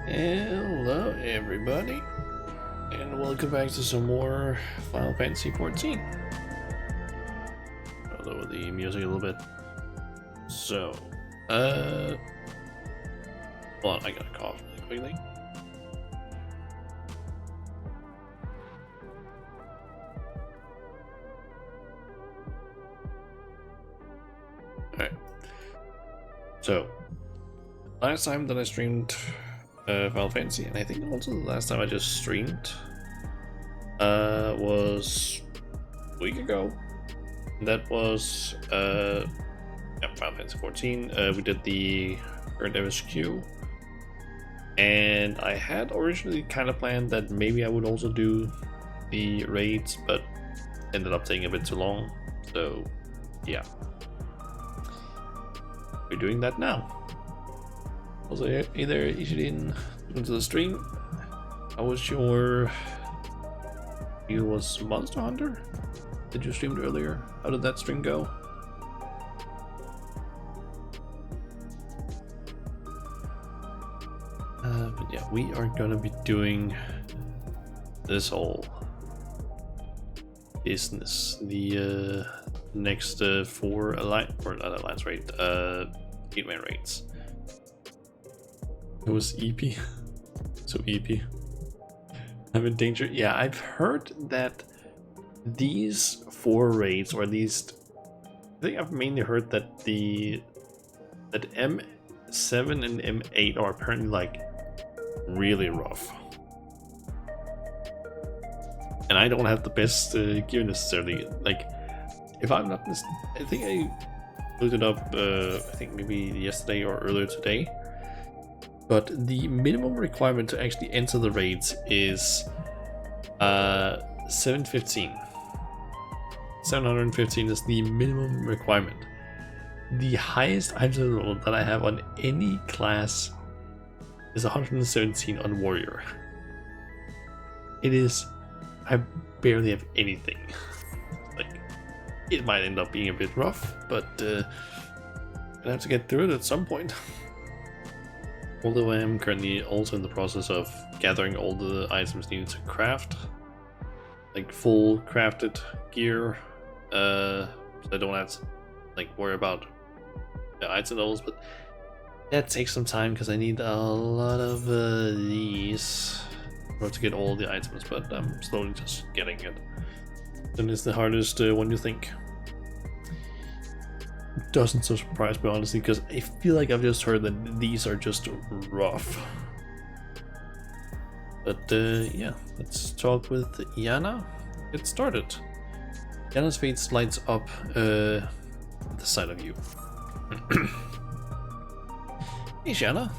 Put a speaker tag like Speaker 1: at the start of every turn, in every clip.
Speaker 1: Hello everybody, and welcome back to some more Final Fantasy XIV. I'll lower the music a little bit. So, hold on, I gotta cough really quickly. Alright, so, last time that I streamed Final Fantasy, and I think also the last time I just streamed was a week ago. That was Final Fantasy 14. We did the current MSQ, and I had originally kind of planned that maybe I would also do the raids, but ended up taking a bit too long. So yeah, we're doing that now. Also, either Ishidin into the stream. How was your... You was Monster Hunter? Did you stream earlier? How did that stream go? But yeah, we are gonna be doing this whole business. The next 4 alliance, or not alliance raid, 8-man raids. It was EP. So EP. I'm in danger. Yeah, I've heard that these 4 raids, or at least I think I've mainly heard that that M7 and M8 are apparently like really rough. And I don't have the best gear necessarily. Like, if I'm not I think I looked it up I think maybe yesterday or earlier today. But the minimum requirement to actually enter the raids is 715. 715 is the minimum requirement. The highest item level that I have on any class is 117 on warrior. It is... I barely have anything. Like, it might end up being a bit rough, but I have to get through it at some point. Although I am currently also in the process of gathering all the items needed to craft, like full crafted gear, so I don't have to like worry about the item levels, but that takes some time because I need a lot of these in order to get all the items, but I'm slowly just getting it. Then it's the hardest one you think. Doesn't so surprise me, honestly, because I feel like I've just heard that these are just rough. But yeah, let's talk with Yana. Get started. Yana's face lights up at the sight of you. Hey Yana,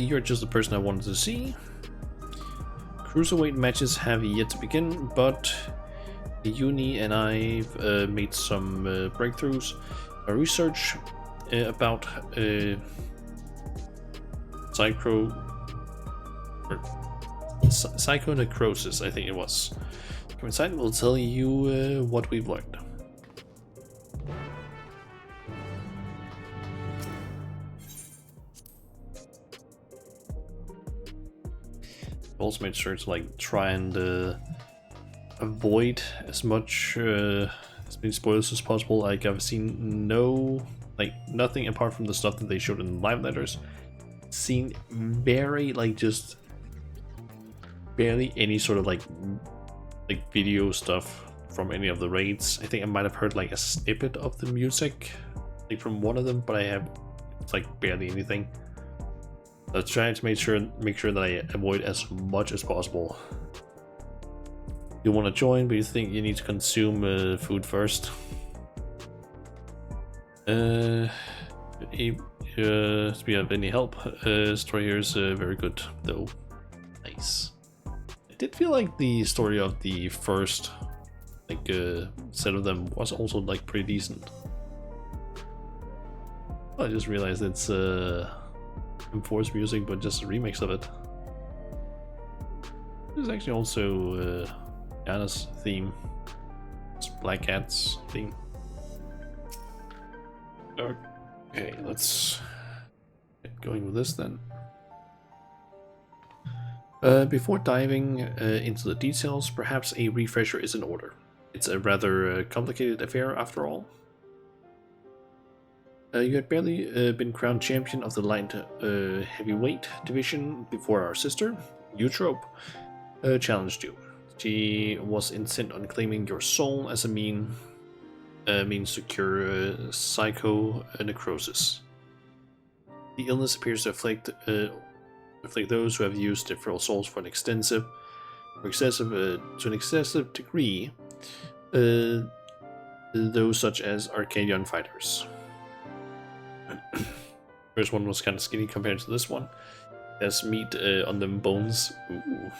Speaker 1: you're just the person I wanted to see. Cruiserweight matches have yet to begin, but Uni and I've made some breakthroughs. Research about psychonecrosis, I think it was. Come inside, we'll tell you what we've learned. Also made sure to like try and avoid as much as many spoilers as possible. Like, I've seen nothing apart from the stuff that they showed in the live letters. Seen very just barely any sort of like video stuff from any of the raids. I think I might have heard like a snippet of the music like from one of them, but it's like barely anything. I was trying to make sure that I avoid as much as possible. You want to join, but you think you need to consume food first. If you have any help, story here is very good, though. Nice. I did feel like the story of the first set of them was also like pretty decent. I just realized it's enforced music, but just a remix of it. There's actually also Yana's theme. It's Black Cat's theme. Okay, let's get going with this then. Before diving into the details, perhaps a refresher is in order. It's a rather complicated affair after all. You had barely been crowned champion of the light heavyweight division before our sister, Eutrope, challenged you. She was intent on claiming your soul as a means to cure psycho-necrosis. The illness appears to afflict those who have used their feral souls to an excessive degree, those such as Arcadion fighters. First one was kind of skinny compared to this one. Has meat on them bones. Ooh.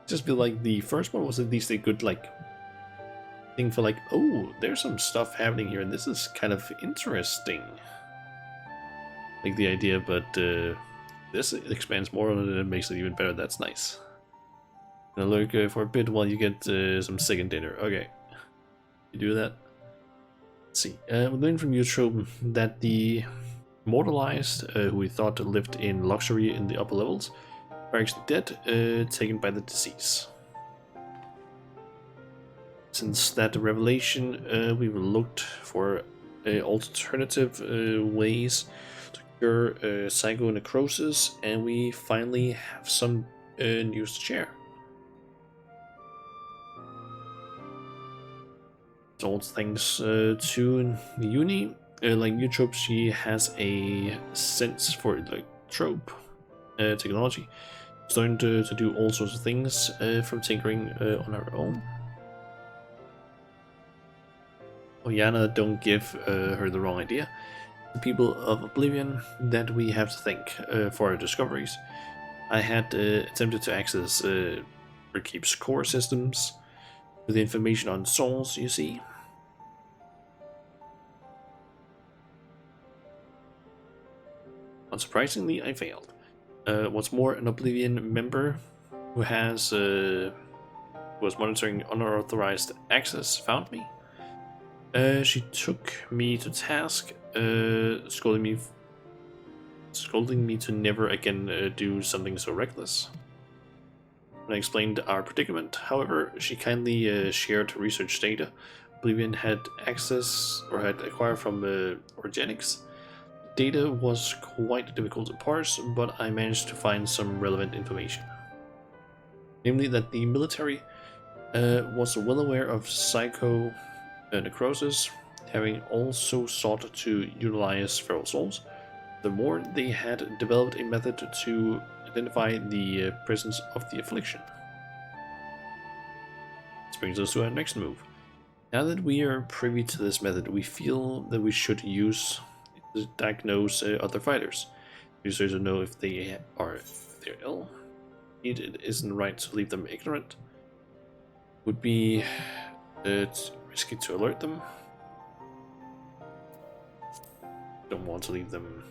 Speaker 1: Just feel like the first one was at least a good thing for oh, there's some stuff happening here and this is kind of interesting. Like the idea, but this expands more on it and it makes it even better. That's nice. Gonna lurk for a bit while you get some second dinner. Okay, you do that. Let's see. We learned from Eutrope that the immortalized, who we thought lived in luxury in the upper levels, are actually dead, taken by the disease. Since that revelation, we looked for alternative ways to cure psycho-necrosis, and we finally have some news to share. All thanks to Uni, like Eutrope, she has a sense for trope technology. She's learned to do all sorts of things from tinkering on her own. Oyana, don't give her the wrong idea. The people of Oblivion that we have to thank for our discoveries. I had attempted to access Urkeep's core systems with information on souls, you see. Unsurprisingly, I failed. What's more, an Oblivion member who was monitoring unauthorized access found me. She took me to task, scolding me to never again do something so reckless. When I explained our predicament, however, she kindly shared research data Oblivion had access or had acquired from Organics. Data was quite difficult to parse, but I managed to find some relevant information. Namely that the military was well aware of psycho-necrosis, having also sought to utilize feral souls. The more, they had developed a method to identify the presence of the affliction. This brings us to our next move. Now that we are privy to this method, we feel that we should use to diagnose other fighters. Users to know if they're ill. It isn't right to leave them ignorant. Would be risky to alert them. Don't want to leave them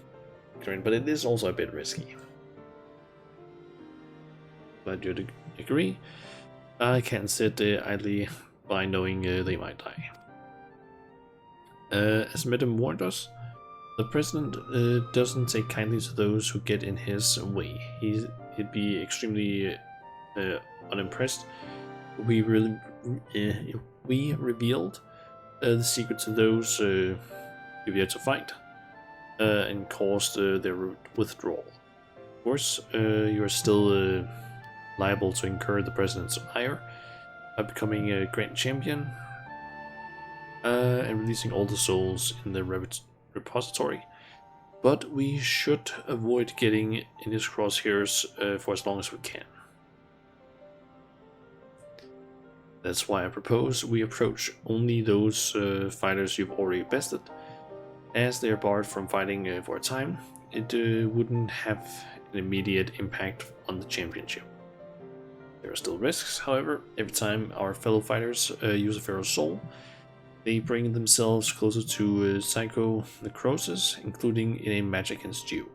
Speaker 1: ignorant, but it is also a bit risky. Glad you agree. I can't sit idly by knowing they might die. As Madam warned us, the president doesn't take kindly to those who get in his way. He'd be extremely unimpressed. We revealed the secret to those who yet to fight and caused their withdrawal. Of course, you are still liable to incur the president's ire by becoming a grand champion and releasing all the souls in the repository, but we should avoid getting in his crosshairs for as long as we can. That's why I propose we approach only those fighters you've already bested. As they are barred from fighting for a time, it wouldn't have an immediate impact on the championship. There are still risks, however. Every time our fellow fighters use a feral soul, they bring themselves closer to psycho-necrosis, including in a match against you.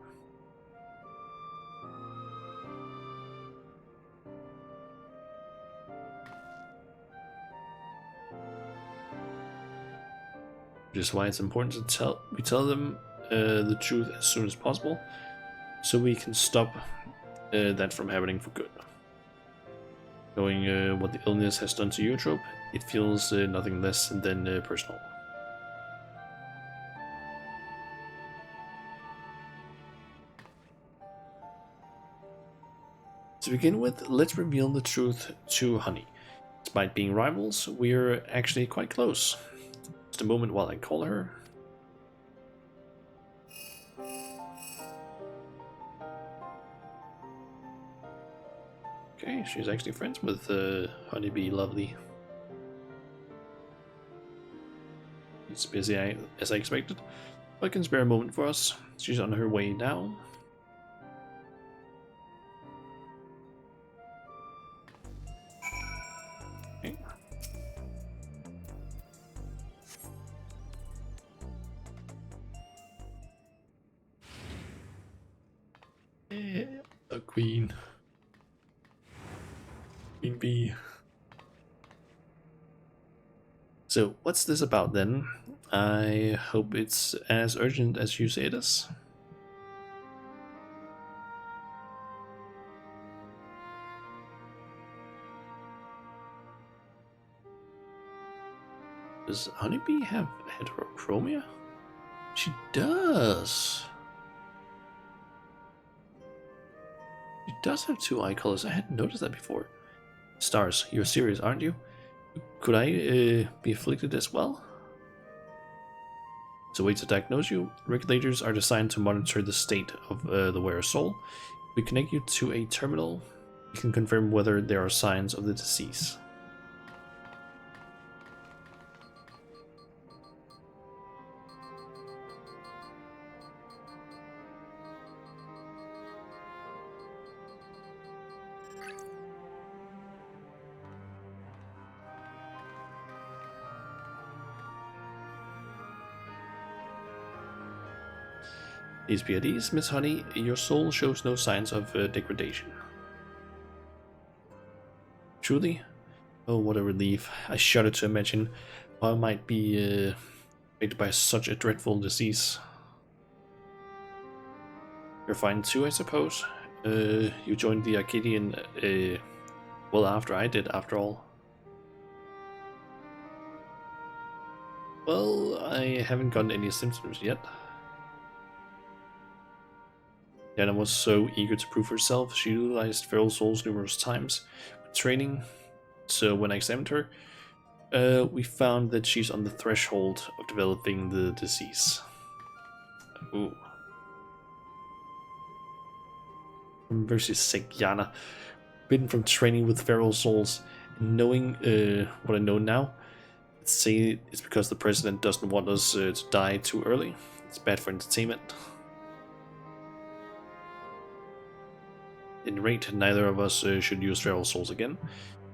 Speaker 1: which is why it's important to tell them the truth as soon as possible, so we can stop that from happening for good. Knowing what the illness has done to Eutrope, it feels nothing less than personal. To begin with, let's reveal the truth to Honey. Despite being rivals, we're actually quite close. Just a moment while I call her. Okay, she's actually friends with Honeybee Lovely. It's busy as I expected, but can spare a moment for us. She's on her way now. A queen. Queen bee. So, what's this about then? I hope it's as urgent as you say it is. Does Honeybee have heterochromia? She does. She does have two eye colors. I hadn't noticed that before. Stars, you're serious, aren't you? Could I be afflicted as well? As a way to diagnose you, regulators are designed to monitor the state of the wearer's soul. We connect you to a terminal. You can confirm whether there are signs of the disease. These PIDs, Miss Honey, your soul shows no signs of degradation. Truly? Oh, what a relief. I shudder to imagine how I might be affected by such a dreadful disease. You're fine too, I suppose? You joined the Arcadion, well, after I did, after all. Well, I haven't gotten any symptoms yet. Diana was so eager to prove herself, she utilized feral souls numerous times with training. So when I examined her, we found that she's on the threshold of developing the disease. Ooh. For mercy's sake, Yana. Bitten from training with feral souls, and knowing what I know now, let's say it's because the president doesn't want us to die too early. It's bad for entertainment. At any rate, neither of us should use feral souls again,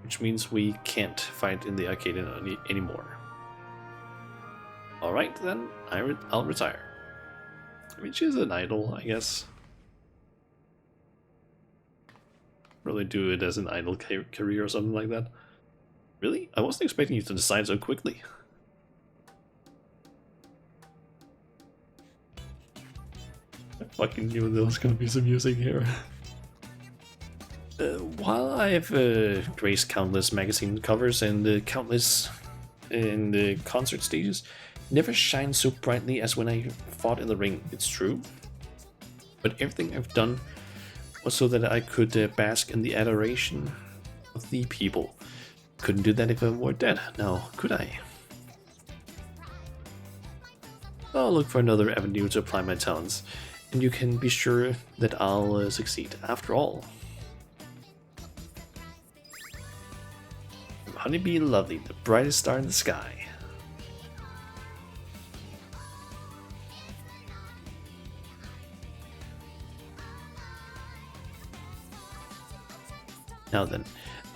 Speaker 1: which means we can't fight in the Arcadion anymore. Alright then, I'll retire. I mean, she's an idol, I guess. Really do it as an idol career or something like that. Really? I wasn't expecting you to decide so quickly. I fucking knew there was gonna be some music here. While I've graced countless magazine covers and countless in the concert stages, never shined so brightly as when I fought in the ring, it's true. But everything I've done was so that I could bask in the adoration of the people. Couldn't do that if I were dead, now could I? I'll look for another avenue to apply my talents, and you can be sure that I'll succeed after all. Honeybee Lovely, the brightest star in the sky. Now then,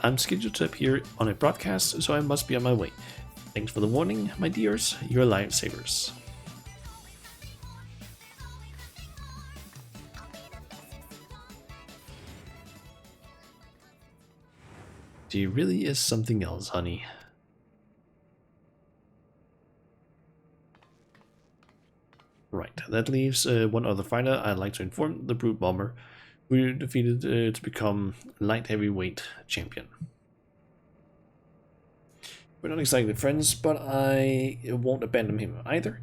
Speaker 1: I'm scheduled to appear on a broadcast, so I must be on my way. Thanks for the warning, my dears, you're lifesavers. She really is something else, honey. Right, that leaves one other fighter I'd like to inform, the Brute Bomber, who you defeated to become light heavyweight champion. We're not exactly friends, but I won't abandon him either.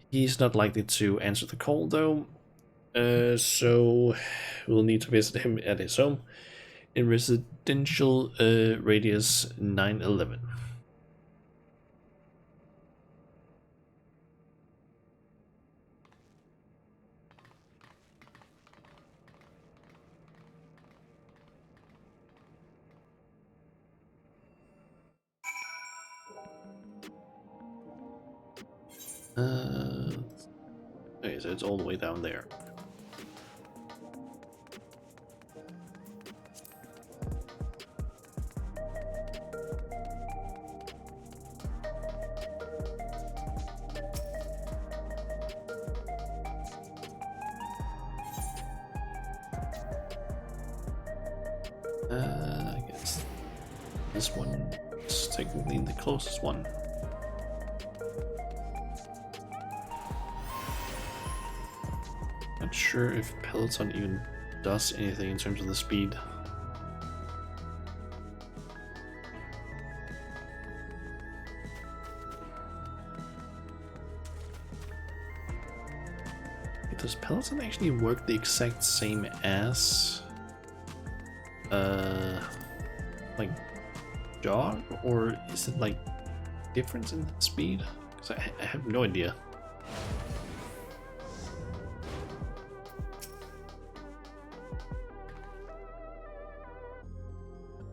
Speaker 1: He's not likely to answer the call though, so we'll need to visit him at his home in residential radius 911. Okay, so it's all the way down there. I guess this one is technically the closest one. Not sure if Peloton even does anything in terms of the speed. Does Peloton actually work the exact same as like jog, or is it like difference in speed? Because I have no idea.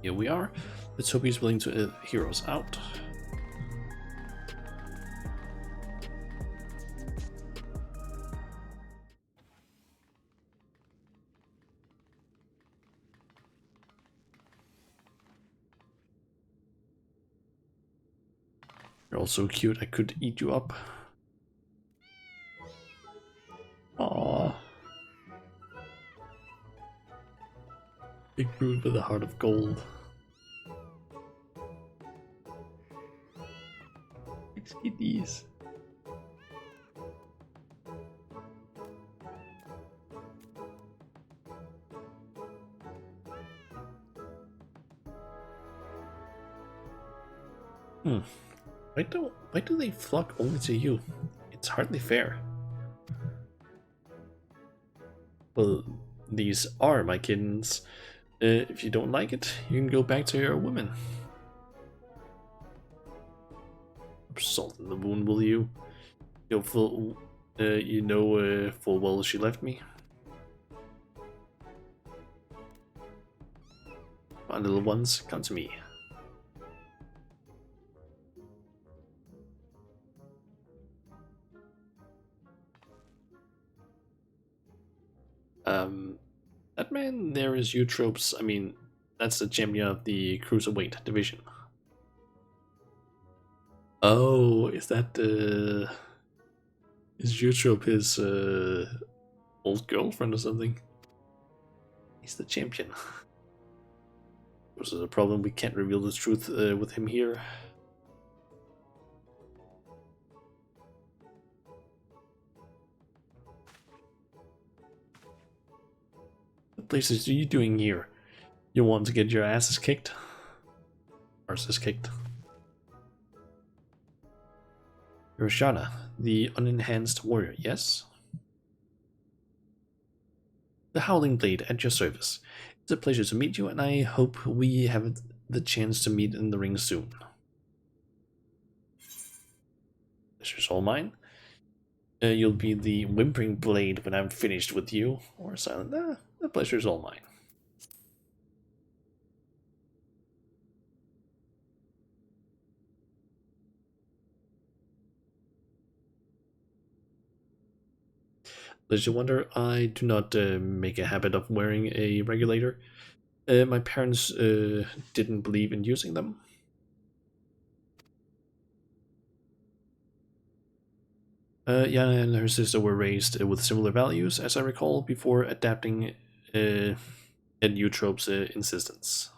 Speaker 1: Here we are. Let's hope he's willing to hear us out. You're all so cute, I could eat you up. Aww. Big brute with a heart of gold. Six kitties. Why do they flock only to you? It's hardly fair. Well, these are my kittens. If you don't like it, you can go back to your woman. Salt in the wound, will you? Full well she left me. My little ones, come to me. That man there is Eutropes. I mean, that's the champion of the cruiserweight division. Oh, is that is Eutrope his old girlfriend or something? He's the champion. This is a problem. We can't reveal the truth with him here. What places are you doing here? You want to get your asses kicked? Arses kicked. You're Shana, the unenhanced warrior, yes? The Howling Blade at your service. It's a pleasure to meet you, and I hope we have the chance to meet in the ring soon. Pleasure's all mine. You'll be the Whimpering Blade when I'm finished with you. Or silent. The pleasure's all mine. Lest you wonder, I do not make a habit of wearing a regulator. My parents didn't believe in using them. Yana and her sister were raised with similar values, as I recall, before adapting at Eutrope's insistence.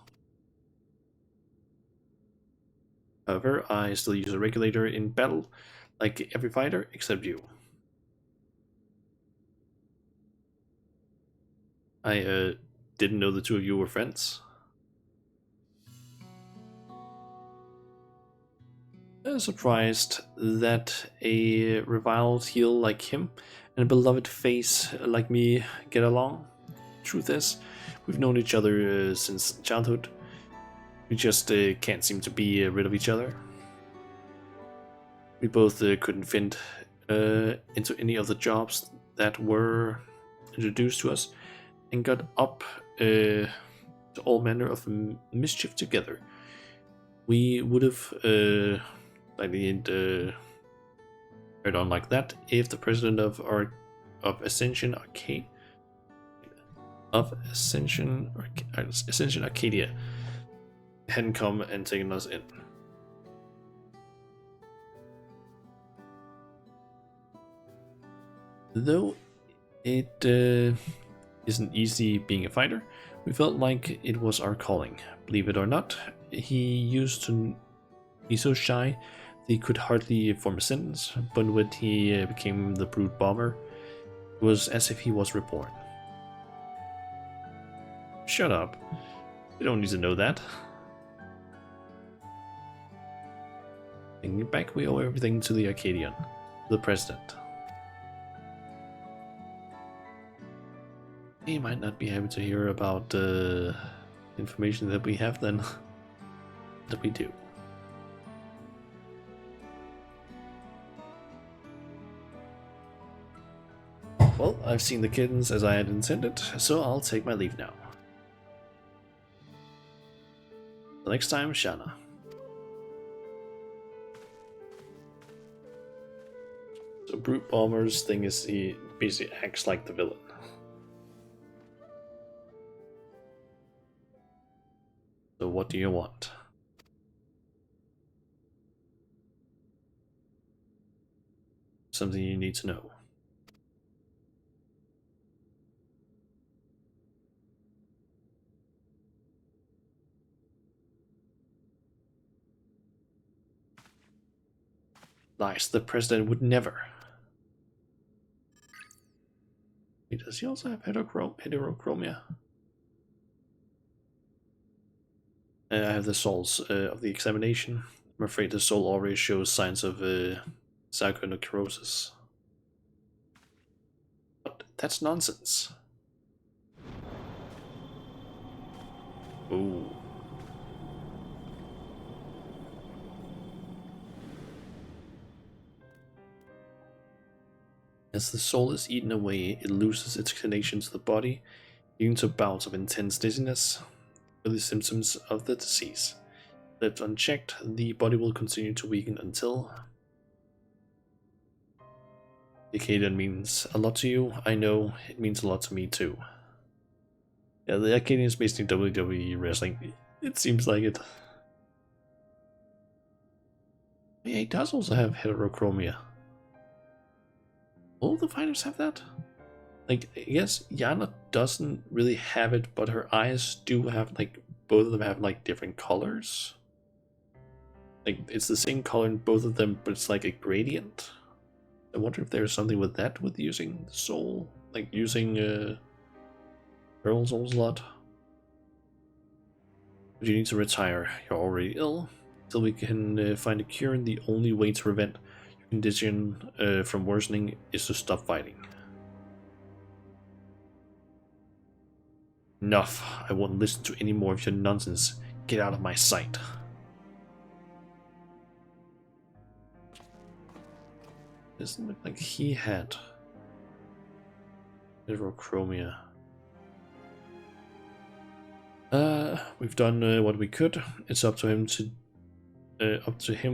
Speaker 1: However, I still use a regulator in battle, like every fighter except you. I didn't know the two of you were friends. Surprised that a reviled heel like him and a beloved face like me get along. Truth is, we've known each other since childhood. We just can't seem to be rid of each other. We both couldn't fit into any of the jobs that were introduced to us, and got up to all manner of mischief together. We would have heard on like that if the president of Ascension Arcadia hadn't come and taken us in. Though it isn't easy being a fighter, we felt like it was our calling. Believe it or not, he used to be so shy that he could hardly form a sentence, but when he became the brute bomber, it was as if he was reborn. Shut up. You don't need to know that. Thinking back, we owe everything to the Arcadion, the president. He might not be happy to hear about the information that we have then, that we do. Well, I've seen the kittens as I had intended, so I'll take my leave now. Till next time, Shanna. So Brute Bomber's thing is he basically acts like the villain. So what do you want? Something you need to know. Lies, the president would never. Wait, does he also have heterochromia? I have the souls of the examination. I'm afraid the soul already shows signs of psychonecrosis. But that's nonsense. Ooh. As the soul is eaten away, it loses its connection to the body, leading to bouts of intense dizziness, early symptoms of the disease. Left unchecked, the body will continue to weaken until... Arcadion means a lot to you. I know it means a lot to me too. Yeah, the Arcadion is basically WWE wrestling. It seems like it. Yeah, he does also have heterochromia. All the fighters have that? Like, I guess Yana doesn't really have it, but her eyes do have, like, both of them have, like, different colors. Like, it's the same color in both of them, but it's like a gradient. I wonder if there's something with that, with using soul, like using Pearl Souls a lot. But you need to retire, you're already ill. Till we can find a cure, and the only way to prevent your condition from worsening is to stop fighting. Enough, I won't listen to any more of your nonsense. Get out of my sight. Doesn't look like he had heterochromia. We've done what we could. It's up to him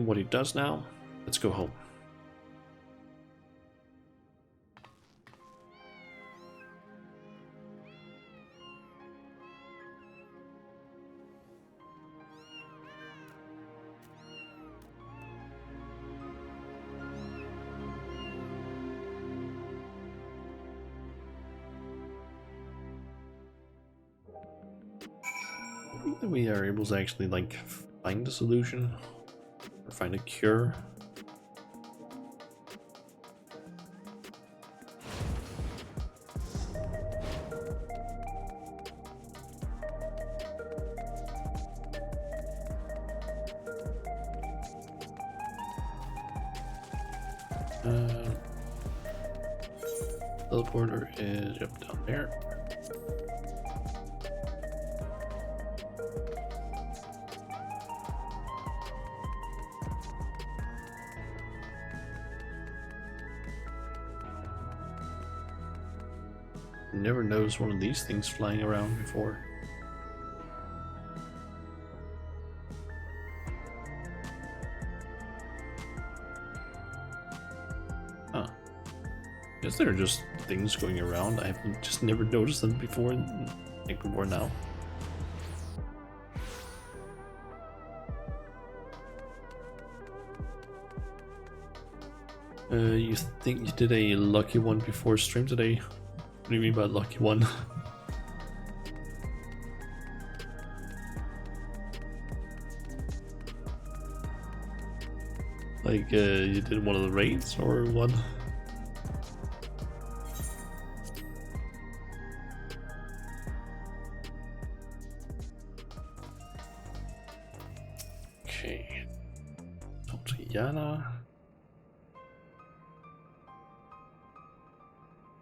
Speaker 1: what he does now. Let's go home. I think that we are able to actually like find a solution or find a cure. Teleporter is down there. Never noticed one of these things flying around before. Huh. Guess they're just things going around. I've just never noticed them before, like before now. You think you did a lucky one before stream today? What do you mean by lucky one? Like, you did one of the raids or one? Okay. Talk to Yana.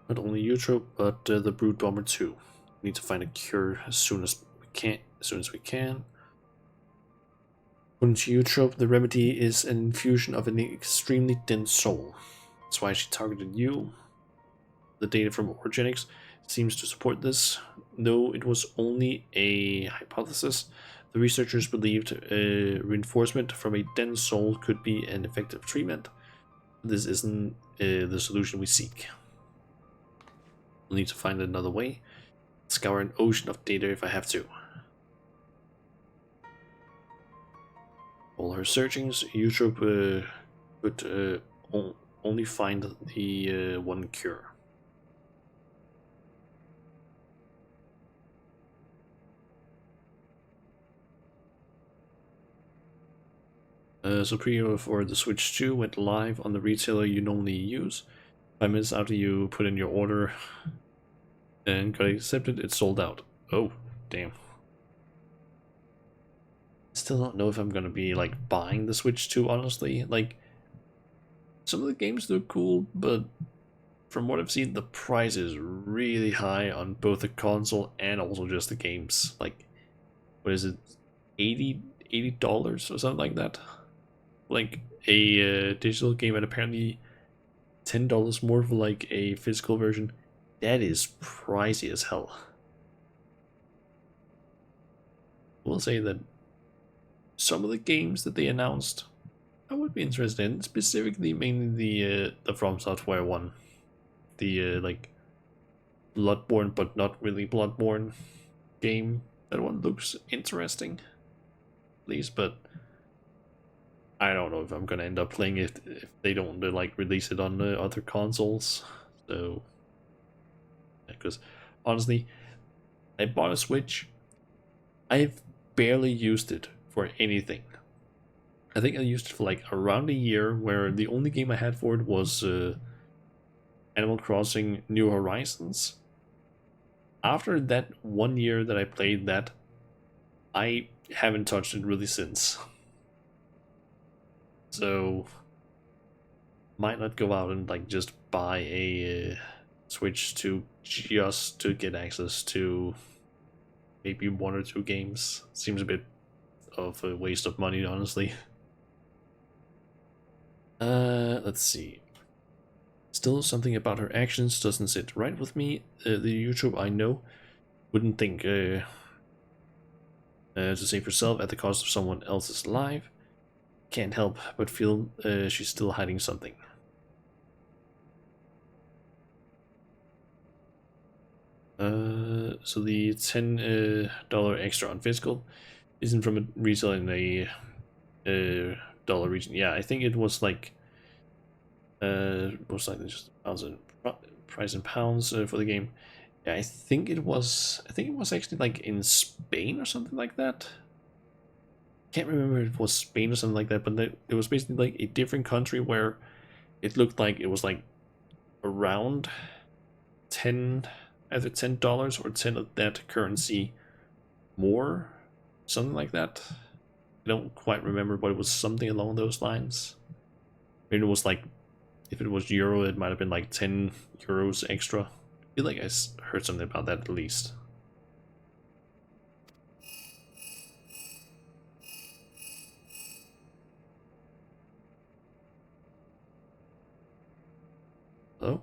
Speaker 1: Not only Utro, but the Brood Bomber too. We need to find a cure as soon as we can. According to Eutrope, the remedy is an infusion of an extremely dense soul. That's why she targeted you. The data from Orgenics seems to support this. Though it was only a hypothesis, the researchers believed reinforcement from a dense soul could be an effective treatment. This isn't the solution we seek. We'll need to find another way. Scour an ocean of data if I have to. All her searchings, Eutrope could only find the one cure. So pre-order for the Switch 2 went live on the retailer you normally use. 5 minutes after you put in your order and got accepted, it's sold out. Oh, damn. Still don't know if I'm gonna be like buying the Switch 2, honestly. Like, some of the games look cool, but from what I've seen, the price is really high on both the console and also just the games. Like, what is it, $80 or something like that? Like a digital game, and apparently $10 more for like a physical version. That is pricey as hell. I will say that some of the games that they announced, I would be interested in, specifically mainly the From Software one, the like Bloodborne but not really Bloodborne game. That one looks interesting, at least, but I don't know if I'm gonna end up playing it if they don't like release it on the other consoles. So, because honestly, I bought a Switch. I've barely used it for anything. I think I used it for like around a year, where the only game I had for it was Animal Crossing New Horizons. After that 1 year that I played that, I haven't touched it really since. So, might not go out and like just buy a Switch 2 just to get access to maybe 1 or 2 games. Seems a bit of a waste of money, honestly. Let's see. Still, something about her actions doesn't sit right with me. The YouTube I know wouldn't think to save herself at the cost of someone else's life. Can't help but feel she's still hiding something. So the $10 extra on physical isn't from a resale in a dollar region. Yeah, I think it was like most likely just price in pounds for the game. Yeah, I think it was actually like in Spain or something like that. Can't remember if it was Spain or something like that, but it was basically like a different country where it looked like it was like around either $10 or 10 of that currency more, something like that. I don't quite remember, but it was something along those lines. Maybe it was like if it was euro, it might have been like 10 euros extra. I feel like I heard something about that at least. Oh,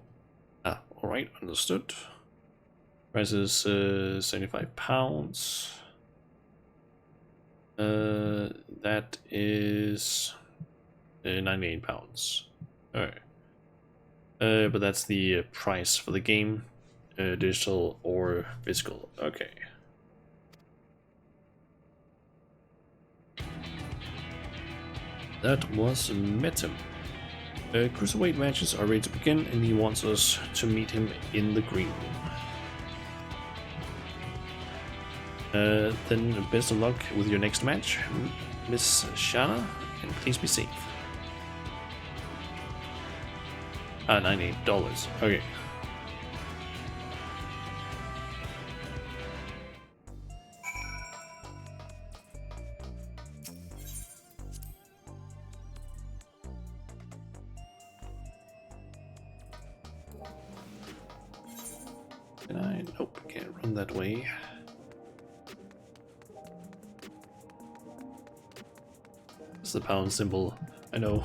Speaker 1: alright, understood. Price is £75. That is £98. Alright. But that's the price for the game, digital or physical. Okay. That was Metem. Cruiserweight matches are ready to begin, and he wants us to meet him in the green room. Then best of luck with your next match, Miss Shana, and please be safe. $98. Okay. Can I? Nope, can't run that way. It's the pound symbol. I know.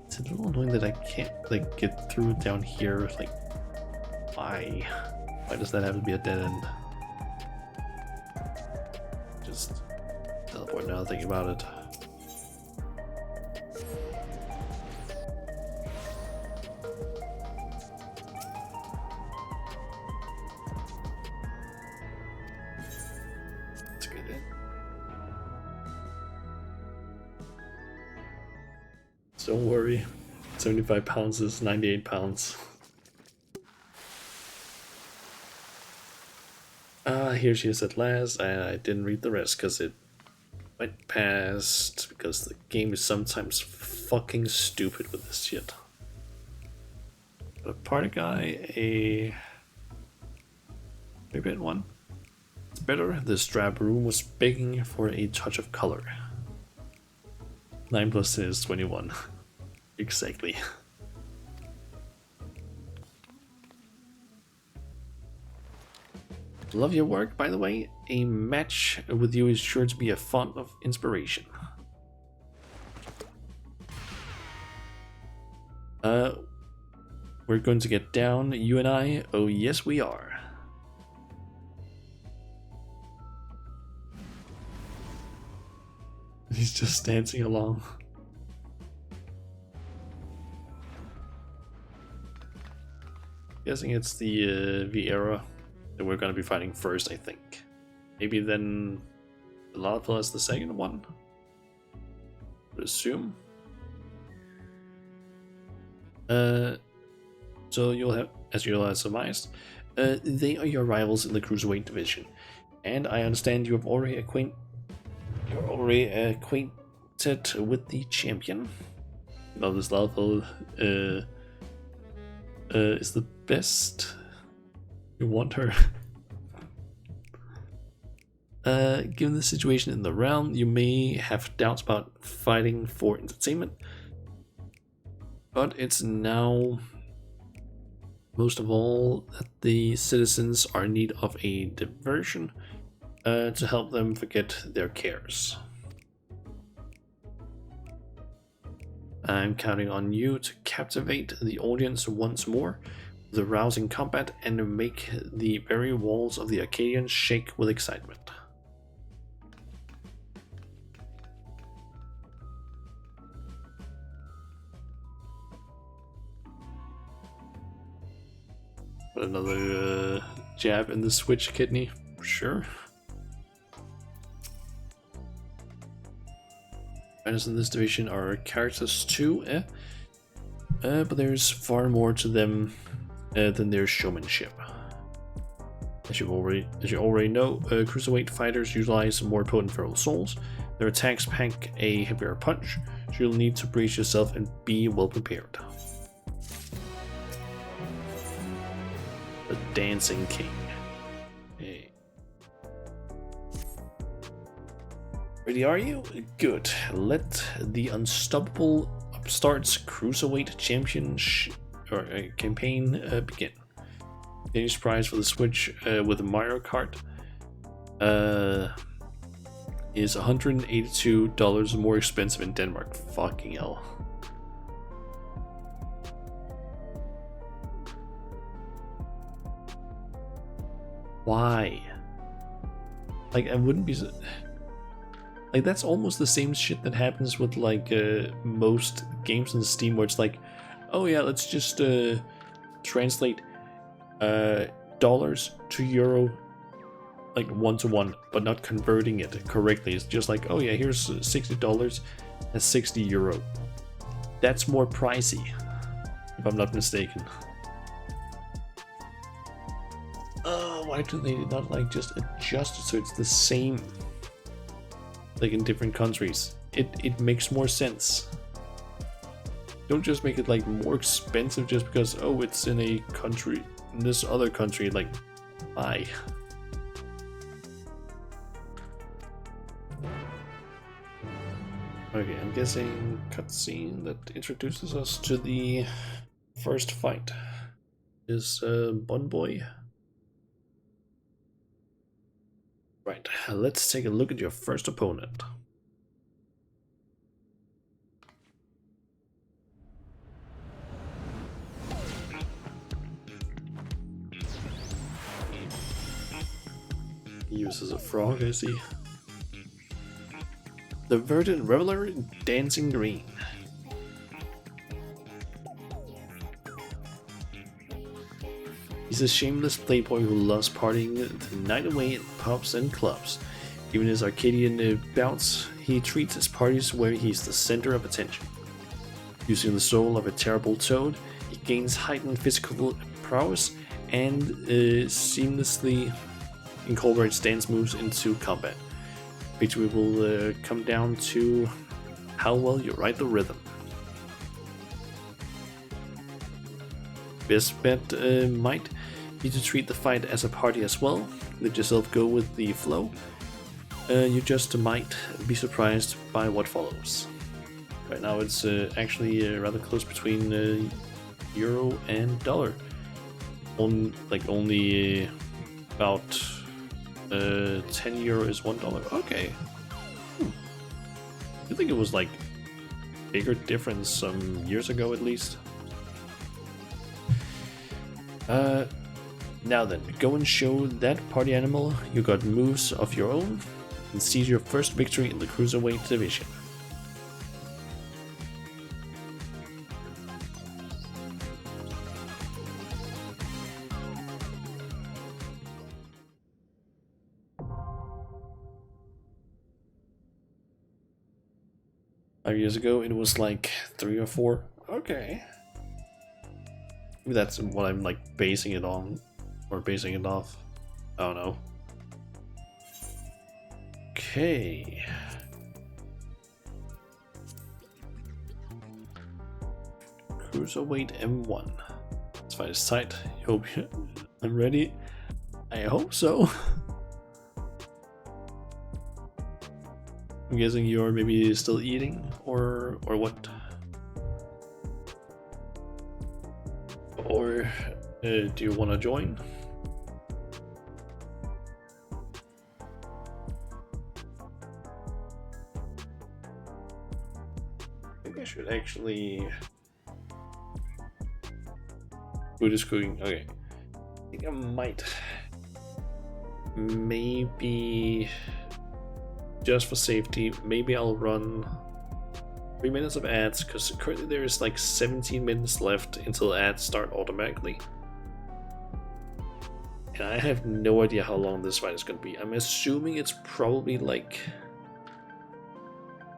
Speaker 1: It's a little annoying that I can't like get through down here. Like, why? Why does that have to be a dead end? Just teleport now, thinking about it. Let's get in. Don't worry, 75 pounds is 98 pounds. Here she is at last, and I didn't read the rest because it went past, because the game is sometimes fucking stupid with this shit. But a party guy, a maybe one. It's better. This drab room was begging for a touch of color. 9 plus 10 is 21. Exactly. Love your work, by the way. A match with you is sure to be a font of inspiration. We're going to get down, you and I. Oh yes, we are. He's just dancing along. Guessing it's the Vieira that we're gonna be fighting first, I think. Maybe then the Lalapal is the second one. I would assume. So you'll have, as you'll have surmised, they are your rivals in the cruiserweight division, and I understand you have already acquainted with the champion. Now this Lalapal is the best. You want her. Given the situation in the realm, you may have doubts about fighting for entertainment, but it's now most of all that the citizens are in need of a diversion to help them forget their cares. I'm counting on you to captivate the audience once more with a rousing combat and make the very walls of the Arcadion shake with excitement. But another jab in the switch kidney, sure. Fighters in this division are characters too, but there's far more to them than their showmanship. As you already know, cruiserweight fighters utilize more potent feral souls. Their attacks pack a heavier punch, so you'll need to brace yourself and be well prepared. The Dancing King. Hey. Ready are you? Good. Let the unstoppable upstarts cruiserweight campaign begin. Danish price for the Switch with Mario Kart is $182 more expensive in Denmark. Fucking hell. Why? Like, I wouldn't be... Like, that's almost the same shit that happens with, like, most games on Steam, where it's like, oh yeah, let's just translate dollars to euro, like, 1-to-1, but not converting it correctly. It's just like, oh yeah, here's $60, that's 60 euro. That's more pricey, if I'm not mistaken. Why do they not, like, just adjust it so it's the same, like, in different countries? It makes more sense. Don't just make it, like, more expensive just because, oh, it's in a country, in this other country. Like, why? Okay, I'm guessing cutscene that introduces us to the first fight is Bun Boy. Right, let's take a look at your first opponent. He uses a frog, I see. The Verdant Reveler, Dancing Green. He's a shameless playboy who loves partying the night away in pubs and clubs. Given his Arcadion bouts, he treats his parties where he's the center of attention. Using the soul of a terrible toad, he gains heightened physical prowess and seamlessly incorporates dance moves into combat. Victory will come down to how well you ride the rhythm. Best bet might be to treat the fight as a party as well. Let yourself go with the flow. You just might be surprised by what follows. Right now it's actually rather close between euro and dollar. Only about 10 euro is $1. Okay. I think it was like bigger difference some years ago at least. Now then, go and show that party animal you got moves of your own and seize your first victory in the Cruiserweight division. Five years ago, it was like 3 or 4. Okay. Maybe that's what I'm like basing it on, or basing it off. I don't know. Okay. Cruiserweight M1. Let's fight his tight. I'm ready. I hope so. I'm guessing you're maybe still eating, or what? Or do you want to join? I think I should actually... Food is cooking. Okay. I think I might... Maybe... Just for safety, maybe I'll run 3 minutes of ads, because currently there is like 17 minutes left until ads start automatically. And I have no idea how long this fight is going to be. I'm assuming it's probably like...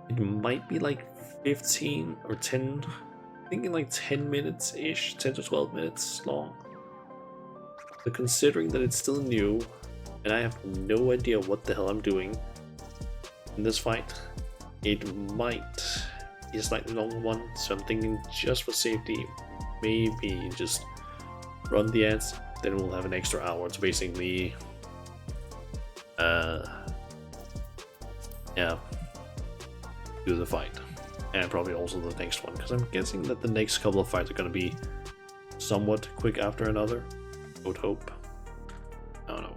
Speaker 1: It might be like 15 or 10... I'm thinking like 10 minutes-ish, 10 to 12 minutes long. But considering that it's still new, and I have no idea what the hell I'm doing in this fight, it might be a slightly long one, so I'm thinking just for safety, maybe just run the ads, then we'll have an extra hour to basically yeah, do the fight. And probably also the next one, because I'm guessing that the next couple of fights are going to be somewhat quick after another. I would hope. I don't know.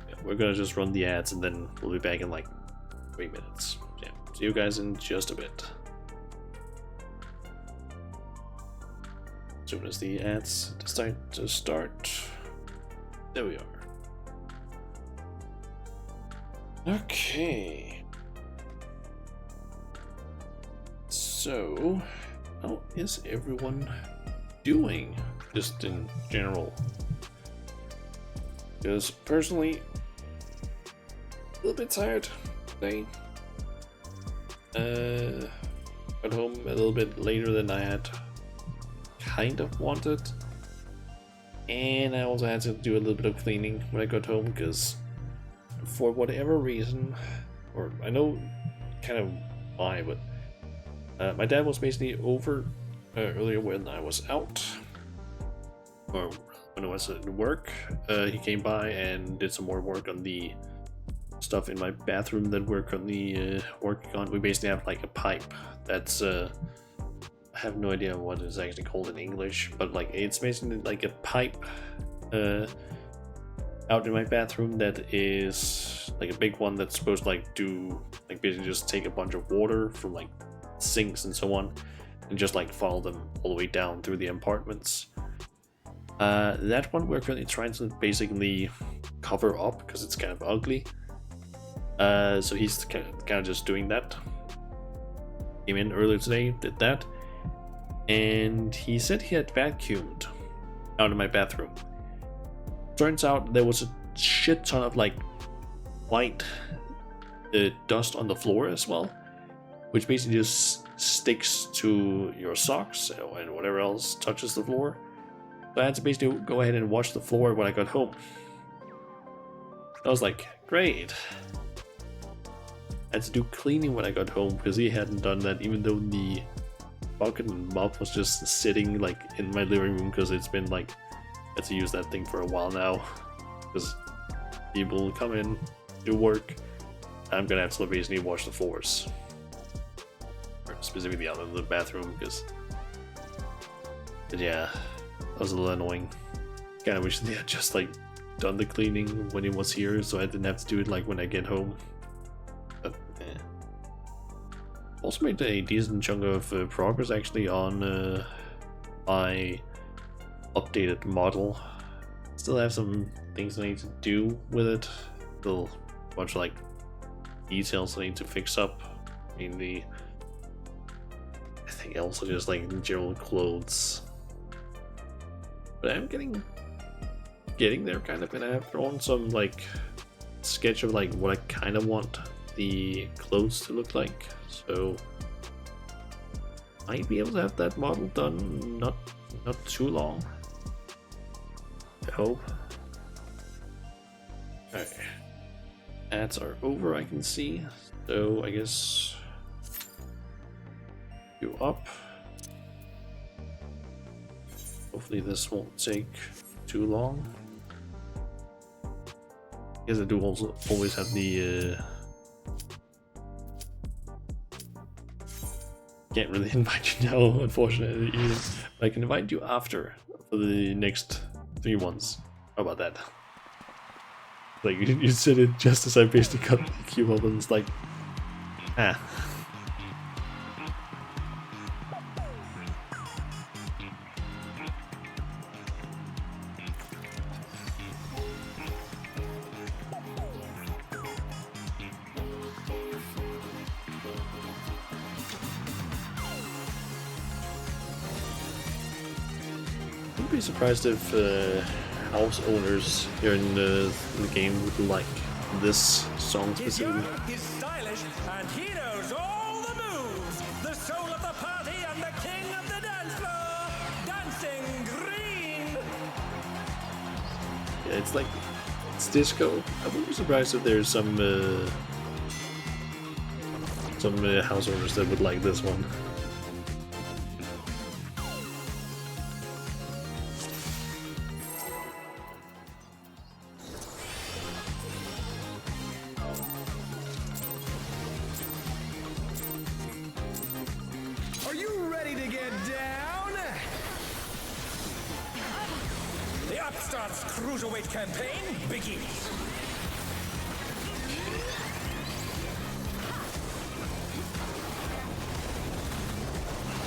Speaker 1: Yeah, we're going to just run the ads and then we'll be back in like 3 minutes. Yeah, see you guys in just a bit. As soon as the ads decide to start. There we are. Okay. So, how is everyone doing? Just in general. Because personally, a little bit tired today. Got home a little bit later than I had kind of wanted. And I also had to do a little bit of cleaning when I got home because for whatever reason, or I know kind of why, but my dad was basically over earlier when I was out, or when I was at work. He came by and did some more work on the stuff in my bathroom that we're currently working on. We basically have like a pipe that's I have no idea what it's actually called in English, but like it's basically like a pipe out in my bathroom that is like a big one that's supposed to like do like basically just take a bunch of water from like sinks and so on and just like follow them all the way down through the apartments. That one we're currently trying to basically cover up because it's kind of ugly. So he's kind of just doing that. Came in earlier today, did that, and he said he had vacuumed out of my bathroom. Turns out there was a shit ton of like white dust on the floor as well, which basically just sticks to your socks and whatever else touches the floor. So I had to basically go ahead and wash the floor when I got home. I was like, great. I had to do cleaning when I got home because he hadn't done that, even though the bucket and mop was just sitting like in my living room because it's been like I had to use that thing for a while now because people come in, do work. I'm gonna have to basically wash the floors, or specifically out of the bathroom because, yeah, that was a little annoying. Kind of wish they had just like done the cleaning when he was here, so I didn't have to do it like when I get home. But also made a decent chunk of progress actually on my updated model. Still have some things I need to do with it. Still a bunch of like details I need to fix up. Mainly, I think also just like general clothes. But I'm getting there kind of, and I've drawn some like sketch of like what I kind of want the clothes to look like. So might be able to have that model done not too long. I hope. Okay. Ads are over, I can see. So I guess go up. Hopefully this won't take too long. I guess I do also always have the can't really invite you now, unfortunately. I can invite you after for the next 3 ones. How about that? Like you said it just as I basically cut the queue up, and it's like, ah. I'd be surprised if house owners here in the game would like this song specifically.
Speaker 2: He's stylish and he knows all the moves. The soul of the party and the king of the dance floor. Dancing green.
Speaker 1: Yeah, it's like it's disco. I wouldn't be surprised if there's some house owners that would like this one.
Speaker 2: Asgard's cruiserweight campaign begins.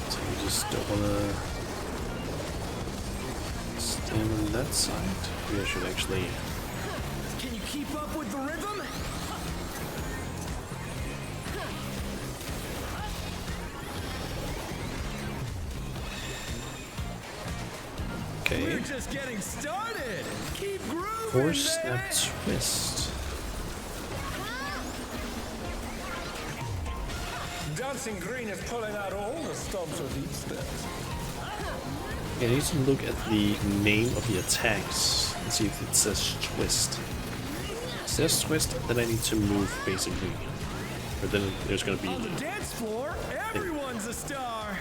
Speaker 1: So we just don't want to stand on that side. Maybe I should actually.
Speaker 2: Can you keep up with the rhythm?
Speaker 1: Okay.
Speaker 2: We're just getting started. Keep grooving,
Speaker 1: Force
Speaker 2: baby.
Speaker 1: that twist.
Speaker 2: Dancing Green is pulling out all the stops with each step.
Speaker 1: Yeah, I need to look at the name of the attacks and see if it says twist. If it says twist, then I need to move basically. But then there's gonna be.
Speaker 2: On the dance floor, everyone's a star.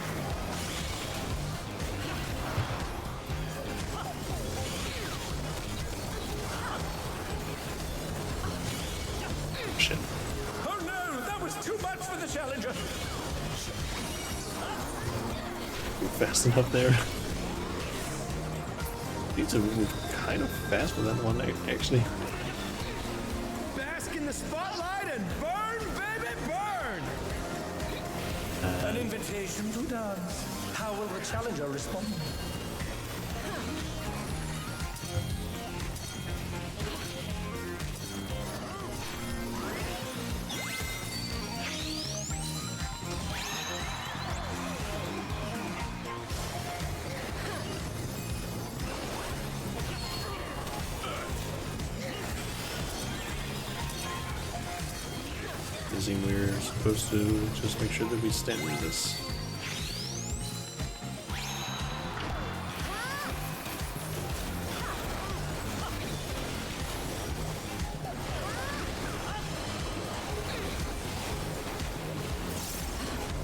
Speaker 1: Shit.
Speaker 2: Oh no, that was too much for the challenger.
Speaker 1: Move fast enough there. Need to move kind of fast for that one, actually.
Speaker 2: Bask in the spotlight and burn, baby, burn! An invitation to dance. How will the challenger respond?
Speaker 1: We're supposed to just make sure that we stand in this.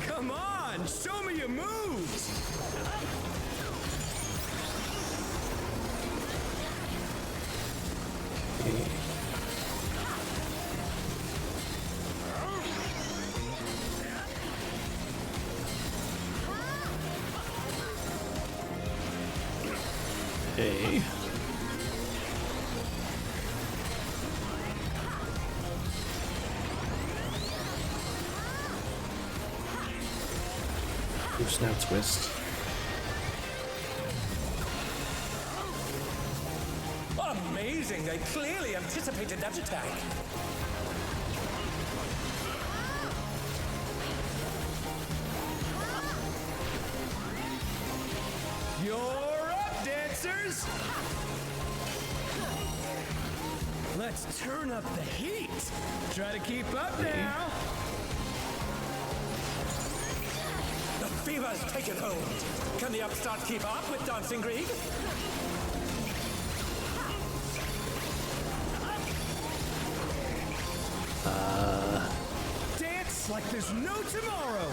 Speaker 2: Come on, show me your moves!
Speaker 1: Okay. Okay. Snap twist.
Speaker 2: Amazing, they clearly anticipated that attack. You're up, dancers! Let's turn up the heat. Try to keep up now. The fever's taken hold. Can the upstart keep up with Dancing Green? Dance like there's no tomorrow.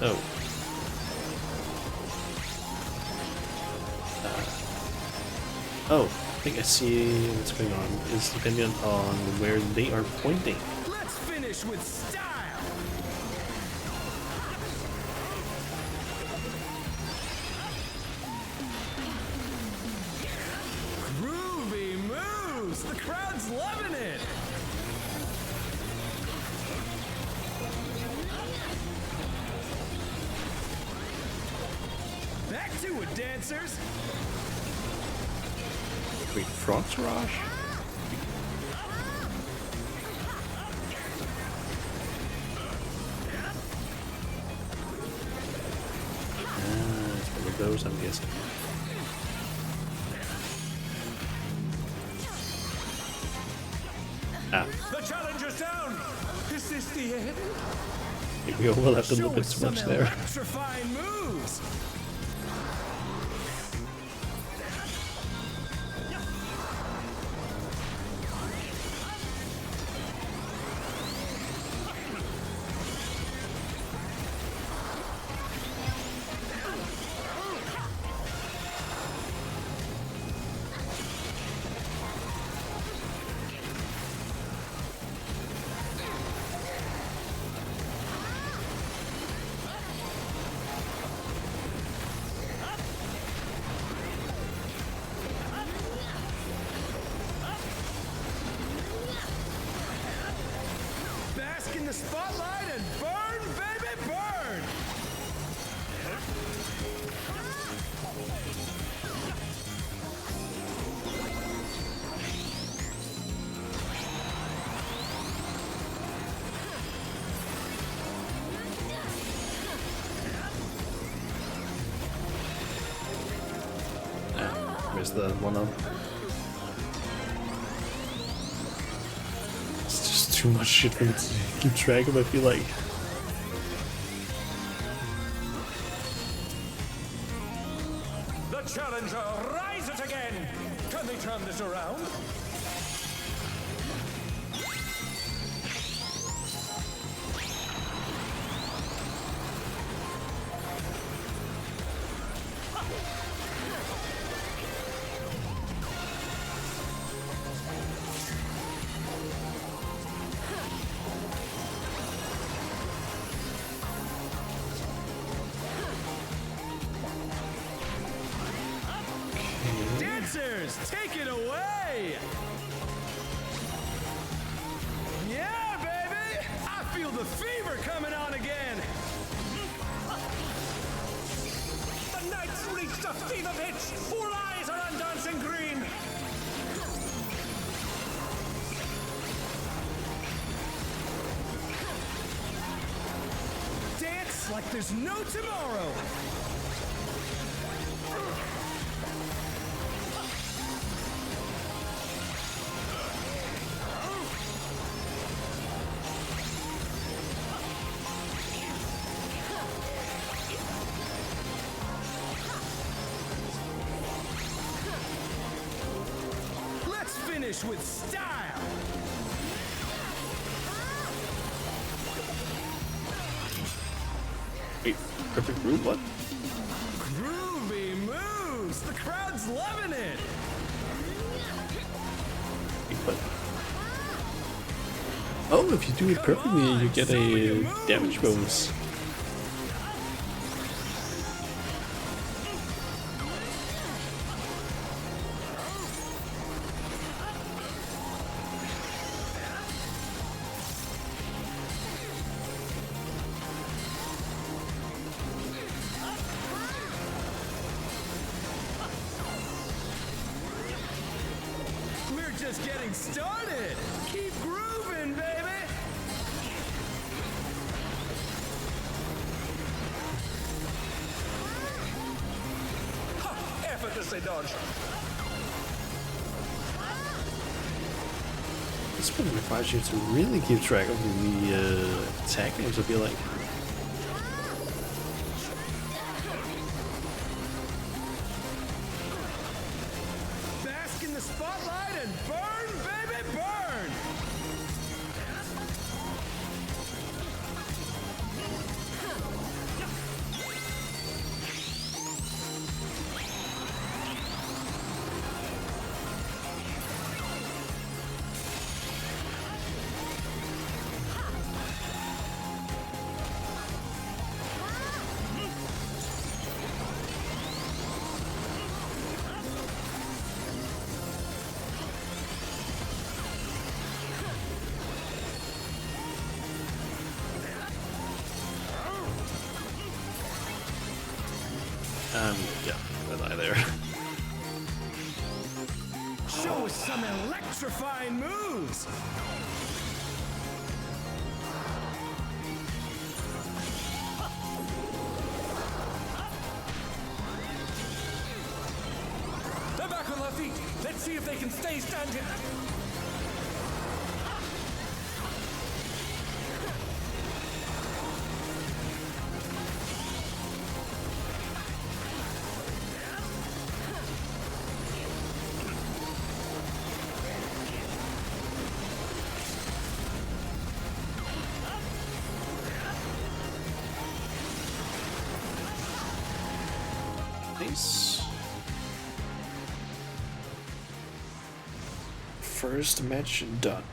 Speaker 1: Oh. Oh, I think I see what's going on. It's dependent on where they are pointing.
Speaker 2: Let's finish with style. Groovy moves. The crowd's loving it. Back to it, dancers.
Speaker 1: Wait, Frost Rush? It's one of those, I'm guessing. Ah,
Speaker 2: The challenger's down. Is this the end?
Speaker 1: maybe we all have a little
Speaker 2: Show
Speaker 1: bit
Speaker 2: us
Speaker 1: too much
Speaker 2: some
Speaker 1: there.
Speaker 2: electrifying moves. Bask in the spotlight and burn, baby, burn!
Speaker 1: Missed that one up. It's just too much shit for me to keep track of, I feel like.
Speaker 2: The challenger rises again! Can they turn this around? Dancers, take it away! Yeah, baby! I feel the fever coming on again! The knights reached a fever pitch! All eyes are on Dancing Green! Dance like there's no tomorrow! Finish with style!
Speaker 1: Wait, perfect groove? What?
Speaker 2: Groovy moves! The crowd's loving it!
Speaker 1: Wait, what? Oh, if you do it perfectly, you get a damage bonus.
Speaker 2: Just getting started! Keep grooving, baby! Ha! Effortlessly dodge!
Speaker 1: This one requires you to really keep track of the attack moves, I feel like.
Speaker 2: Bask in the spotlight and burn, baby, burn!
Speaker 1: Yeah, I die there.
Speaker 2: Show us some electrifying moves! They're back on their feet! Let's see if they can stay standing!
Speaker 1: Nice. First match done.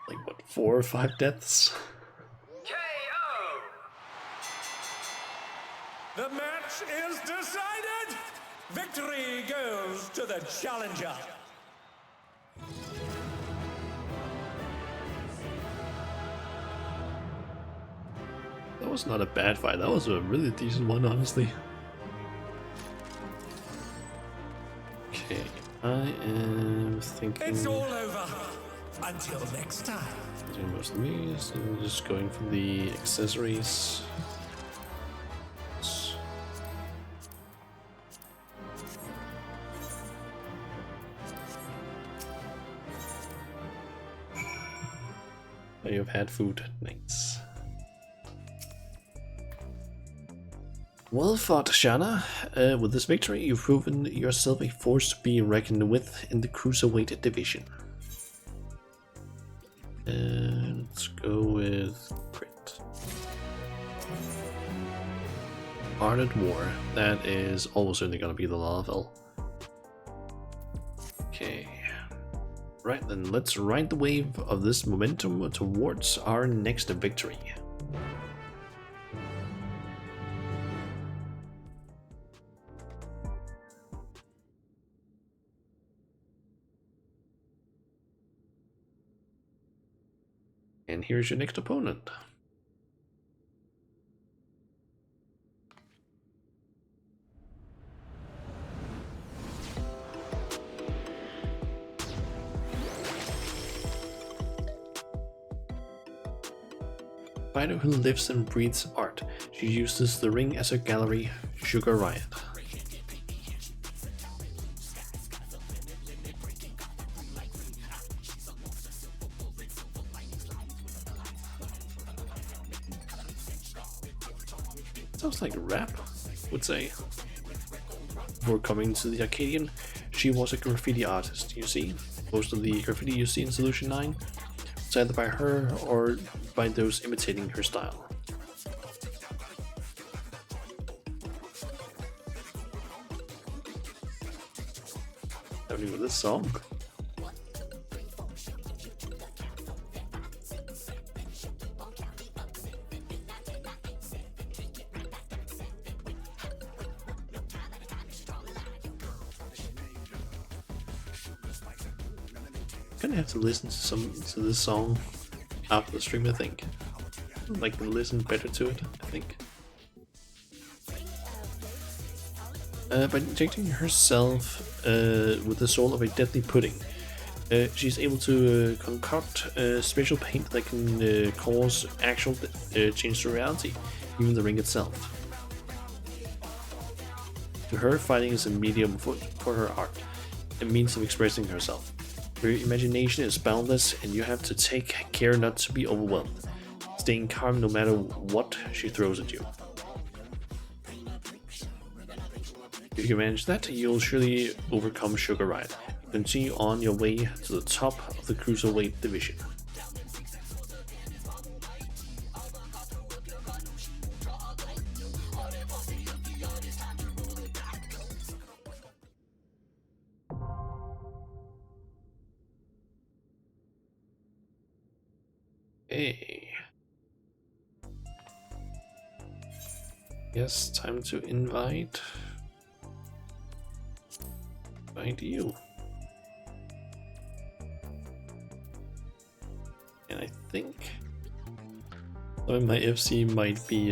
Speaker 1: Like what, 4 or 5 deaths?
Speaker 2: KO! The match is decided! Victory goes to the challenger!
Speaker 1: That was not a bad fight. That was a really decent one, honestly. Okay, I am thinking...
Speaker 2: It's all over. Until next time.
Speaker 1: Doing most of these, and just going for the accessories. Oh, you've had food. Nice. Well fought, Shana. With this victory, you've proven yourself a force to be reckoned with in the cruiserweight division. Let's go with crit. Art at War. That is almost certainly going to be the level. Okay. Right then, let's ride the wave of this momentum towards our next victory. And here's your next opponent. Fighter who lives and breathes art. She uses the ring as a gallery. Sugar Riot. Sounds like rap, would say. Before coming to the Arcadion, she was a graffiti artist, you see. Most of the graffiti you see in Solution 9 was either by her or by those imitating her style. Happening with this song. Gonna have to listen to this song after the stream, I think. Like to listen better to it, I think. By injecting herself with the soul of a deadly pudding, she's able to concoct special paint that can cause actual change to reality, even the ring itself. To her, fighting is a medium for her art, a means of expressing herself. Her imagination is boundless, and you have to take care not to be overwhelmed, staying calm no matter what she throws at you. If you manage that, you'll surely overcome Sugar Riot and continue on your way to the top of the Cruiserweight division. Hey. Yes, time to invite you. And I think my FC might be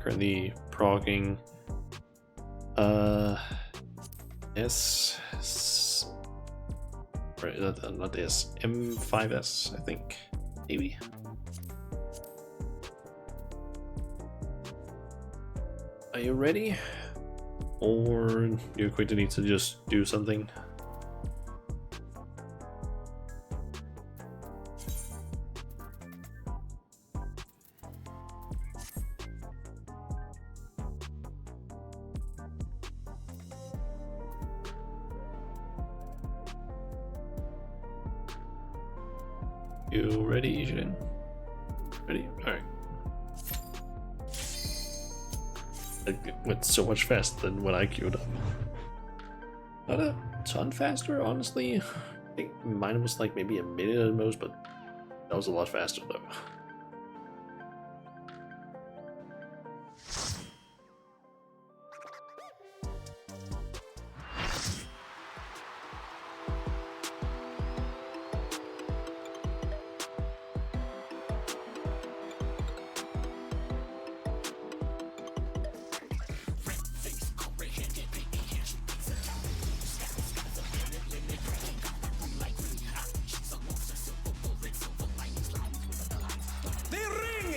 Speaker 1: currently progging not S, M5S, I think. Maybe. Are you ready? Or you're going to need to just do something? You ready, Ishin? Ready? Alright. It went so much faster than what I queued up. Not a ton faster, honestly. I think mine was like maybe a minute at most, but that was a lot faster though.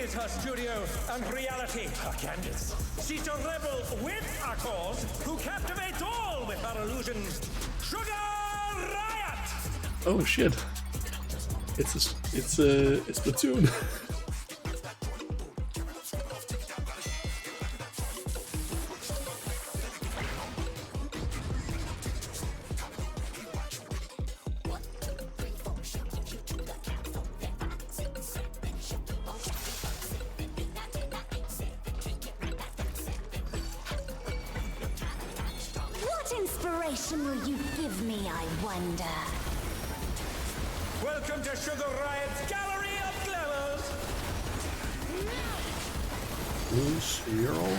Speaker 2: is her studio and reality. Arcadion. She's a rebel with a cause who captivates all with her illusions. Sugar Riot!
Speaker 1: Oh shit! It's a Splatoon.
Speaker 3: What inspiration will you give me, I wonder?
Speaker 2: Welcome to Sugar Riot's Gallery of Glamours!
Speaker 1: Blue swirl.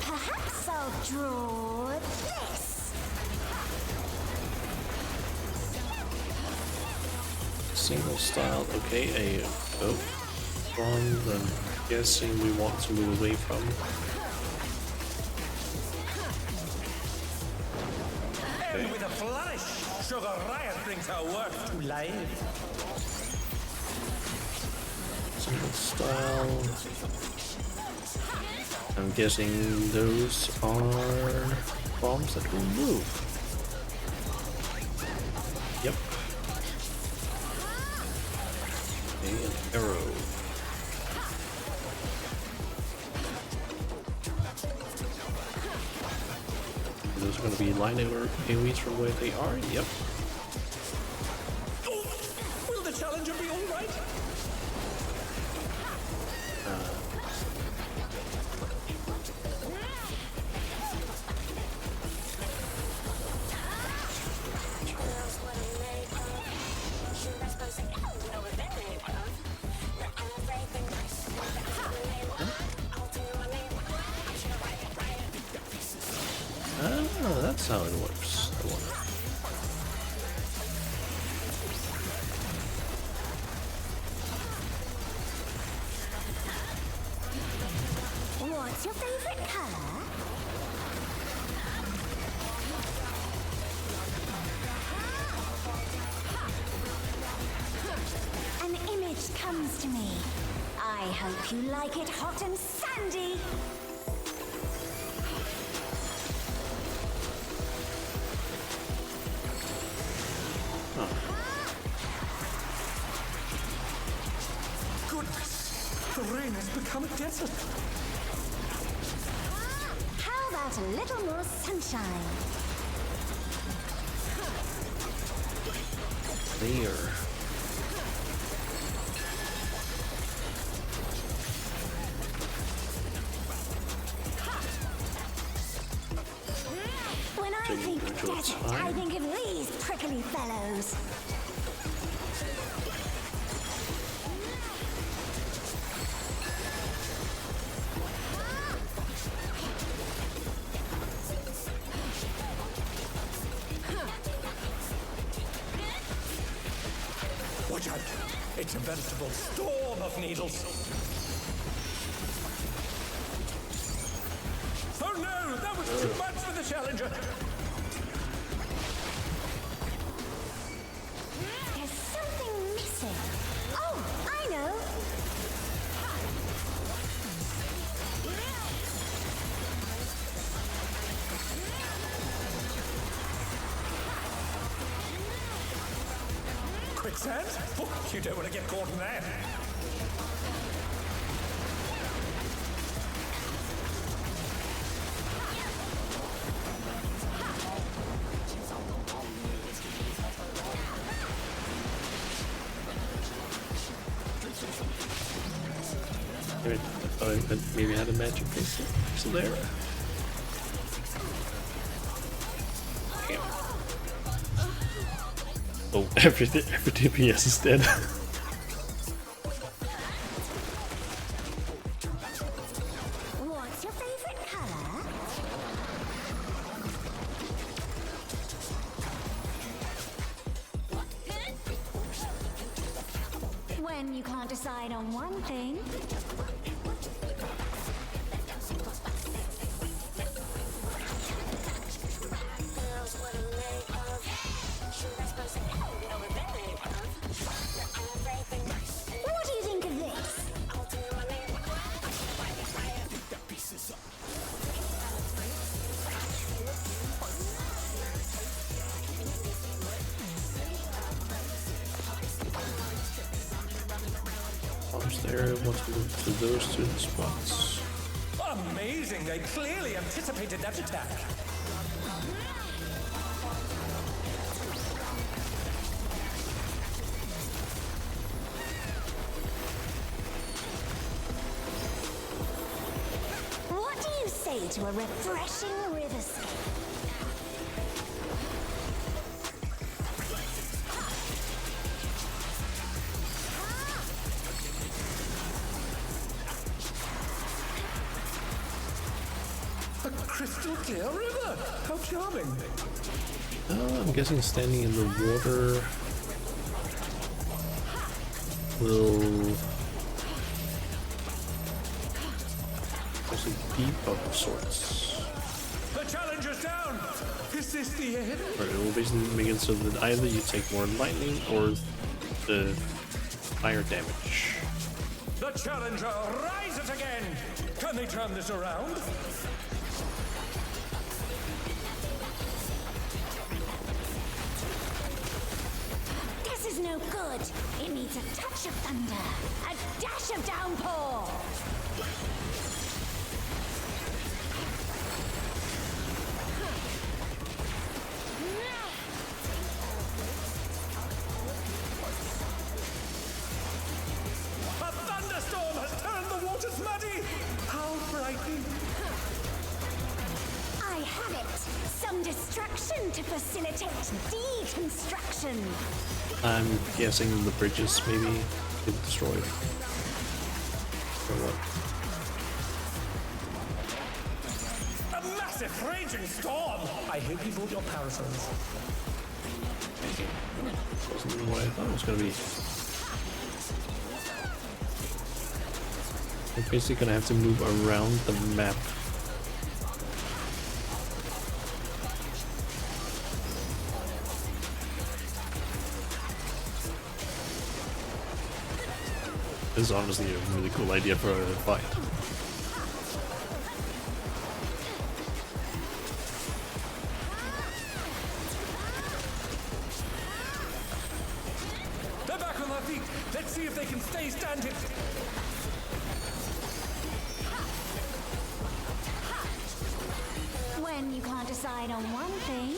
Speaker 3: Perhaps I'll draw this.
Speaker 1: Single style. Okay, a oak one. I'm guessing we want to move away from.
Speaker 2: And with a flourish, Sugar Riot brings her work to life.
Speaker 1: Single style. I'm guessing those are bombs that will move. Yep. Okay, an arrow. Those are going to be line AoEs from where they are. Yep.
Speaker 2: Oh, will the challenger be all right?
Speaker 1: Oh, that's how it works. I wonder.
Speaker 3: What's your favorite color? An image comes to me. I hope you like it hot and sandy.
Speaker 2: Goodness, the rain has become a desert.
Speaker 3: How about a little more sunshine?
Speaker 1: There.
Speaker 3: When I think desert, I think of these prickly fellows.
Speaker 2: Watch out! It's a veritable storm of needles. Oh no! That was too much for the challenger!
Speaker 3: There's something missing. Oh, I know.
Speaker 2: Quicksand? Oh, you don't want to get caught in that.
Speaker 1: I thought maybe I had a magic pixel there. Damn. Oh, every DPS is dead.
Speaker 3: What's your favorite color? When you can't decide on one thing.
Speaker 1: Almost there. Want to move to those two spots.
Speaker 2: Amazing! They clearly anticipated that attack.
Speaker 3: What do you say to a refreshing riverscape?
Speaker 2: A crystal clear river! How charming!
Speaker 1: I'm guessing standing in the water will cause a debuff of sorts.
Speaker 2: The challenger's down! Is this the end?
Speaker 1: Or it will basically make it so that either you take more lightning or the higher damage.
Speaker 2: The challenger rises again! Can they turn this around?
Speaker 3: This is no good. It needs a touch of thunder, a dash of downpour.
Speaker 2: A thunderstorm has turned the waters muddy! How frightening!
Speaker 3: I have it. Some destruction to facilitate deconstruction.
Speaker 1: I'm guessing the bridges maybe get destroyed. Or what?
Speaker 2: A massive raging storm! I hope you brought your parasols.
Speaker 1: Wasn't what I thought it was gonna be. We're basically gonna have to move around the map. This is honestly a really cool idea for a fight.
Speaker 2: They're back on their feet! Let's see if they can stay standing!
Speaker 3: When you can't decide on one thing.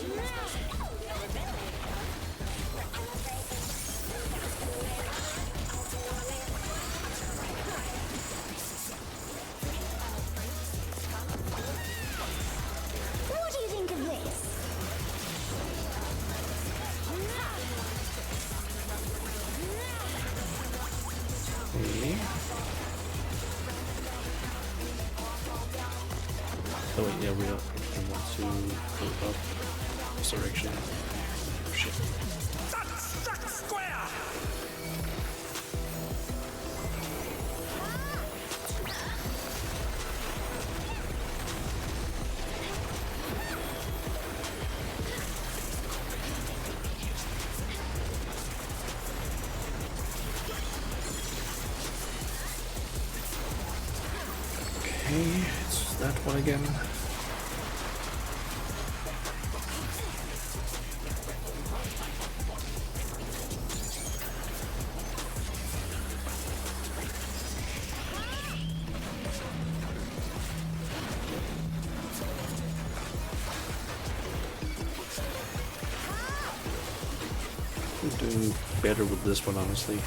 Speaker 3: What do you think of this?
Speaker 1: Okay. Oh wait, yeah, we want to go up this direction. Oh, shit.
Speaker 2: That's stuck square!
Speaker 1: Okay, it's that one again. I'm doing better with this one, honestly.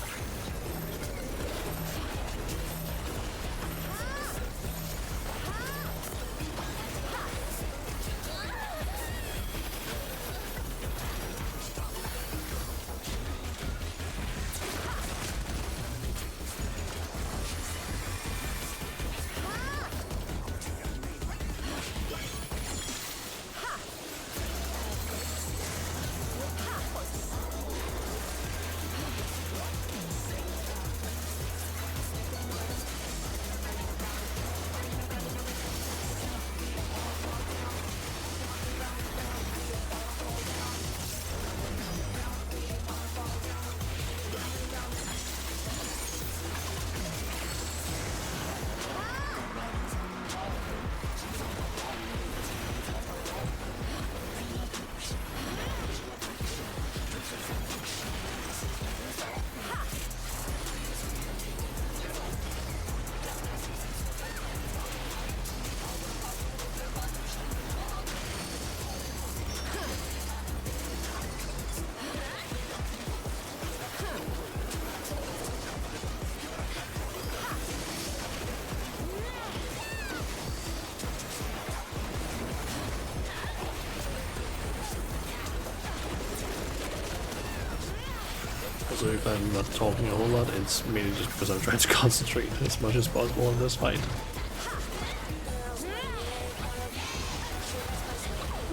Speaker 1: Also, if I'm not talking a whole lot, it's mainly just because I'm trying to concentrate as much as possible on this fight.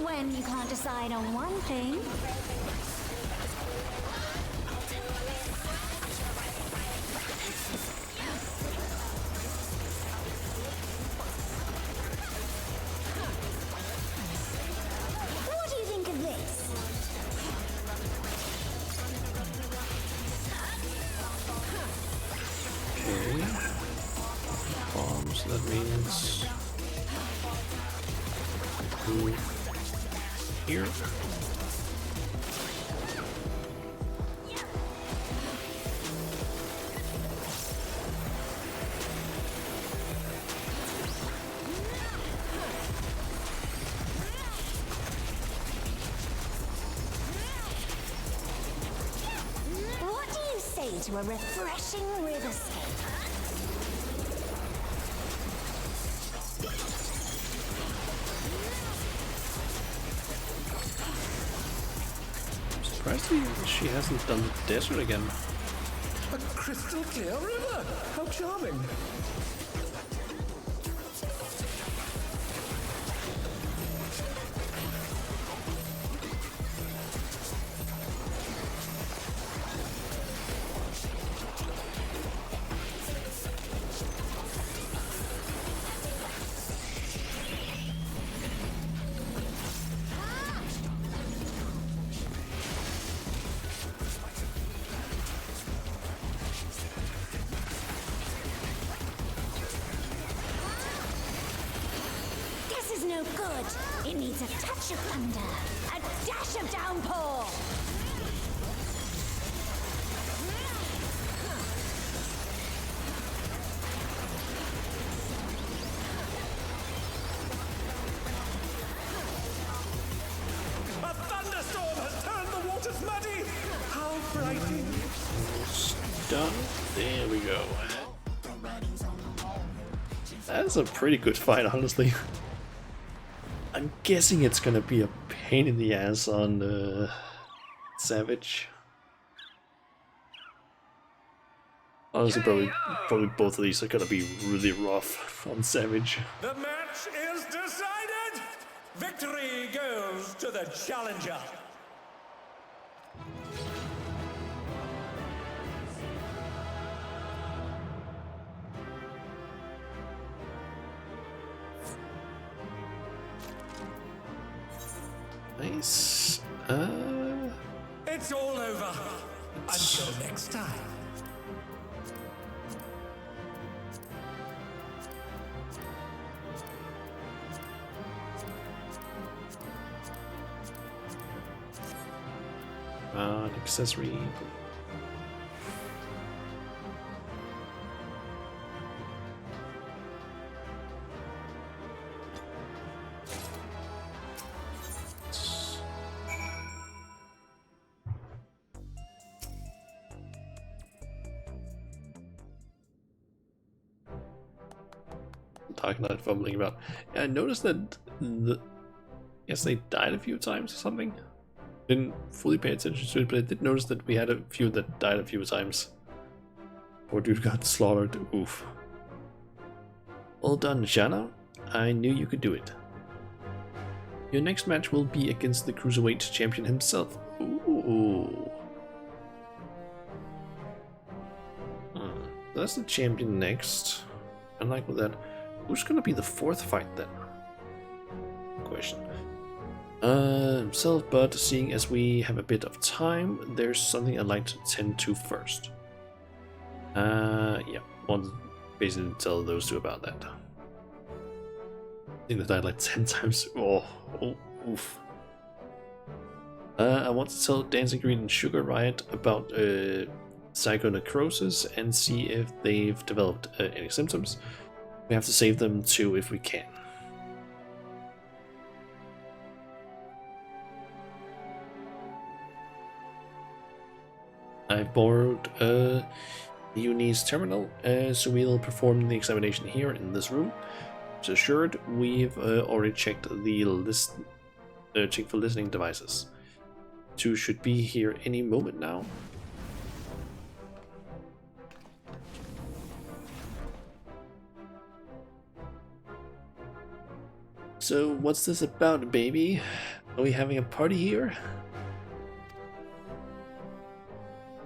Speaker 3: When you can't decide on one thing. What do you think of this?
Speaker 1: Okay. Bombs, that means... Ooh. Here.
Speaker 3: What do you say to a refreshing riverscape?
Speaker 1: Surprisingly, she hasn't done the desert again.
Speaker 2: A crystal clear river! How charming!
Speaker 3: This is no good. It needs a touch of thunder, a dash of downpour.
Speaker 2: A thunderstorm has turned the waters muddy! How frightening!
Speaker 1: Done. There we go. That's a pretty good fight, honestly. I'm guessing it's gonna be a pain in the ass on Savage. Honestly, probably both of these are gonna be really rough on Savage.
Speaker 2: The match is decided! Victory goes to the challenger!
Speaker 1: Nice.
Speaker 2: It's all over. Until next time.
Speaker 1: An accessory. Dark Knight fumbling about. Yeah, I noticed that yes, they died a few times or something. Didn't fully pay attention to it, but I did notice that we had a few that died a few times. Poor dude got slaughtered. Oof. Well done, Shanna. I knew you could do it. Your next match will be against the Cruiserweight champion himself. Ooh. That's the champion next. And like with that, who's gonna be the fourth fight then? Question. Himself, but seeing as we have a bit of time, there's something I'd like to tend to first. Yeah, want to basically tell those two about that. I think they died like 10 times. Oh, oof. I want to tell Dancing Green and Sugar Riot about psychonecrosis and see if they've developed any symptoms. We have to save them too if we can. I've borrowed Uni's terminal, so we'll perform the examination here in this room. So assured, we've already checked the list, checked for listening devices. Two should be here any moment now. So what's this about, baby? Are we having a party here?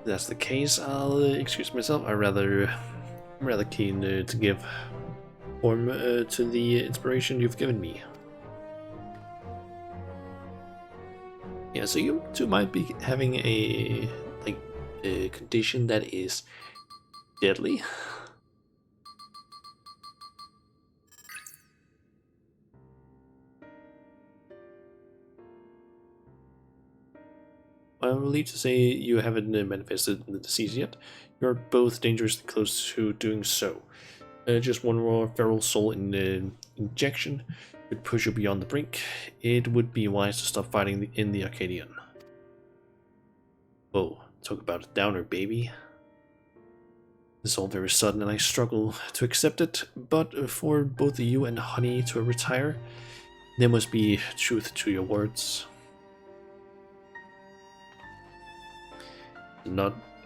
Speaker 1: If that's the case, I'll excuse myself. I'm rather keen to give form to the inspiration you've given me. Yeah, so you two might be having a condition that is deadly. I'm relieved to say you haven't manifested the disease yet. You're both dangerously close to doing so. Just one more feral soul injection would push you beyond the brink. It would be wise to stop fighting in the Arcadion. Whoa, talk about a downer, baby. This is all very sudden and I struggle to accept it, but for both you and Honey to retire, there must be truth to your words.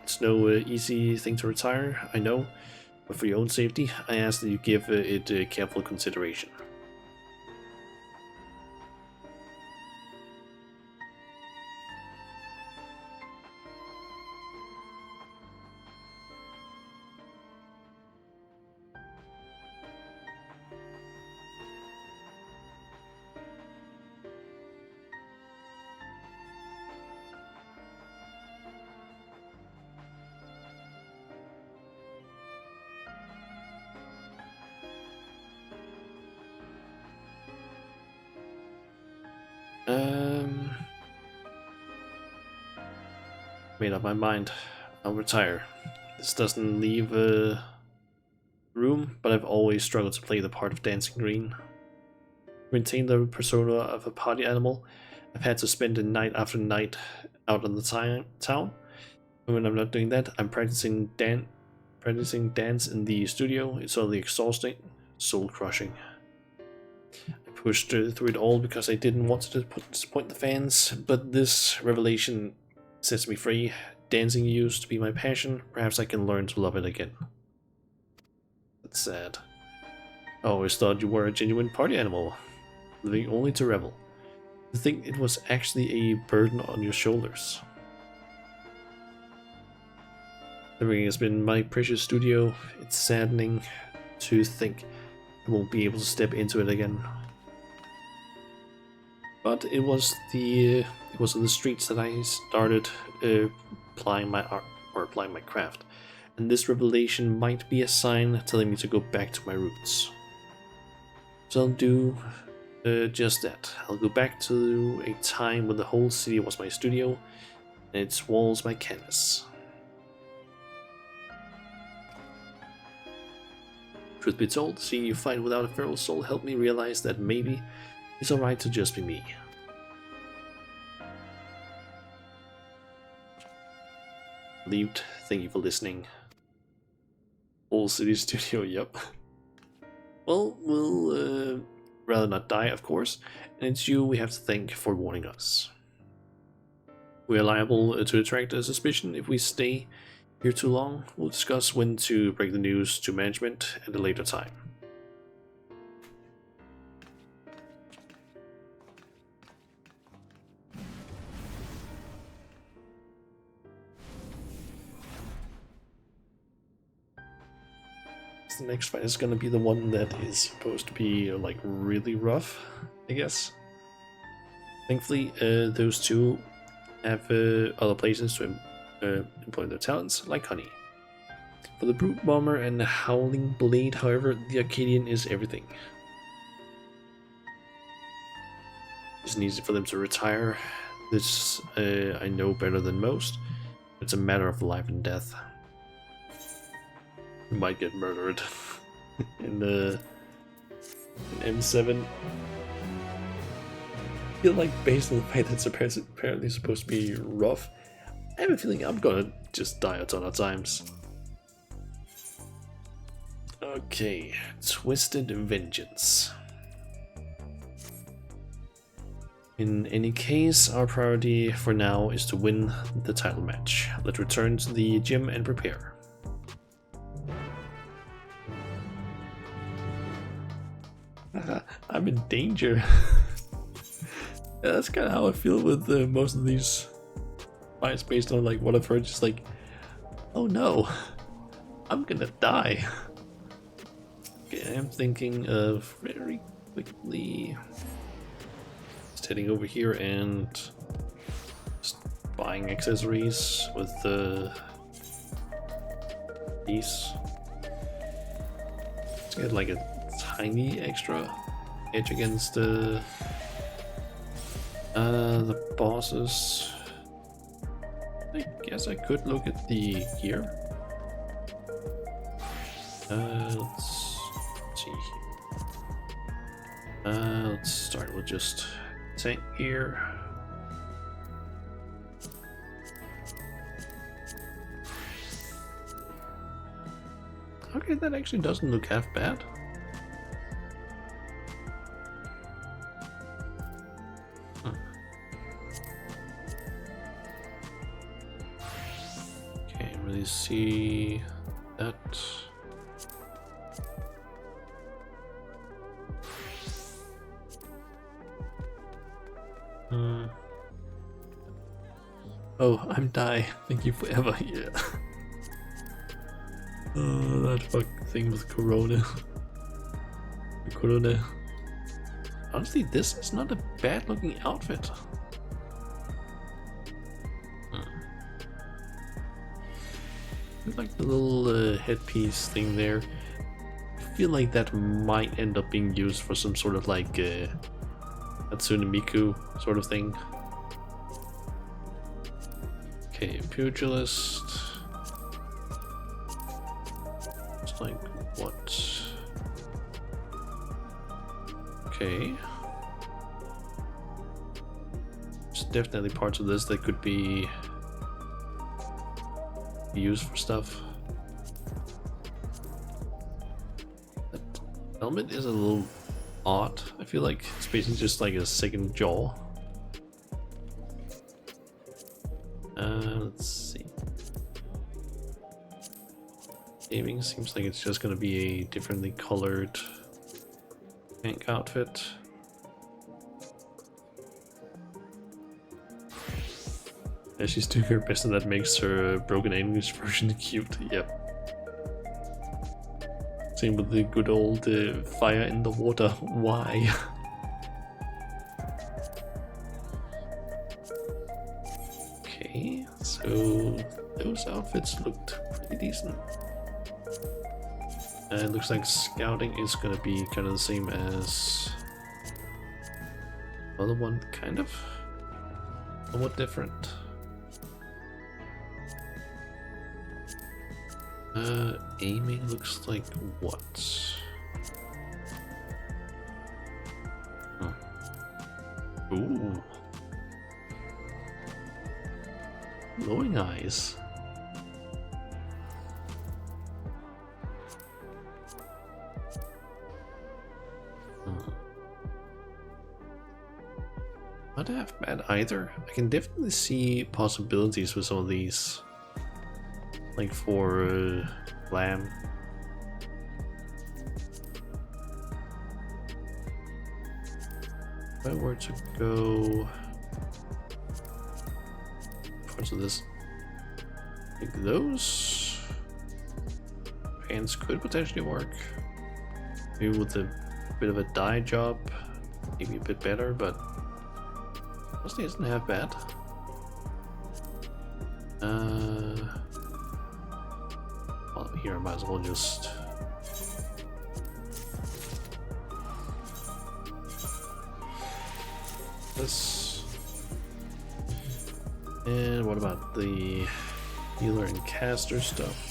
Speaker 1: It's no easy thing to retire, I know, but for your own safety, I ask that you give it careful consideration. Made up my mind. I'll retire. This doesn't leave room, but I've always struggled to play the part of Dancing Green. Maintain the persona of a party animal, I've had to spend night after night out on the town. And when I'm not doing that, I'm practicing dance in the studio. It's only exhausting, soul-crushing. I pushed through it all because I didn't want to disappoint the fans, but this revelation sets me free. Dancing used to be my passion. Perhaps I can learn to love it again. That's sad. I always thought you were a genuine party animal, living only to revel. To think it was actually a burden on your shoulders. Everything has been my precious studio. It's saddening to think I won't be able to step into it again. But it was on the streets that I started applying my art or applying my craft, and this revelation might be a sign telling me to go back to my roots. So I'll do just that. I'll go back to a time when the whole city was my studio, and its walls my canvas. Truth be told, seeing you fight without a feral soul helped me realize that maybe it's alright to just be me. Relieved, thank you for listening. Whole city studio, yep. Well, we'll rather not die, of course, and it's you we have to thank for warning us. We are liable to attract a suspicion if we stay here too long. We'll discuss when to break the news to management at a later time. The next fight is going to be the one that is supposed to be like really rough, I guess. Thankfully, those two have other places to employ their talents, like Honey. For the Brute Bomber and the Howling Blade, however, the Arcadion is everything. It's easy for them to retire. This I know better than most. It's a matter of life and death. You might get murdered in M7. I feel like based on the fact that it's apparently supposed to be rough, I have a feeling I'm gonna just die a ton of times. Okay, Twisted Vengeance. In any case, our priority for now is to win the title match. Let's return to the gym and prepare. I'm in danger. Yeah, that's kind of how I feel with most of these fights, based on like what I've heard. Just like, oh no, I'm gonna die. Okay, I'm thinking of very quickly just heading over here and just buying accessories with these. Let's get like a tiny extra edge against the bosses. I guess I could look at the gear. Let's see. Let's start with just tank gear. Okay, that actually doesn't look half bad. Can't really see that. Oh, I'm Die. Thank you forever. Yeah. Oh, that fuck thing with Corona. Corona. Honestly, this is not a bad looking outfit. I like the little headpiece thing there. I feel like that might end up being used for some sort of like Hatsune Miku sort of thing. Okay, pugilist. It's like what? Okay. There's definitely parts of this that could be used for stuff. That helmet is a little odd. I feel like it's basically just like a second jaw. Let's see. Aiming seems like it's just gonna be a differently colored tank outfit. Yeah, she's doing her best, and that makes her broken English version cute. Yep. Same with the good old fire in the water. Why? Okay, so those outfits looked pretty decent. It looks like scouting is gonna be kind of the same as the other one, kind of. Somewhat different. Aiming looks like what? Huh. Ooh. Glowing eyes. Not half bad either. I can definitely see possibilities with some of these. Like for Lamb. If I were to go parts of this, like those pants could potentially work. Maybe with a bit of a dye job, maybe a bit better, but honestly, it isn't half bad. Well, here I might as well just this. And what about the healer and caster stuff?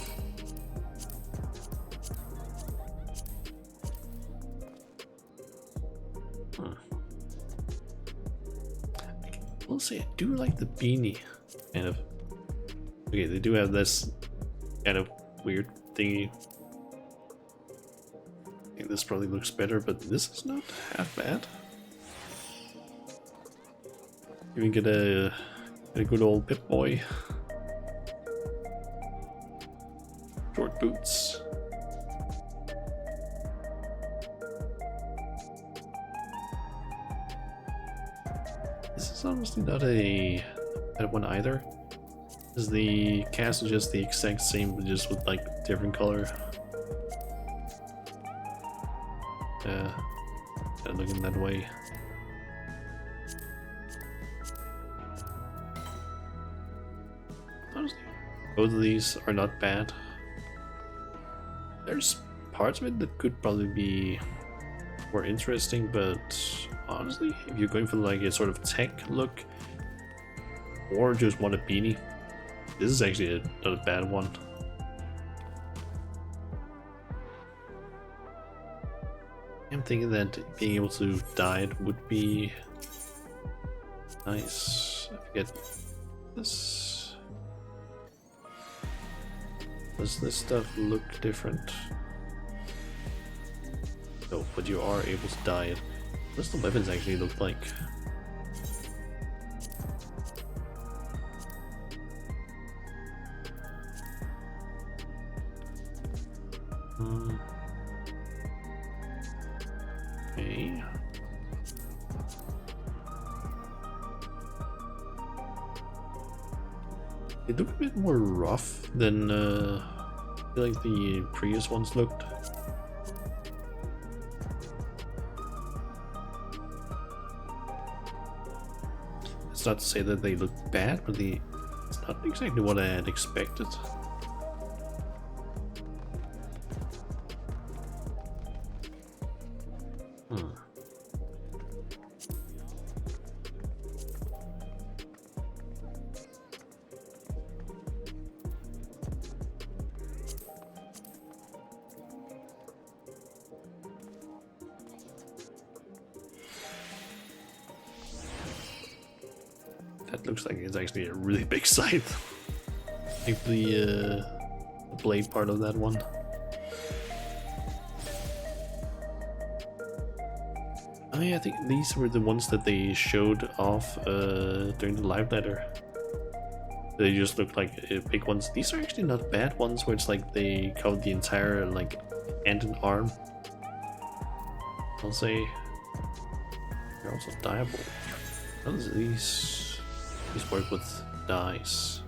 Speaker 1: We'll say I do like the beanie, kind of. Okay, they do have this kind of weird thingy. I think this probably looks better, but this is not half bad. Even get a good old Pip-Boy. Short boots. honestly not a bad one either. Is the cast is just the exact same, but just with like different color. Yeah, kind of looking that way. Honestly, both of these are not bad. There's parts of it that could probably be more interesting, but honestly, if you're going for like a sort of tech look or just want a beanie, this is actually not a bad one. I'm thinking that being able to dye it would be nice. I forget this. Does this stuff look different? No, but you are able to dye it. What does the weapons actually look like? Okay. They look a bit more rough than I feel like the previous ones looked. It's not to say that they look bad, but it's not exactly what I had expected. That looks like it's actually a really big scythe. Like the blade part of that one. Oh yeah, I think these were the ones that they showed off during the live letter. They just look like big ones. These are actually not bad ones, where it's like they cover the entire like hand and arm. I'll say they're also dyeable. How does these work with dyes?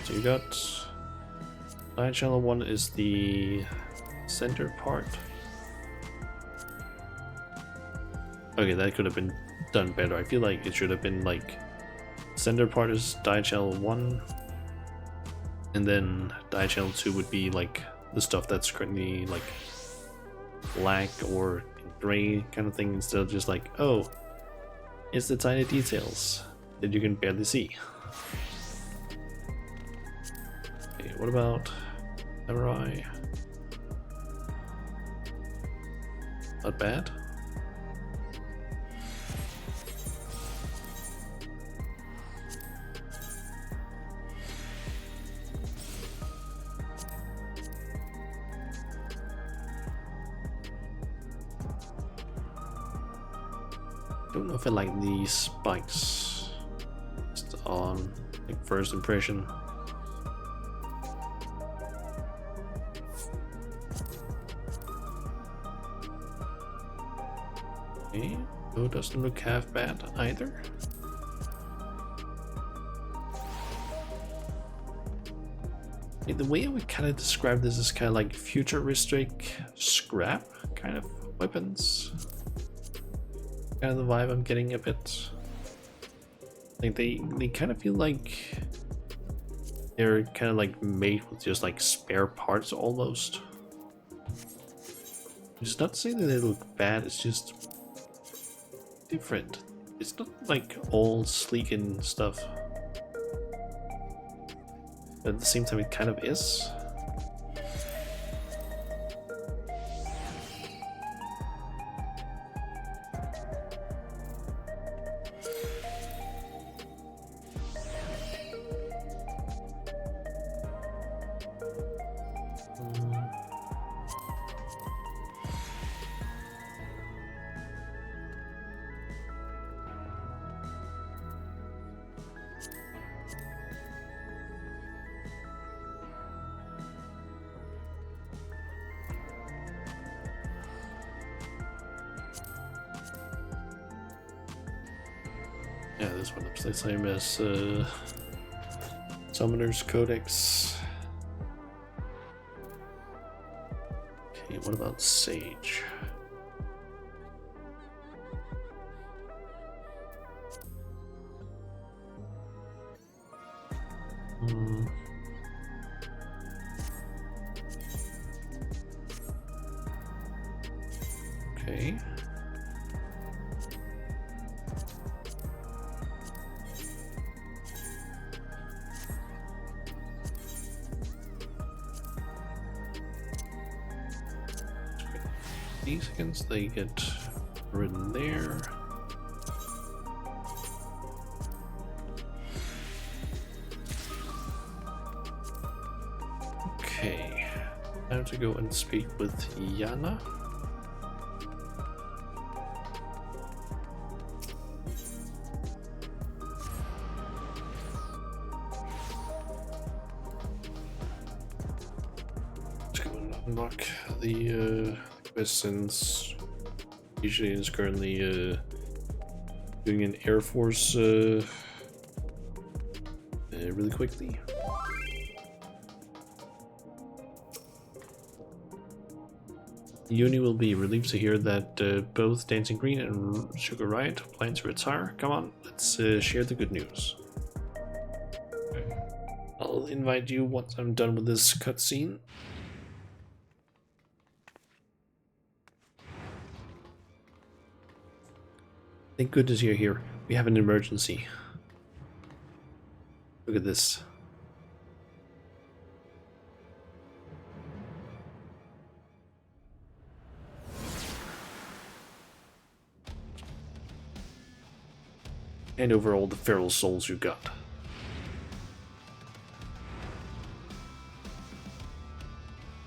Speaker 1: So you got dye channel 1 is the center part. Okay, that could have been done better. I feel like it should have been like center part is dye channel 1, and then dye channel 2 would be like the stuff that's currently like black or gray kind of thing, instead of just like, oh, it's the tiny details that you can barely see. Okay, what about samurai? Not bad. Don't know if I like these spikes. Just on like first impression. Okay, no, doesn't look half bad either. Okay, the way I would kind of describe this is kind of like futuristic scrap kind of weapons. Kind of the vibe I'm getting a bit. Like they kind of feel like they're kind of like made with just like spare parts almost. It's not to say that they look bad, it's just different. It's not like all sleek and stuff, but at the same time it kind of is. Yeah, this one looks the same as Summoner's Codex. Okay, what about Sage? Okay. These against they get written there. Okay, time to go and speak with Yana. Let's go and unlock the quest, since usually is currently doing an Air Force really quickly. Uni will be relieved to hear that both Dancing Green and Sugar Riot plan to retire. Come on, let's share the good news. I'll invite you once I'm done with this cutscene. Thank goodness you're here. We have an emergency. Look at this. Hand over all the feral souls you got.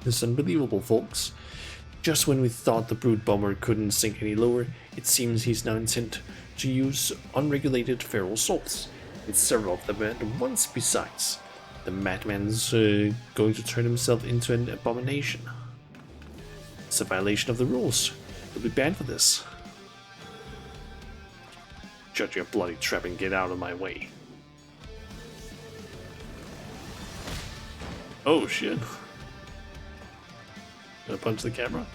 Speaker 1: This is unbelievable, folks. Just when we thought the Brood Bomber couldn't sink any lower, it seems he's now intent to use unregulated feral souls. And several of them at once besides. The madman's going to turn himself into an abomination. It's a violation of the rules. You'll be banned for this. Shut your bloody trap and get out of my way. Oh shit. Gonna punch the camera?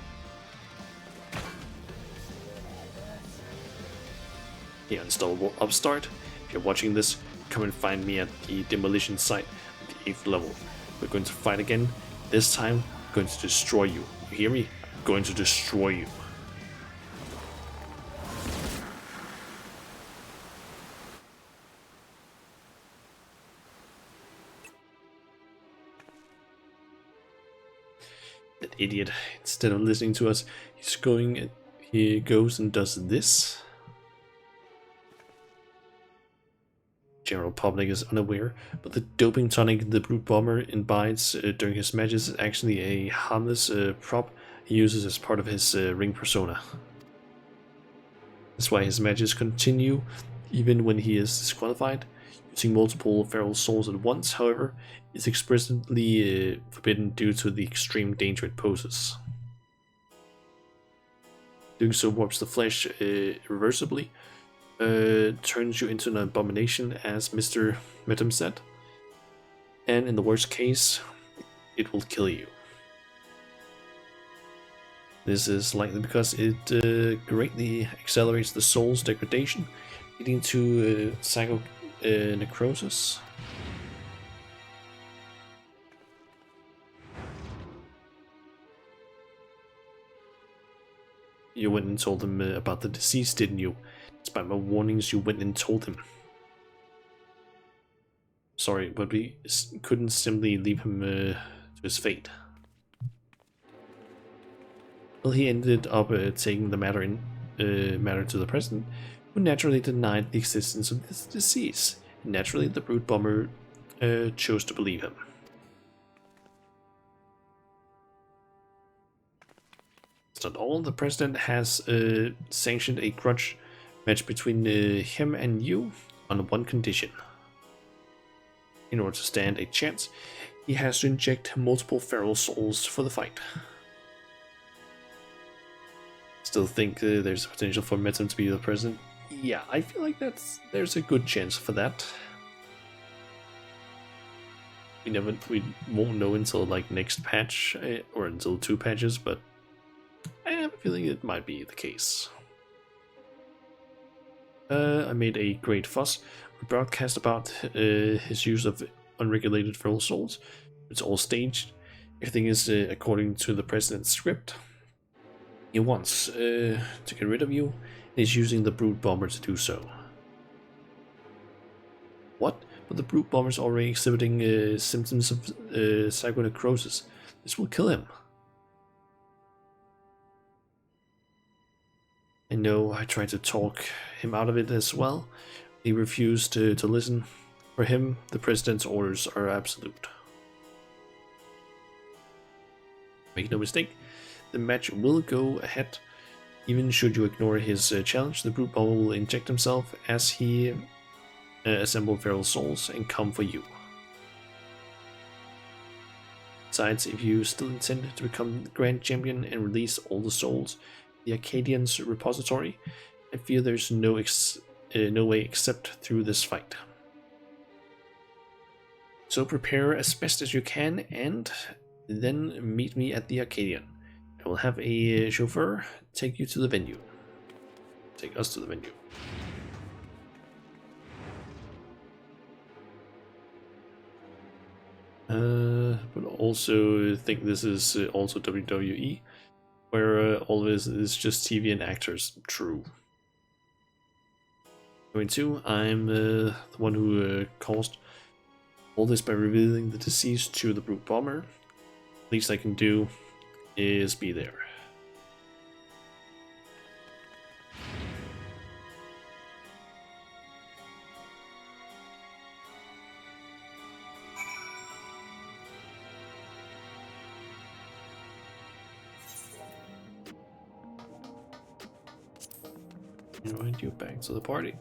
Speaker 1: The unstoppable upstart. If you're watching this, come and find me at the demolition site at the 8th level. We're going to fight again. This time, I'm going to destroy you. You hear me? I'm going to destroy you. That idiot, instead of listening to us, he goes and does this. General public is unaware, but the doping tonic the Brute Bomber imbibes during his matches is actually a harmless prop he uses as part of his ring persona. That's why his matches continue even when he is disqualified. Using multiple feral souls at once, however, is explicitly forbidden due to the extreme danger it poses. Doing so warps the flesh irreversibly, turns you into an abomination, as Mr. Metum said, and in the worst case, it will kill you. This is likely because it greatly accelerates the soul's degradation, leading to necrosis. You went and told him about the disease, didn't you? Despite my warnings, you went and told him. Sorry, but we couldn't simply leave him to his fate. Well, he ended up taking the matter to the president, who naturally denied the existence of this disease. Naturally, the Brute Bomber chose to believe him. It's not all. The president has sanctioned a grudge match between him and you on one condition. In order to stand a chance, he has to inject multiple feral souls for the fight. Still think there's a potential for Metum to be the president? Yeah, I feel like there's a good chance for that. We won't know until like next patch or until 2 patches, but I have a feeling it might be the case. I made a great fuss. We broadcast about his use of unregulated feral souls. It's all staged. Everything is according to the president's script. He wants to get rid of you, and he's using the Brute Bomber to do so. What? But the Brute Bomber is already exhibiting symptoms of psychonecrosis. This will kill him. I know I tried to talk him out of it as well. He refused to listen. For him, the president's orders are absolute. Make no mistake, the match will go ahead. Even should you ignore his challenge, the Brute Bomber will inject himself as he assemble feral souls and come for you. Besides, if you still intend to become Grand Champion and release all the souls in the Arcadion's repository, I fear there's no way except through this fight. So prepare as best as you can and then meet me at the Arcadion. I will have a chauffeur take you to the venue. Take us to the venue. But also think this is also WWE, where all of this is just TV and actors. True. Going to, I'm the one who caused all this by revealing the disease to the Brute Bomber. Least I can do is be there. Invite you back to the party.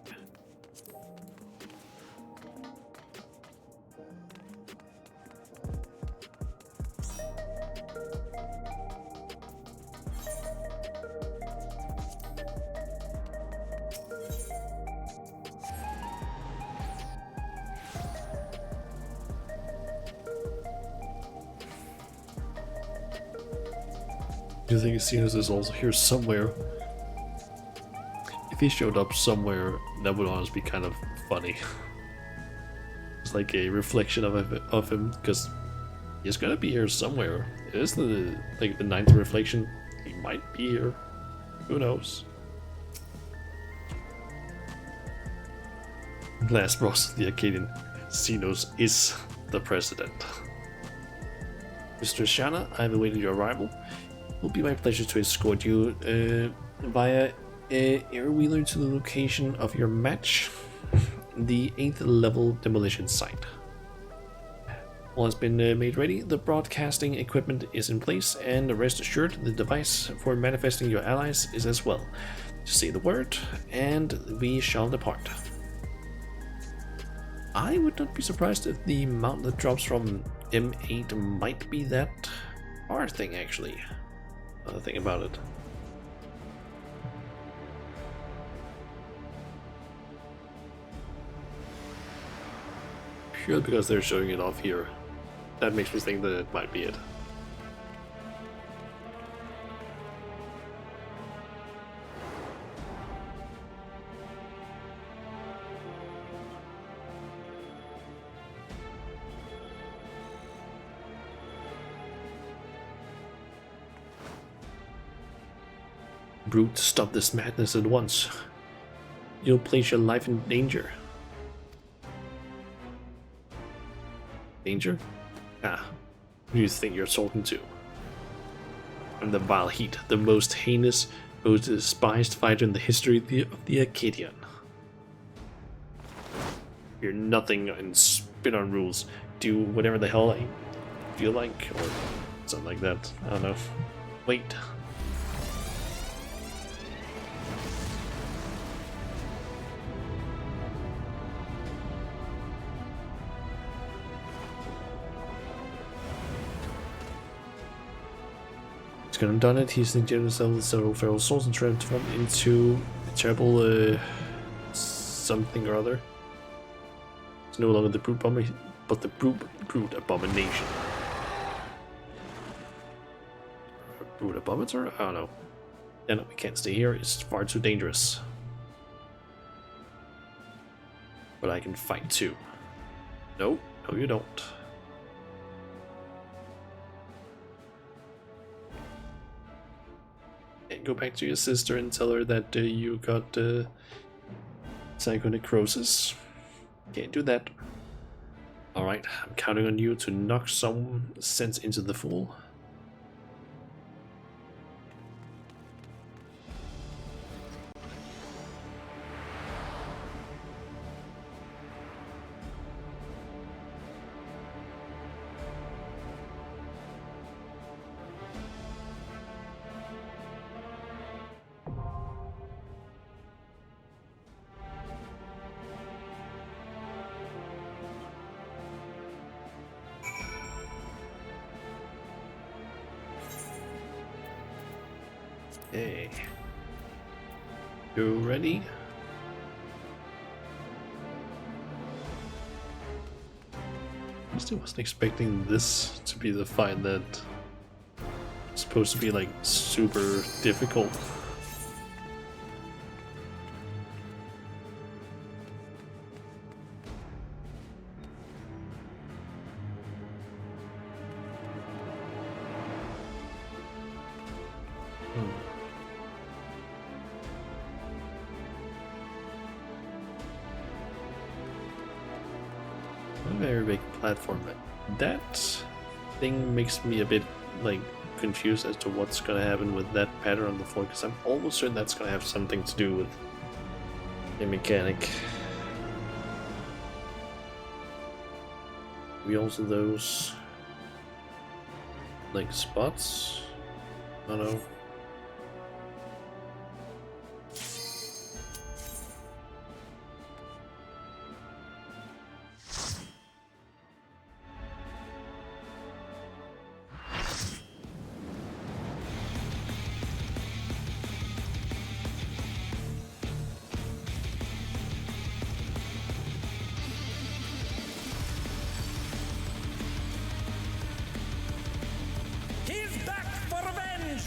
Speaker 1: Do you think Xenos is also here somewhere? If he showed up somewhere, that would honestly be kind of funny. It's like a reflection of him, because he's gonna be here somewhere. It is the 9th reflection. He might be here. Who knows? Last boss of the Arcadion, Xenos is the president. Mr. Shana, I've awaited your arrival. It will be my pleasure to escort you via air-wheeler to the location of your match, the 8th level demolition site. All has been made ready, the broadcasting equipment is in place, and rest assured the device for manifesting your allies is as well. Just say the word, and we shall depart. I would not be surprised if the mount that drops from M8 might be that R thing, actually. Another thing about it. Purely because they're showing it off here. That makes me think that it might be it. Brute, stop this madness at once. You'll place your life in danger. Danger? Ah, who do you think you're talking to? I'm the Vile Heat, the most heinous, most despised fighter in the history of the Arcadion. You're nothing and spit on rules. Do whatever the hell I feel like, or something like that. I don't know. Wait. He's gonna done it. He's injected himself with several feral souls and transformed into a terrible something or other. It's no longer the brute bomb, but the brute abomination. Brute abominator? I don't know. Yeah, no, we can't stay here. It's far too dangerous. But I can fight too. No, no, you don't. And go back to your sister and tell her that you got psychonecrosis. Can't do that. Alright, I'm counting on you to knock some sense into the fool. Okay. You ready? I still wasn't expecting this to be the fight that was supposed to be like super difficult. Very big platform. That thing makes me a bit like confused as to what's gonna happen with that pattern on the floor, because I'm almost certain that's gonna have something to do with a mechanic. We also those like spots. I don't know.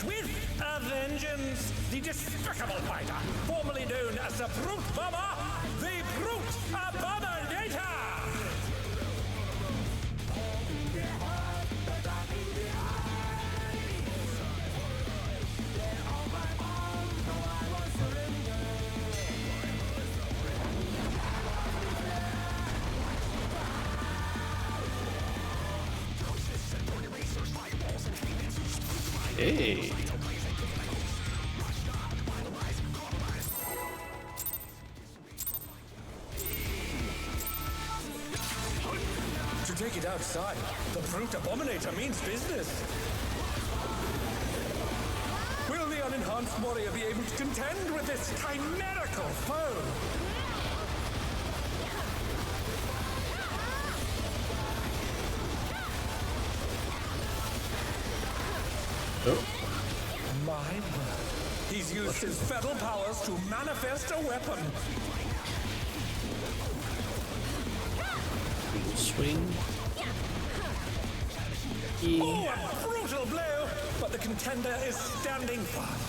Speaker 2: With a vengeance, the despicable fighter, formerly known as the Brute Bomber, the Brute Abominator!
Speaker 1: Hey.
Speaker 2: To take it outside, the Brute Abominator means business. Will the unenhanced warrior be able to contend with this chimerical foe?
Speaker 1: Oh.
Speaker 2: My word. He's used his feral powers to manifest a weapon.
Speaker 1: Swing.
Speaker 2: Oh, a brutal blow! But the contender is standing firm.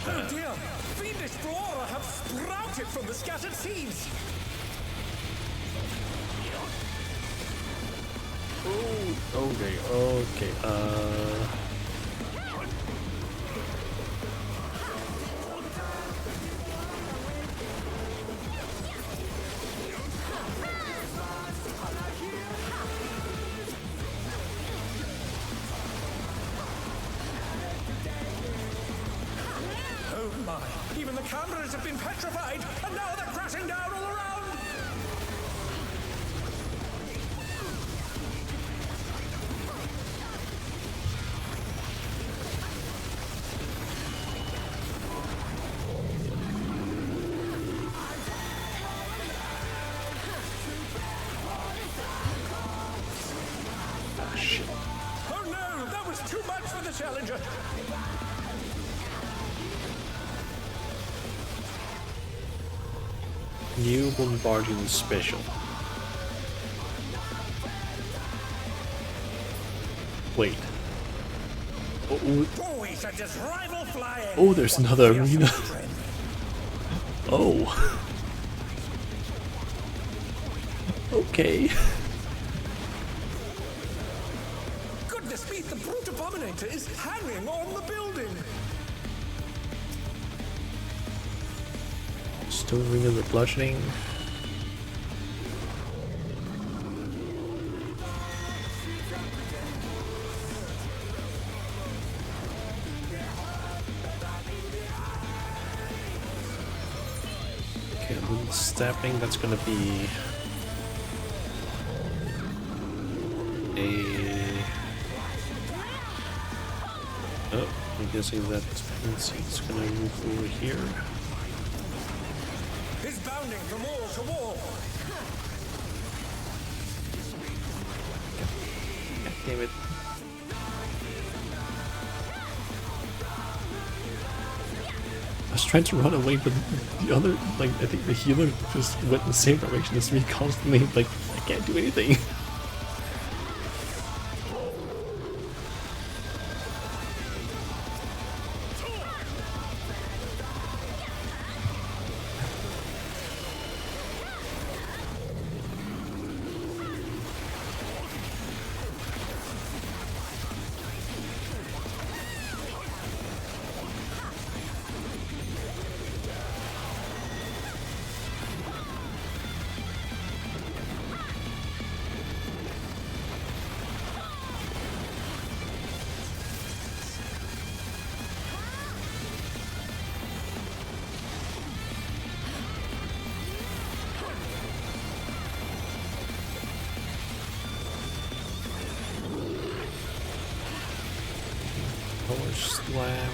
Speaker 2: Oh dear! Fiendish flora have sprouted from the scattered seeds!
Speaker 1: Oh, okay.
Speaker 2: Oh my! Even the cameras have been petrified, and now they're crashing down all around! Challenger.
Speaker 1: New Bombardian Special. Wait.
Speaker 2: Oh, he sent his rival flying.
Speaker 1: Oh, there's another arena. Oh. Okay.
Speaker 2: Goodness me, the brute abominator is hanging on the building.
Speaker 1: Still arena the bludgeoning. Okay, a little stabbing, that's gonna be oh, I'm guessing that it's gonna move over here.
Speaker 2: He's bounding from wall to wall.
Speaker 1: God damn it. I was trying to run away, but the other, like, I think the healer just went in the same direction as me constantly. Like, I can't do anything. Power slam.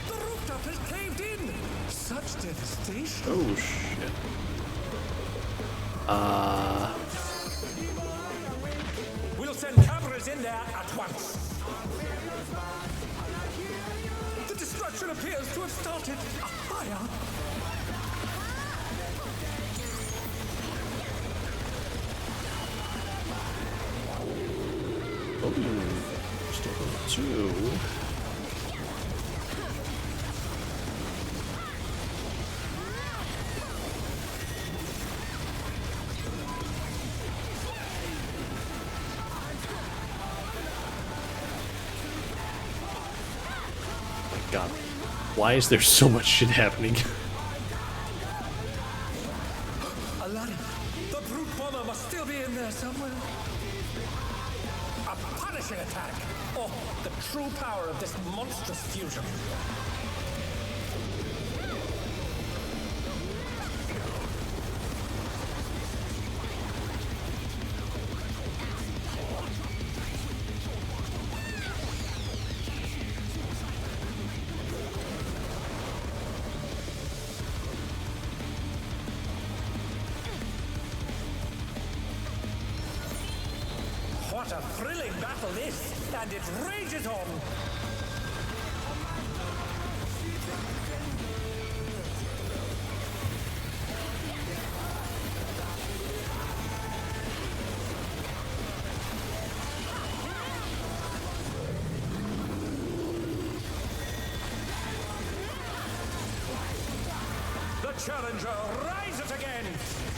Speaker 2: The rooftop has caved in. Such devastation.
Speaker 1: Oh shit.
Speaker 2: We'll send cameras in there at once. The destruction appears to have started a fire.
Speaker 1: Oh, still got two. God, why is there so much shit happening?
Speaker 2: Aladdin, the brute bomber must still be in there somewhere. A punishing attack! Oh, the true power of this monstrous fusion. What a thrilling battle this, and it rages on. The challenger rises again.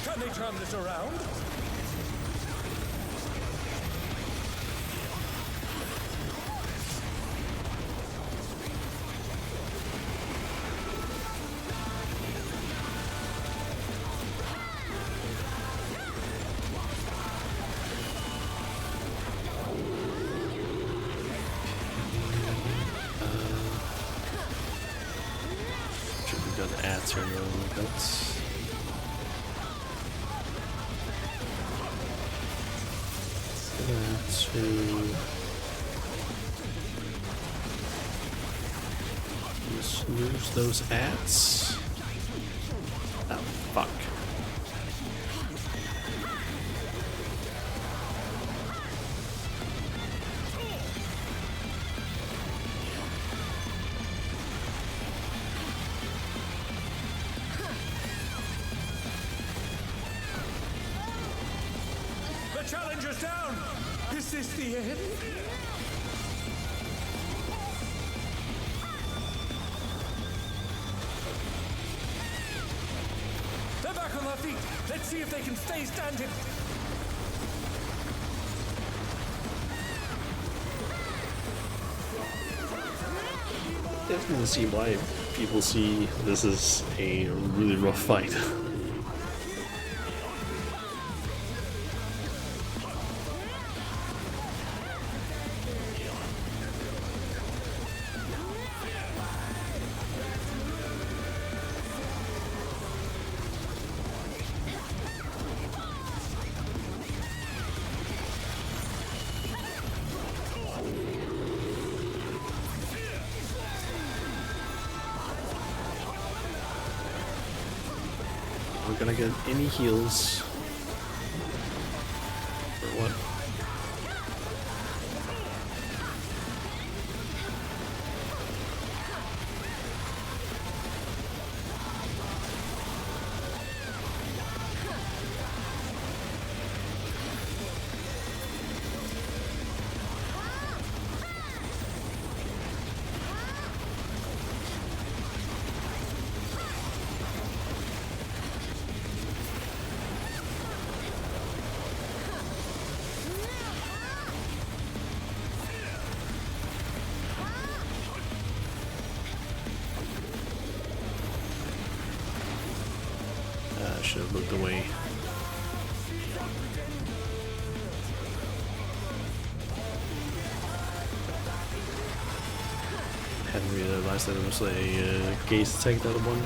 Speaker 2: Can they turn this around?
Speaker 1: Should be done answer a little bit. To just lose those ads. Oh fuck.
Speaker 2: The challenger's down! Is this the end? They're back on their feet. Let's see if they can stay standing.
Speaker 1: Definitely see why people see this as a really rough fight. We're gonna get any heals. For what? Should have looked away. Hadn't realized that it was a gaze attack that one.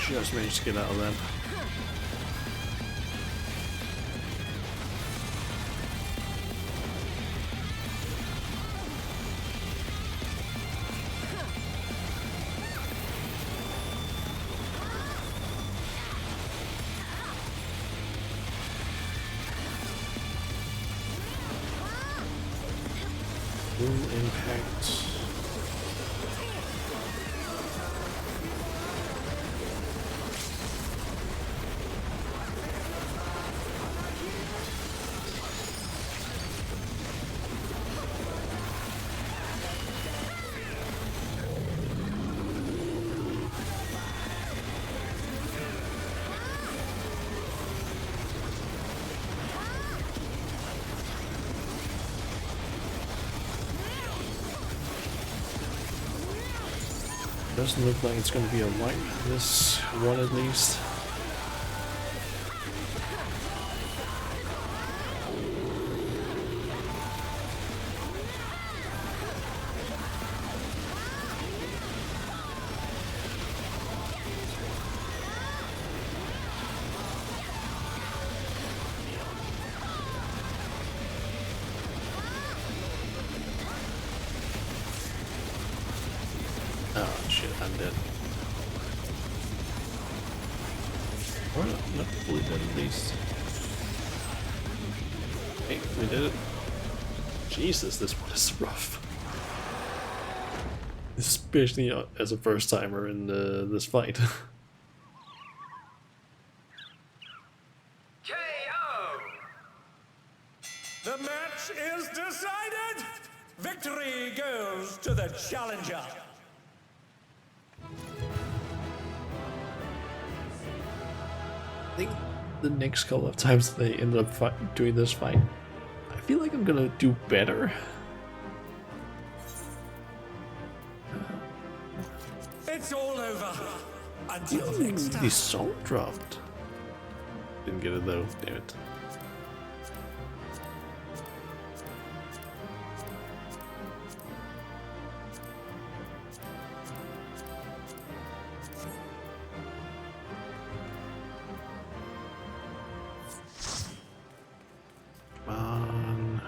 Speaker 1: Just managed to get out of that. Boom impact. Doesn't look like it's going to be a wipe, this one at least. Oh shit, I'm dead. Or not fully dead at least. Hey, we did it. Jesus, this one is rough. Especially as a first timer in this fight.
Speaker 2: KO! The match is decided! Victory goes to the challenger!
Speaker 1: I think the next couple of times they ended up doing this fight, I feel like I'm gonna do better.
Speaker 2: It's all over. Until next
Speaker 1: The
Speaker 2: time.
Speaker 1: song dropped. Didn't get it though, damn it. Come on.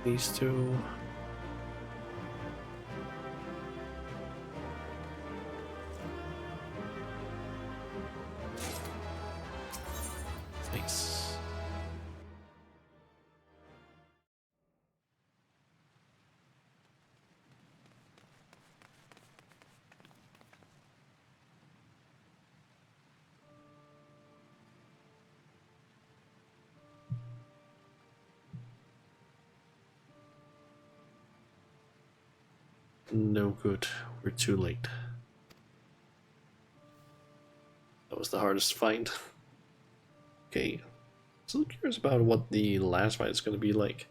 Speaker 1: These two. Nice. No good. We're too late. That was the hardest fight. Okay. Still curious about what the last fight is going to be like.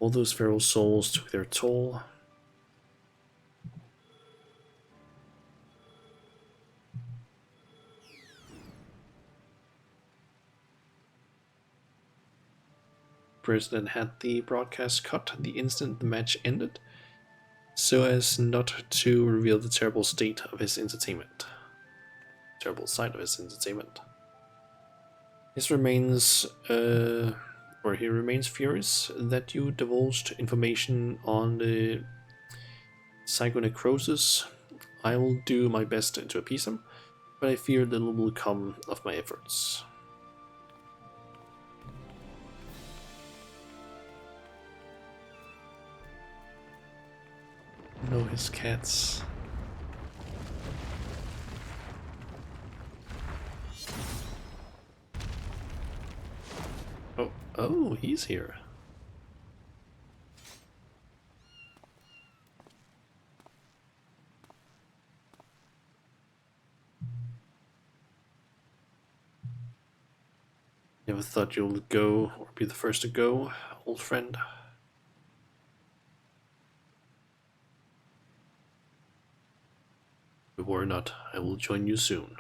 Speaker 1: All those feral souls took their toll. President had the broadcast cut the instant the match ended, so as not to reveal the terrible state of his entertainment. Terrible side of his entertainment. He remains furious that you divulged information on the psychonecrosis. I will do my best to appease him, but I fear little will come of my efforts. No, his cats. Oh, he's here. Never thought you'll go or be the first to go, old friend. But worry not, I will join you soon.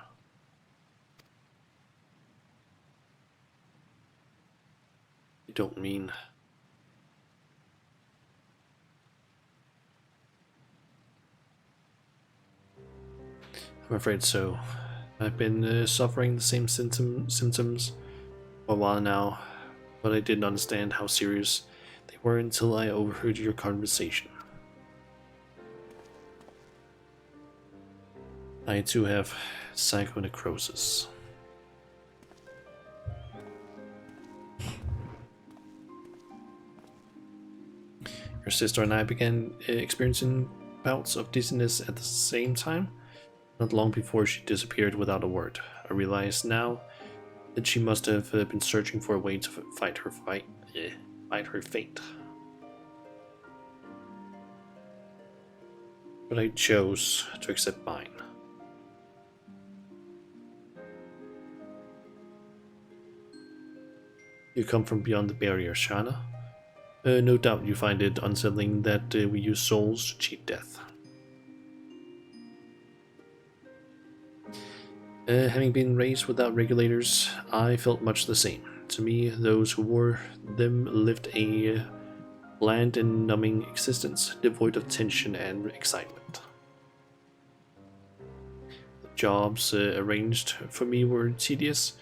Speaker 1: You don't mean... I'm afraid so. I've been suffering the same symptoms for a while now, but I didn't understand how serious they were until I overheard your conversation. I too have psychonecrosis. Your sister and I began experiencing bouts of dizziness at the same time, not long before she disappeared without a word. I realize now that she must have been searching for a way to fight her fate. But I chose to accept mine. You come from beyond the barrier, Shana. No doubt you find it unsettling that we use souls to cheat death. Having been raised without regulators, I felt much the same. To me, those who wore them lived a bland and numbing existence, devoid of tension and excitement. The jobs arranged for me were tedious,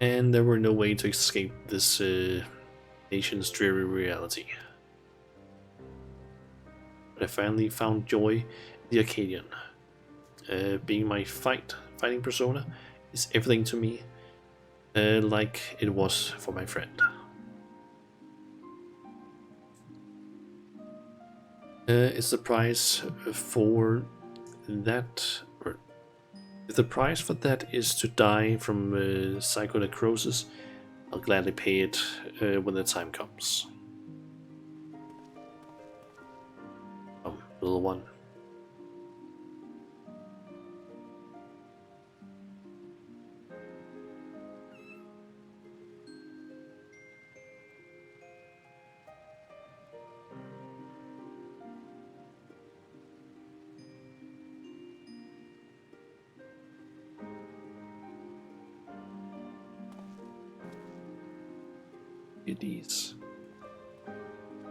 Speaker 1: and there were no way to escape this nation's dreary reality. But I finally found joy in the Arcadion. Being my fighting persona is everything to me, like it was for my friend. Is the price for that, or if the price for that is to die from psychonecrosis, I'll gladly pay it when the time comes. Little one. These.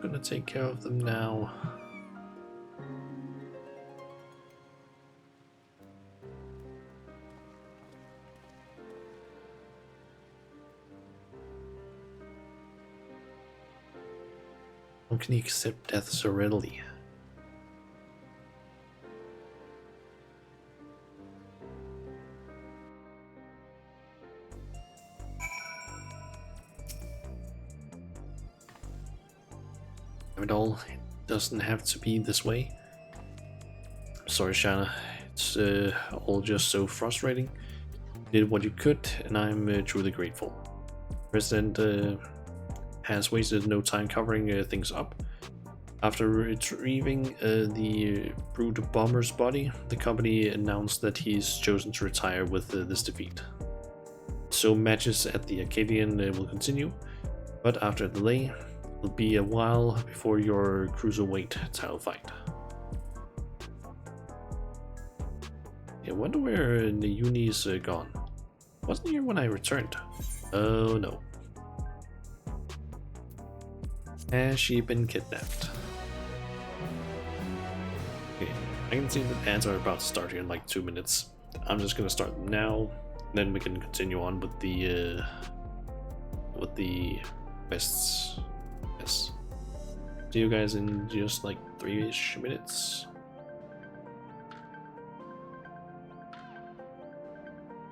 Speaker 1: Gonna take care of them now. How can he accept death so readily? It all doesn't have to be this way. Sorry, Shanna. It's all just so frustrating. You did what you could, and I'm truly grateful. President has wasted no time covering things up. After retrieving the brute bomber's body, the company announced that he's chosen to retire with this defeat. So matches at the Arcadion will continue, but after a delay, it'll be a while before your cruiserweight title fight. I wonder where Nauni's gone. Wasn't here when I returned. Oh no. Has she been kidnapped? Okay, I can see that ads are about to start here in like 2 minutes. I'm just gonna start now, then we can continue on with the quests. Yes. See you guys in just like 3-ish minutes.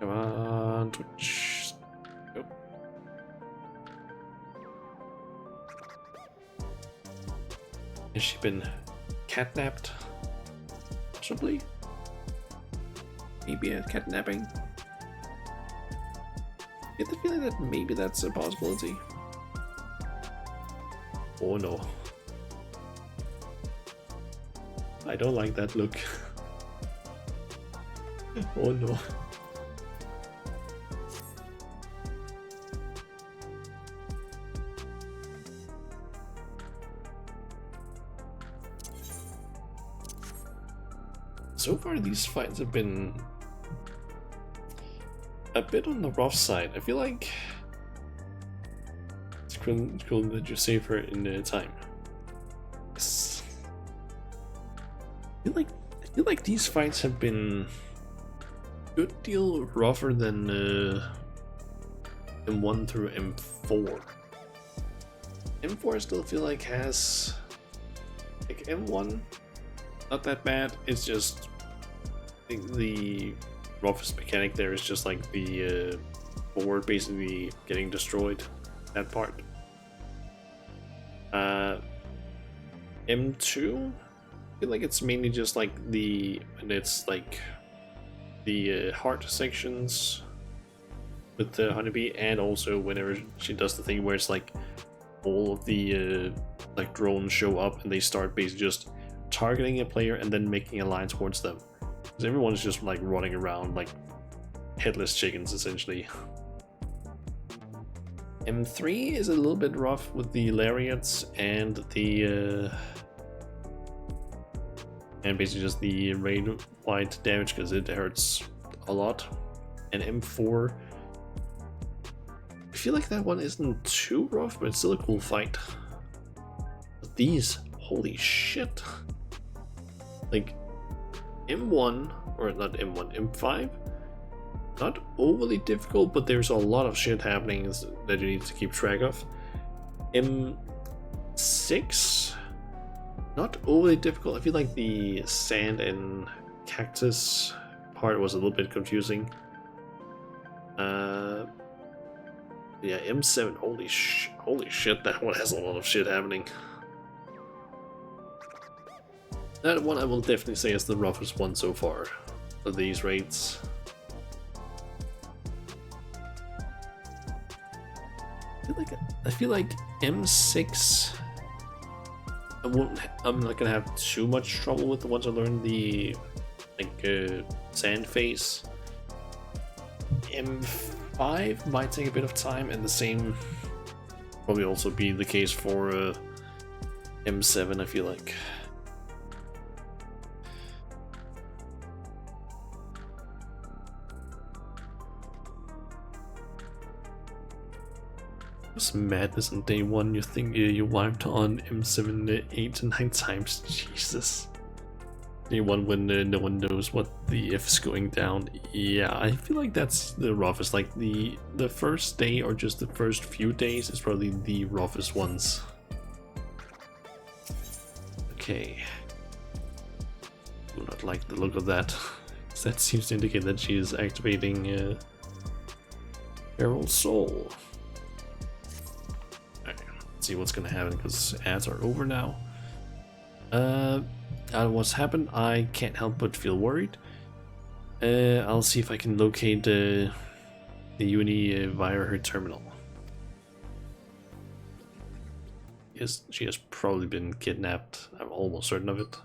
Speaker 1: Come on, Twitch. Go. Has she been catnapped? Possibly? Maybe a kidnapping? I get the feeling that maybe that's a possibility. Oh no. I don't like that look. Oh no. So far these fights have been a bit on the rough side. I feel like it's cool that you save her in time. Yes. I feel like these fights have been a good deal rougher than M1 through M4. M4 I still feel like has like M1 not that bad. It's just I think the roughest mechanic there is just like the board basically getting destroyed. That part. M2, I feel like it's mainly just like it's like the heart sections with the honeybee, and also whenever she does the thing where it's like all of the like drones show up and they start basically just targeting a player and then making a line towards them. Because everyone's just like running around like headless chickens essentially. M3 is a little bit rough with the lariats and the and basically just the rain wide damage because it hurts a lot. And M4, I feel like that one isn't too rough, but it's still a cool fight. But these, holy shit. Like M1, or not M1, M5, not overly difficult, but there's a lot of shit happening that you need to keep track of. M6, not overly difficult. I feel like the sand and cactus part was a little bit confusing. Yeah, M7, holy shit, that one has a lot of shit happening. That one I will definitely say is the roughest one so far of these raids. I feel like M6 I'm not gonna have too much trouble with once I learn the sand phase. M5 might take a bit of time, and the same probably also be the case for M7, I feel like. was madness on day one. You think you wiped on M7 8 to 9 times? Jesus. Day one when no one knows what the F is going down. Yeah, I feel like that's the roughest. Like the first day or just the first few days is probably the roughest ones. Okay. Do not like the look of that. That seems to indicate that she is activating Feral Soul. Alright, let's see what's gonna happen because ads are over now. What's happened? I can't help but feel worried. I'll see if I can locate the Uni via her terminal. Yes, she has probably been kidnapped. I'm almost certain of it.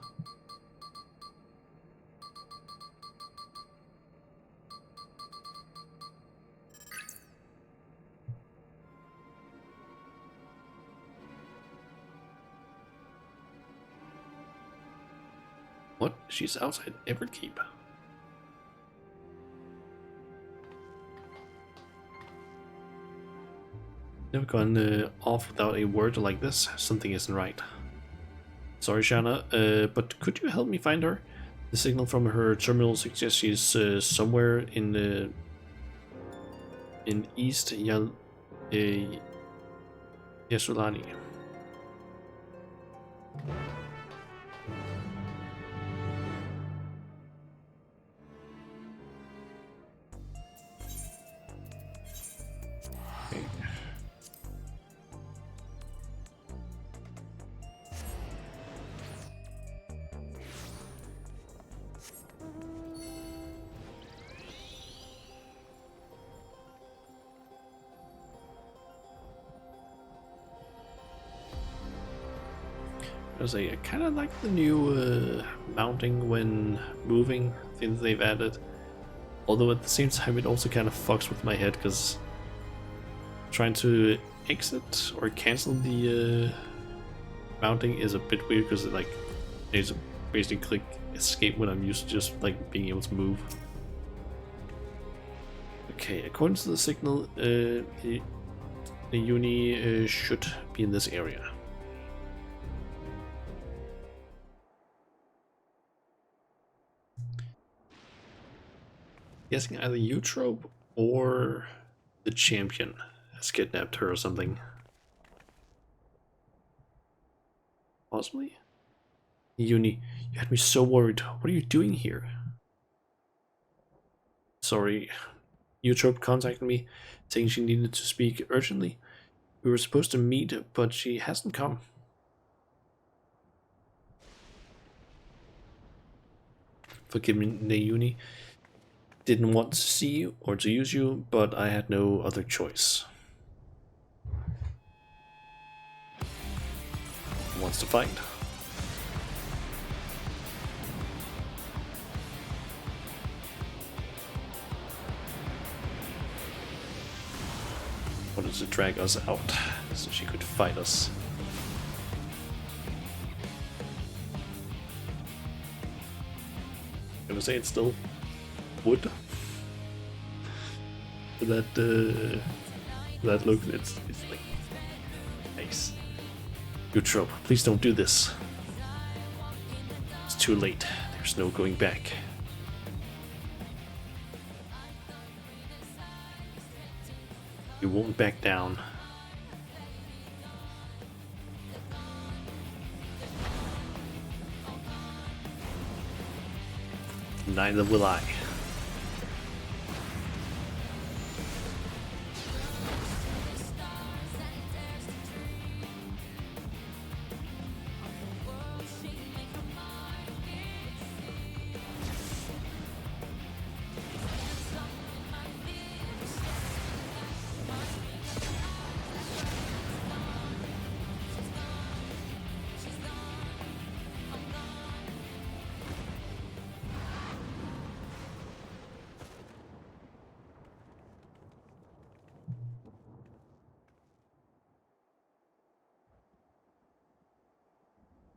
Speaker 1: What? She's outside Everkeep. Never gone off without a word like this. Something isn't right. Sorry, Shanna, but could you help me find her? The signal from her terminal suggests she's somewhere in East Yasulani. I kind of like the new mounting when moving, things they've added. Although at the same time it also kind of fucks with my head because trying to exit or cancel the mounting is a bit weird because like there's basically click escape when I'm used to just like being able to move. Okay, according to the signal, the Uni should be in this area. Guessing either Eutrope or the champion has kidnapped her or something. Possibly? Uni, you had me so worried. What are you doing here? Sorry. Eutrope contacted me, saying she needed to speak urgently. We were supposed to meet, but she hasn't come. Forgive me, Nayuni. Didn't want to see you or to use you, but I had no other choice. Wants to fight. Wanted to drag us out so she could fight us. I'm gonna say it's still wood. That look, it's like nice. Eutrope, please don't do this. It's too late. There's no going back. You won't back down. Neither will I.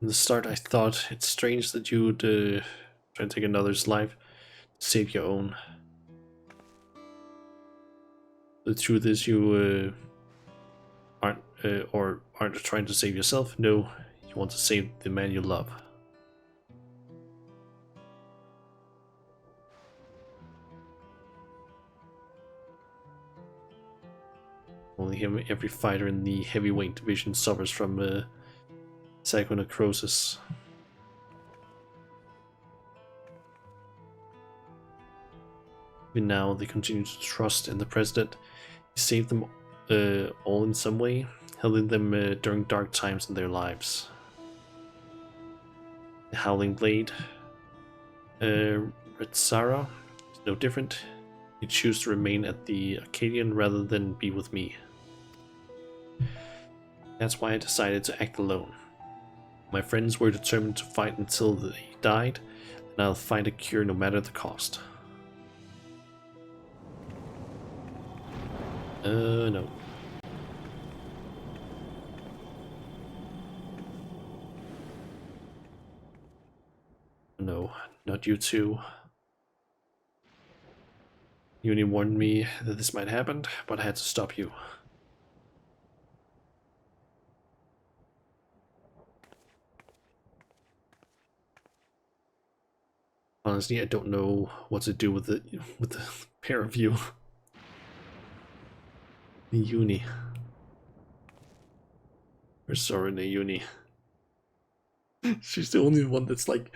Speaker 1: In the start I thought it's strange that you would try to take another's life to save your own. The truth is you aren't trying to save yourself. No, you want to save the man you love. Only every fighter in the heavyweight division suffers from psychonecrosis. Even now, they continue to trust in the president. He saved them all in some way, helping them during dark times in their lives. The Howling Blade, Retsara, is no different. He chose to remain at the Arcadion rather than be with me. That's why I decided to act alone. My friends were determined to fight until they died, and I'll find a cure no matter the cost. No. No, not you two. You only warned me that this might happen, but I had to stop you. Honestly, I don't know what to do with the pair of you. The uni. Or sorry, the uni. She's the only one that's like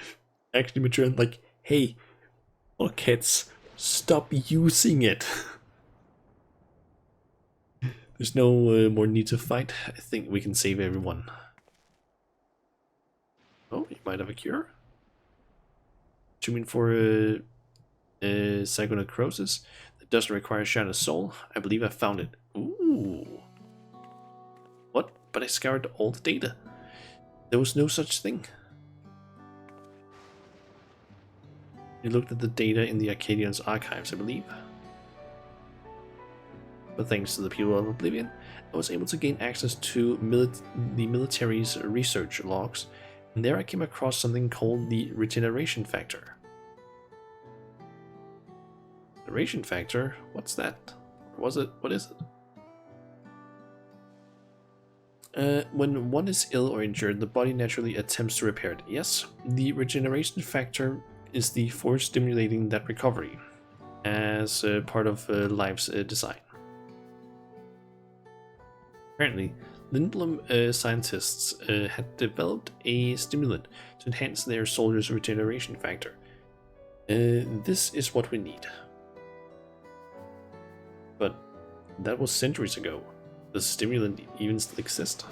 Speaker 1: actually mature and like, hey, all kids, stop using it. There's no more need to fight. I think we can save everyone. Oh, you might have a cure? Do you mean for psychonecrosis? That doesn't require Shattered Soul? I believe I found it. Ooh. What? But I scoured all the data. There was no such thing. You looked at the data in the Arcadion's archives, I believe. But thanks to the people of Oblivion, I was able to gain access to the military's research logs, and there I came across something called the regeneration factor. Regeneration factor? What's that? Or was it? What is it? When one is ill or injured, the body naturally attempts to repair it. Yes, the regeneration factor is the force stimulating that recovery, as part of life's design. Apparently, Lindblom scientists had developed a stimulant to enhance their soldiers' regeneration factor. This is what we need. But that was centuries ago. Does stimulant even still exist?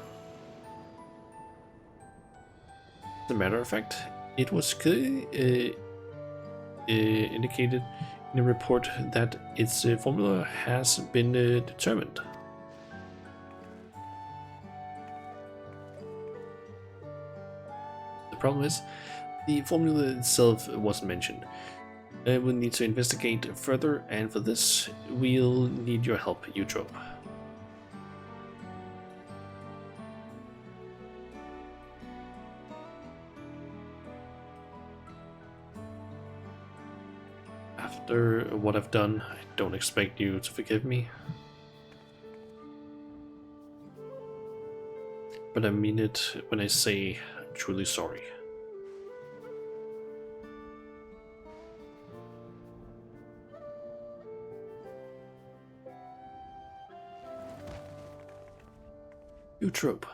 Speaker 1: As a matter of fact, it was clearly indicated in a report that its formula has been determined. The problem is, the formula itself wasn't mentioned. We'll need to investigate further, and for this, we'll need your help, Eutrope. After what I've done, I don't expect you to forgive me. But I mean it when I say I'm truly sorry. Eutrope.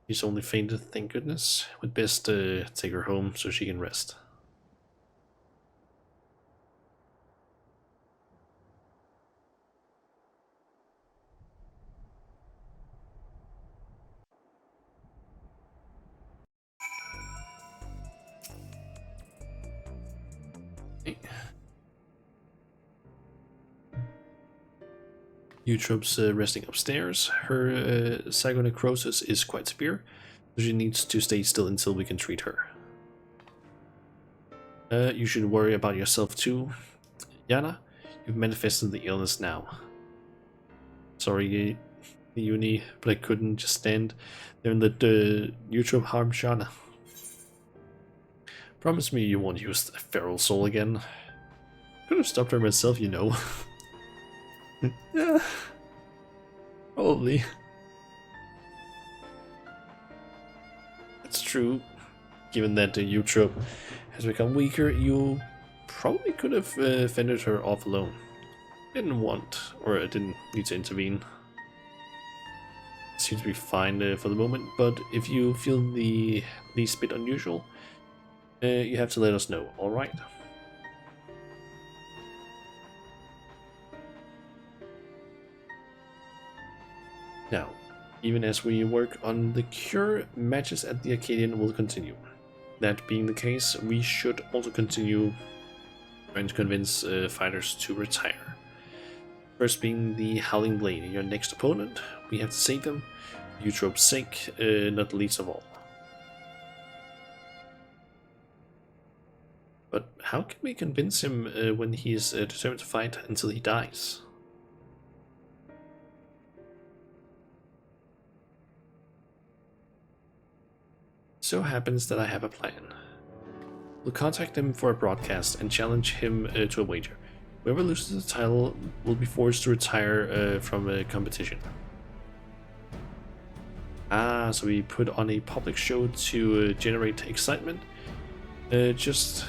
Speaker 1: She's only fainted, thank goodness. We'd best take her home so she can rest. Eutrope's resting upstairs. Her psychonecrosis is quite severe, so she needs to stay still until we can treat her. You should worry about yourself too. Yana, you've manifested the illness now. Sorry, Uni, but I couldn't just stand there and let Eutrope harm Shana. Promise me you won't use the feral soul again. Could have stopped her myself, you know. Yeah, probably. That's true. Given that the Eutrope has become weaker, you probably could have fended her off alone. Didn't want, or didn't need to intervene. Seems to be fine for the moment, but if you feel the least bit unusual, you have to let us know, alright? Now, even as we work on the cure, matches at the Arcadion will continue. That being the case, we should also continue trying to convince fighters to retire. First being the Howling Blade, your next opponent. We have to save him, Eutrope's sake, not least of all. But how can we convince him when he is determined to fight until he dies? So happens that I have a plan. We'll contact him for a broadcast and challenge him to a wager. Whoever loses the title will be forced to retire from a competition. Ah, so we put on a public show to generate excitement, just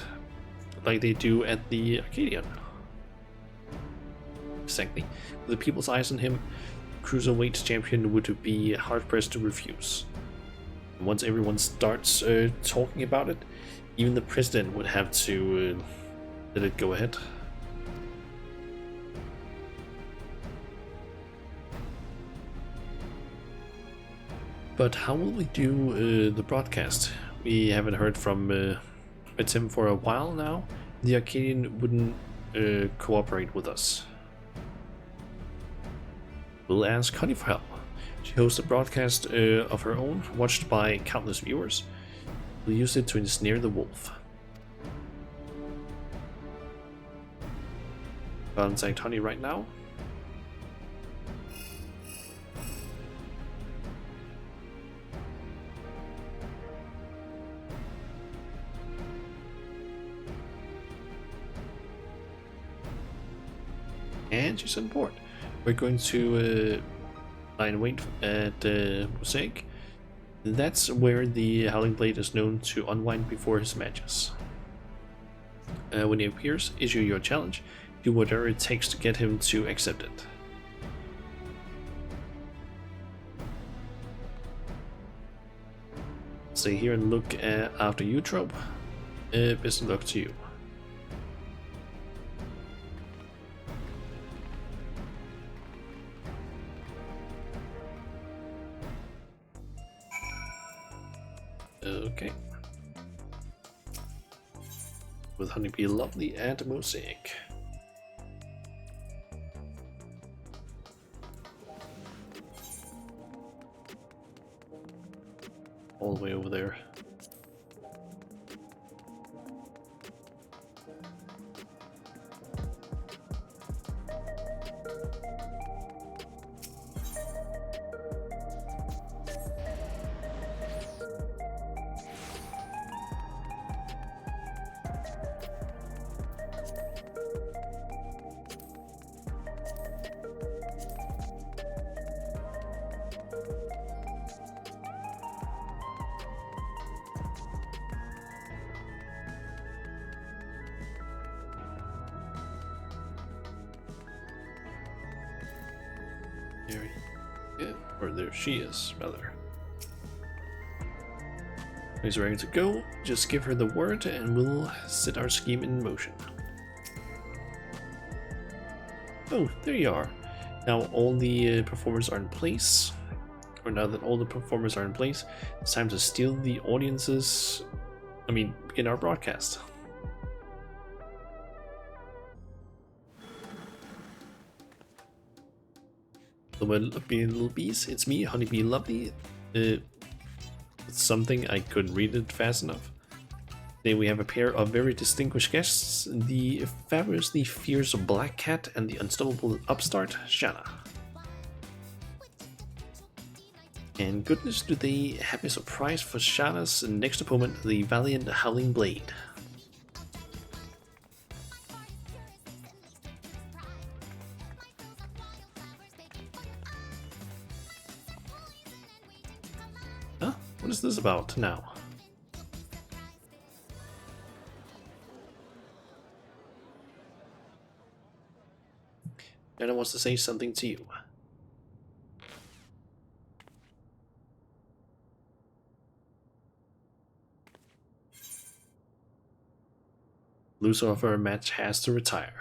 Speaker 1: like they do at the Arcadion. Exactly. With the people's eyes on him, Cruiserweight champion would be hard-pressed to refuse. And once everyone starts talking about it, even the president would have to let it go ahead. But how will we do the broadcast? We haven't heard from Tim for a while now. The Arcadion wouldn't cooperate with us. We'll ask Honey for help. She hosts a broadcast of her own, watched by countless viewers. We'll use it to ensnare the wolf. Contact Honey right now. And she's on board. We're going to lie in wait at Mosaic. That's where the Howling Blade is known to unwind before his matches. When he appears, issue your challenge. Do whatever it takes to get him to accept it. Stay here and look after Eutrope. Best of luck to you. Okay. With Honeybee Lovely and Mosaic. All the way over there. Very good. Or there she is, rather. She's ready to go. Just give her the word and we'll set our scheme in motion. Oh, there you are. Now all the performers are in place. Or now that all the performers are in place, it's time to steal the audiences. Begin our broadcast. Little bees, it's me, Honeybee Lovely. It's something I couldn't read it fast enough. Today we have a pair of very distinguished guests, the fabulously fierce Black Cat and the unstoppable upstart Shanna. And goodness, do they have a surprise for Shanna's next opponent, the valiant Howling Blade. What is this about now? Anna wants to say something to you. Loser of our match has to retire.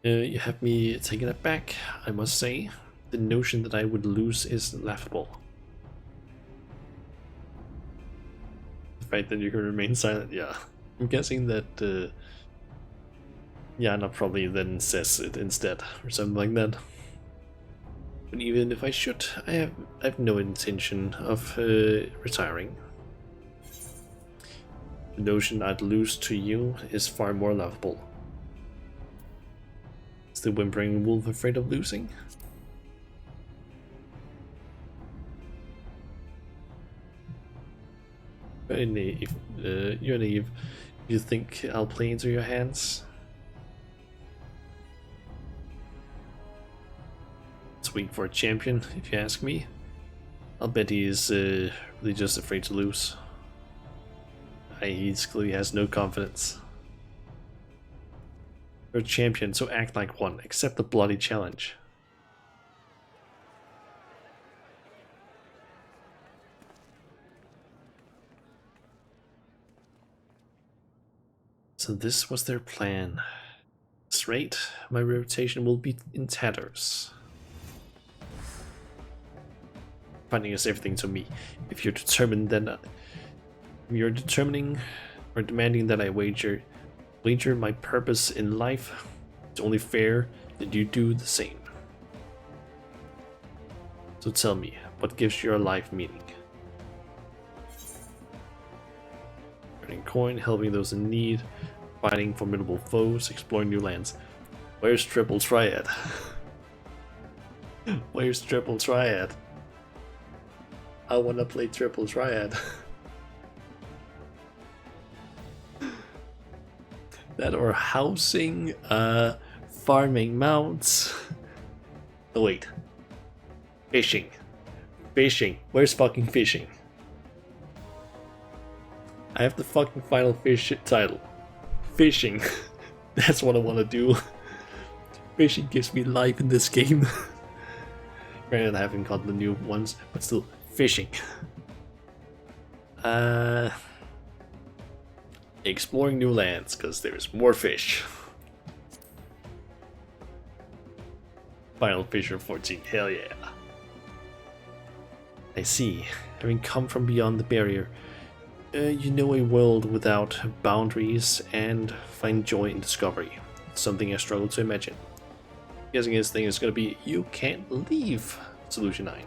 Speaker 1: You have me taken aback, I must say. The notion that I would lose is laughable. The fact that you can remain silent, yeah. I'm guessing that Yana probably then says it instead, or something like that. But even if I should, I have no intention of retiring. The notion I'd lose to you is far more laughable. Is the whimpering wolf afraid of losing? Very naive. You're naive. You think I'll play into your hands? It's weak for a champion, if you ask me. I'll bet he is really just afraid to lose. He clearly has no confidence. You're a champion, so act like one. Accept the bloody challenge. So this was their plan. At this rate, my reputation will be in tatters. Finding is everything to me. If you're determined, then you're determining or demanding that I wager my purpose in life. It's only fair that you do the same. So tell me, what gives your life meaning? Earning coin, helping those in need, fighting formidable foes, exploring new lands. Where's Triple Triad? Where's Triple Triad? I wanna play Triple Triad. That or housing, farming mounts. Oh wait. Fishing. Fishing. Where's fucking fishing? I have the fucking final fish title. Fishing. That's what I wanna do. Fishing gives me life in this game. Granted, I haven't caught the new ones, but still, fishing. Exploring new lands, because there's more fish. Final Fisher 14, hell yeah. I see. Having come from beyond the barrier, you know a world without boundaries and find joy in discovery. Something I struggle to imagine. Guessing his thing is going to be, you can't leave Solution 9.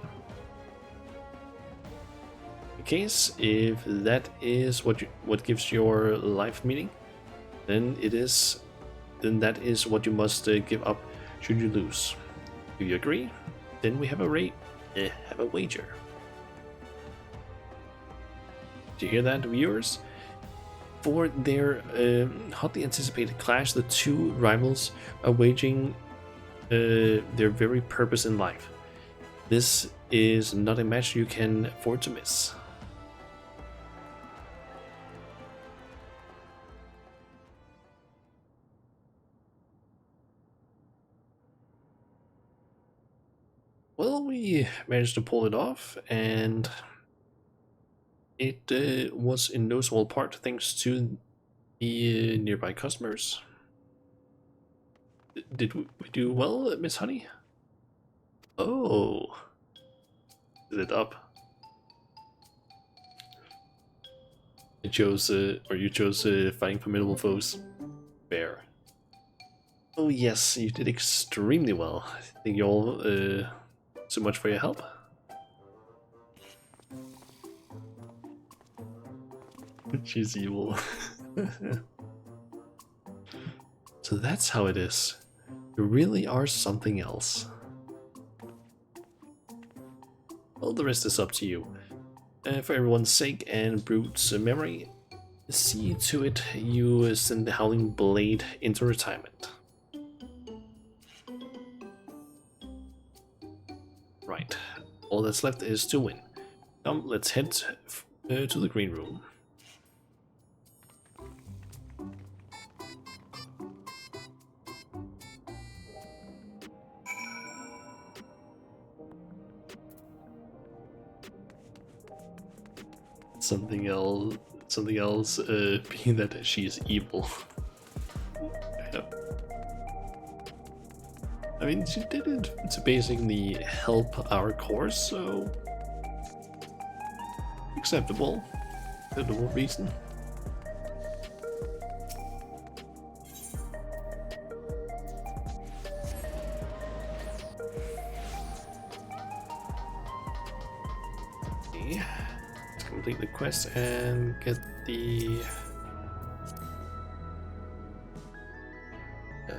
Speaker 1: In case, if that is what gives your life meaning, then that is what you must give up should you lose. Do you agree? Then we have a wager. Do you hear that, viewers? For their hotly anticipated clash, the two rivals are waging their very purpose in life. This is not a match you can afford to miss. Well, we managed to pull it off, and it was in no small part thanks to the nearby customers. Did we do well, Miss Honey? Oh, is it up? You chose fighting formidable foes. Fair. Oh yes, you did extremely well. Thank you all so much for your help. She's evil. So that's how it is. You really are something else. Well, the rest is up to you. For everyone's sake and Brute's memory, see to it you send the Howling Blade into retirement. Right. All that's left is to win. Come, let's head to the green room. Something else being that she is evil. Yep. I mean, she did it to basically help our course, so acceptable reason. Okay. Let's complete the quest and get the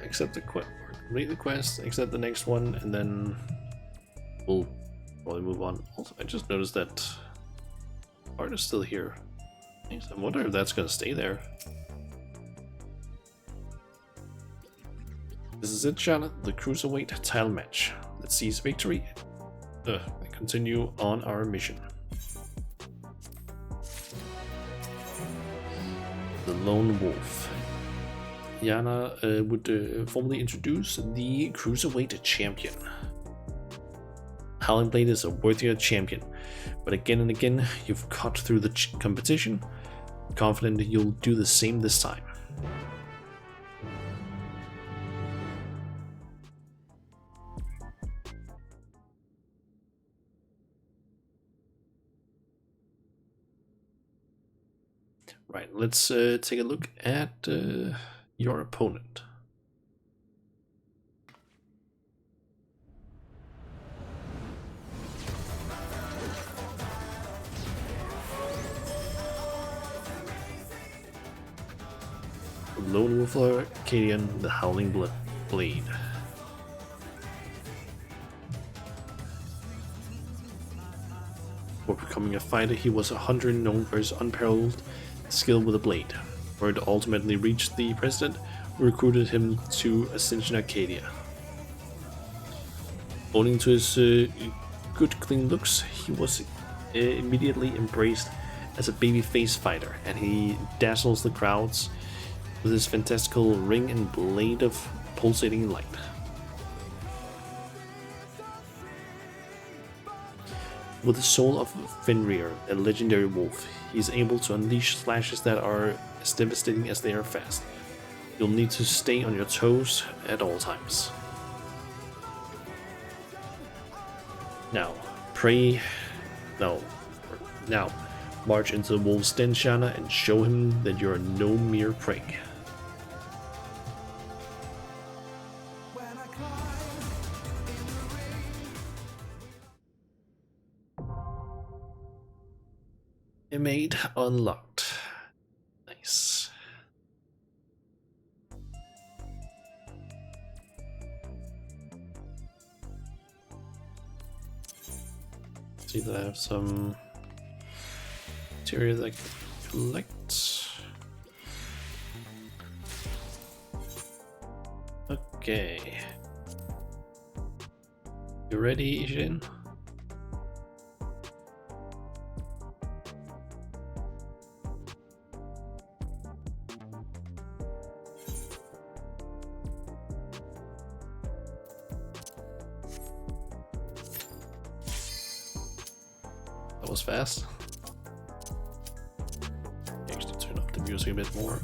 Speaker 1: accept the quest. Complete the quest, accept the next one, and then we'll probably move on. Also, I just noticed that art is still here. Nice. I wonder if that's gonna stay there. This is it, Shanna, the cruiserweight title match. Let's seize victory and continue on our mission. The Lone Wolf. Yana would formally introduce the Cruiserweight Champion. Howling Blade is a worthier champion, but again and again you've cut through the competition. Confident you'll do the same this time. Right, let's take a look at your opponent. Lone Wolf Arcadion, the Howling Blade. Before becoming a fighter, he was a hunter known for his unparalleled skill with a blade. Word ultimately reached the president, who recruited him to Ascension Arcadia. Owing to his good clean looks, he was immediately embraced as a babyface fighter, and he dazzles the crowds with his fantastical ring and blade of pulsating light. With the soul of Fenrir, a legendary wolf, he is able to unleash slashes that are as devastating as they are fast. You'll need to stay on your toes at all times. Now, march into the wolf's den, Shanna, and show him that you're no mere prig. Made unlocked. Nice. See that I have some material that I can collect. Okay. You ready, Ishin? That was fast. Actually, turn up the music a bit more.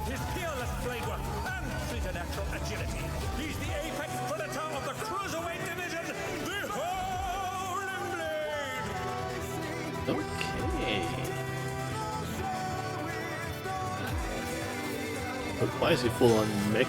Speaker 2: With his peerless blade work and preternatural agility, he's the apex predator of the cruiserweight division, the Howling Blade!
Speaker 1: Okay. But why is he full on mech?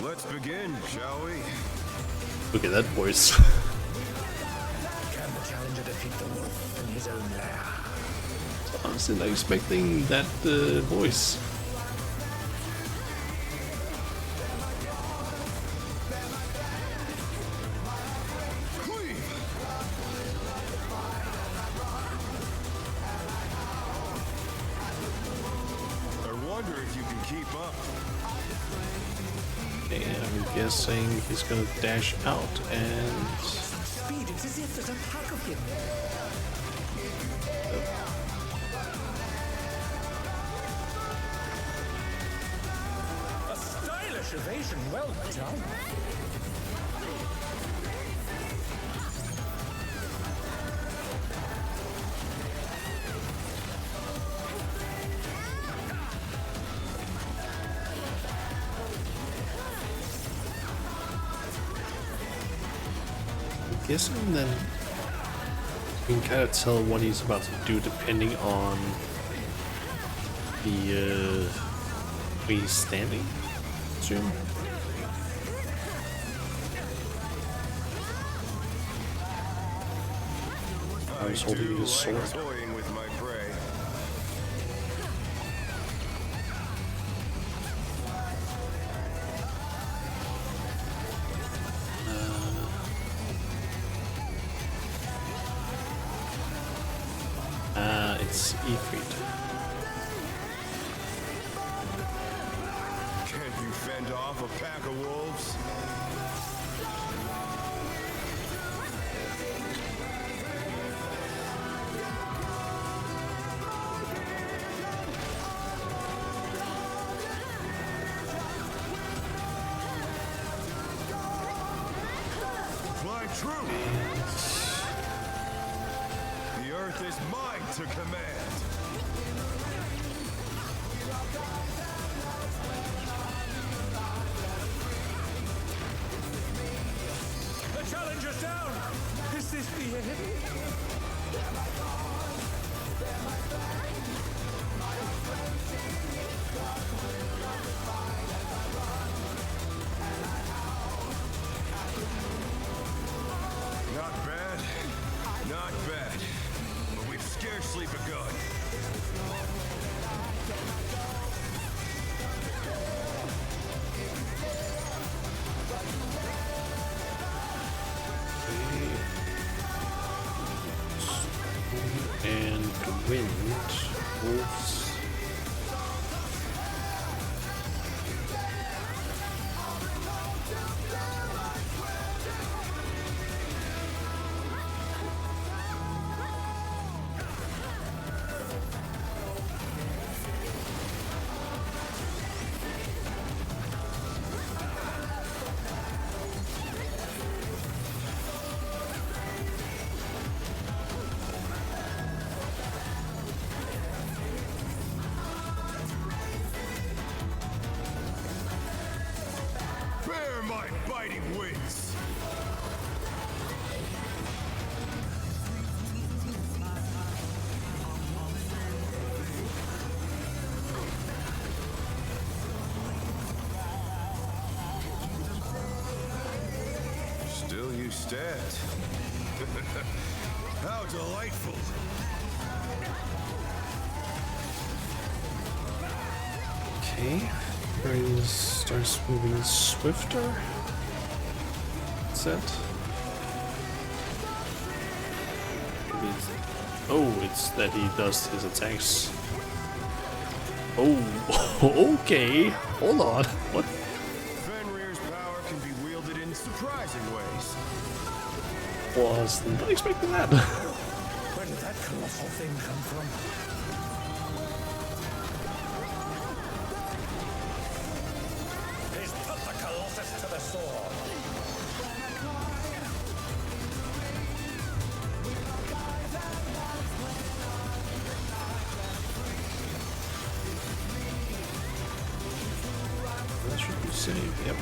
Speaker 4: Let's begin, shall we?
Speaker 1: Look at that voice.
Speaker 2: Can the challenger defeat the wolf in his own lair?
Speaker 1: I was not expecting that voice.
Speaker 4: I wonder if you can keep up.
Speaker 1: And I'm guessing he's gonna dash out and
Speaker 2: Speed, it's as if there's a pack of him. A stylish evasion, well done.
Speaker 1: guessing then you can kind of tell what he's about to do depending on the way he's standing. Assume. I was holding his sword.
Speaker 4: Toying with my prey.
Speaker 1: It's XIV.
Speaker 4: Can't you fend off a pack of wolves? Fly true! The earth is mine to command!
Speaker 2: The challenger's down! Is this the end?
Speaker 4: Not bad, not bad, but we've scarcely begun.
Speaker 1: And wind wolves.
Speaker 4: Bear my biting wings! Still you stand. How delightful!
Speaker 1: Okay. Brain starts moving swifter. What's that? Maybe it's that he does his attacks. Oh, okay. Hold on. What?
Speaker 4: Fenrir's power can be wielded in surprising ways.
Speaker 1: Was not expecting that.
Speaker 2: Where did that colossal thing come from?
Speaker 1: save, yep.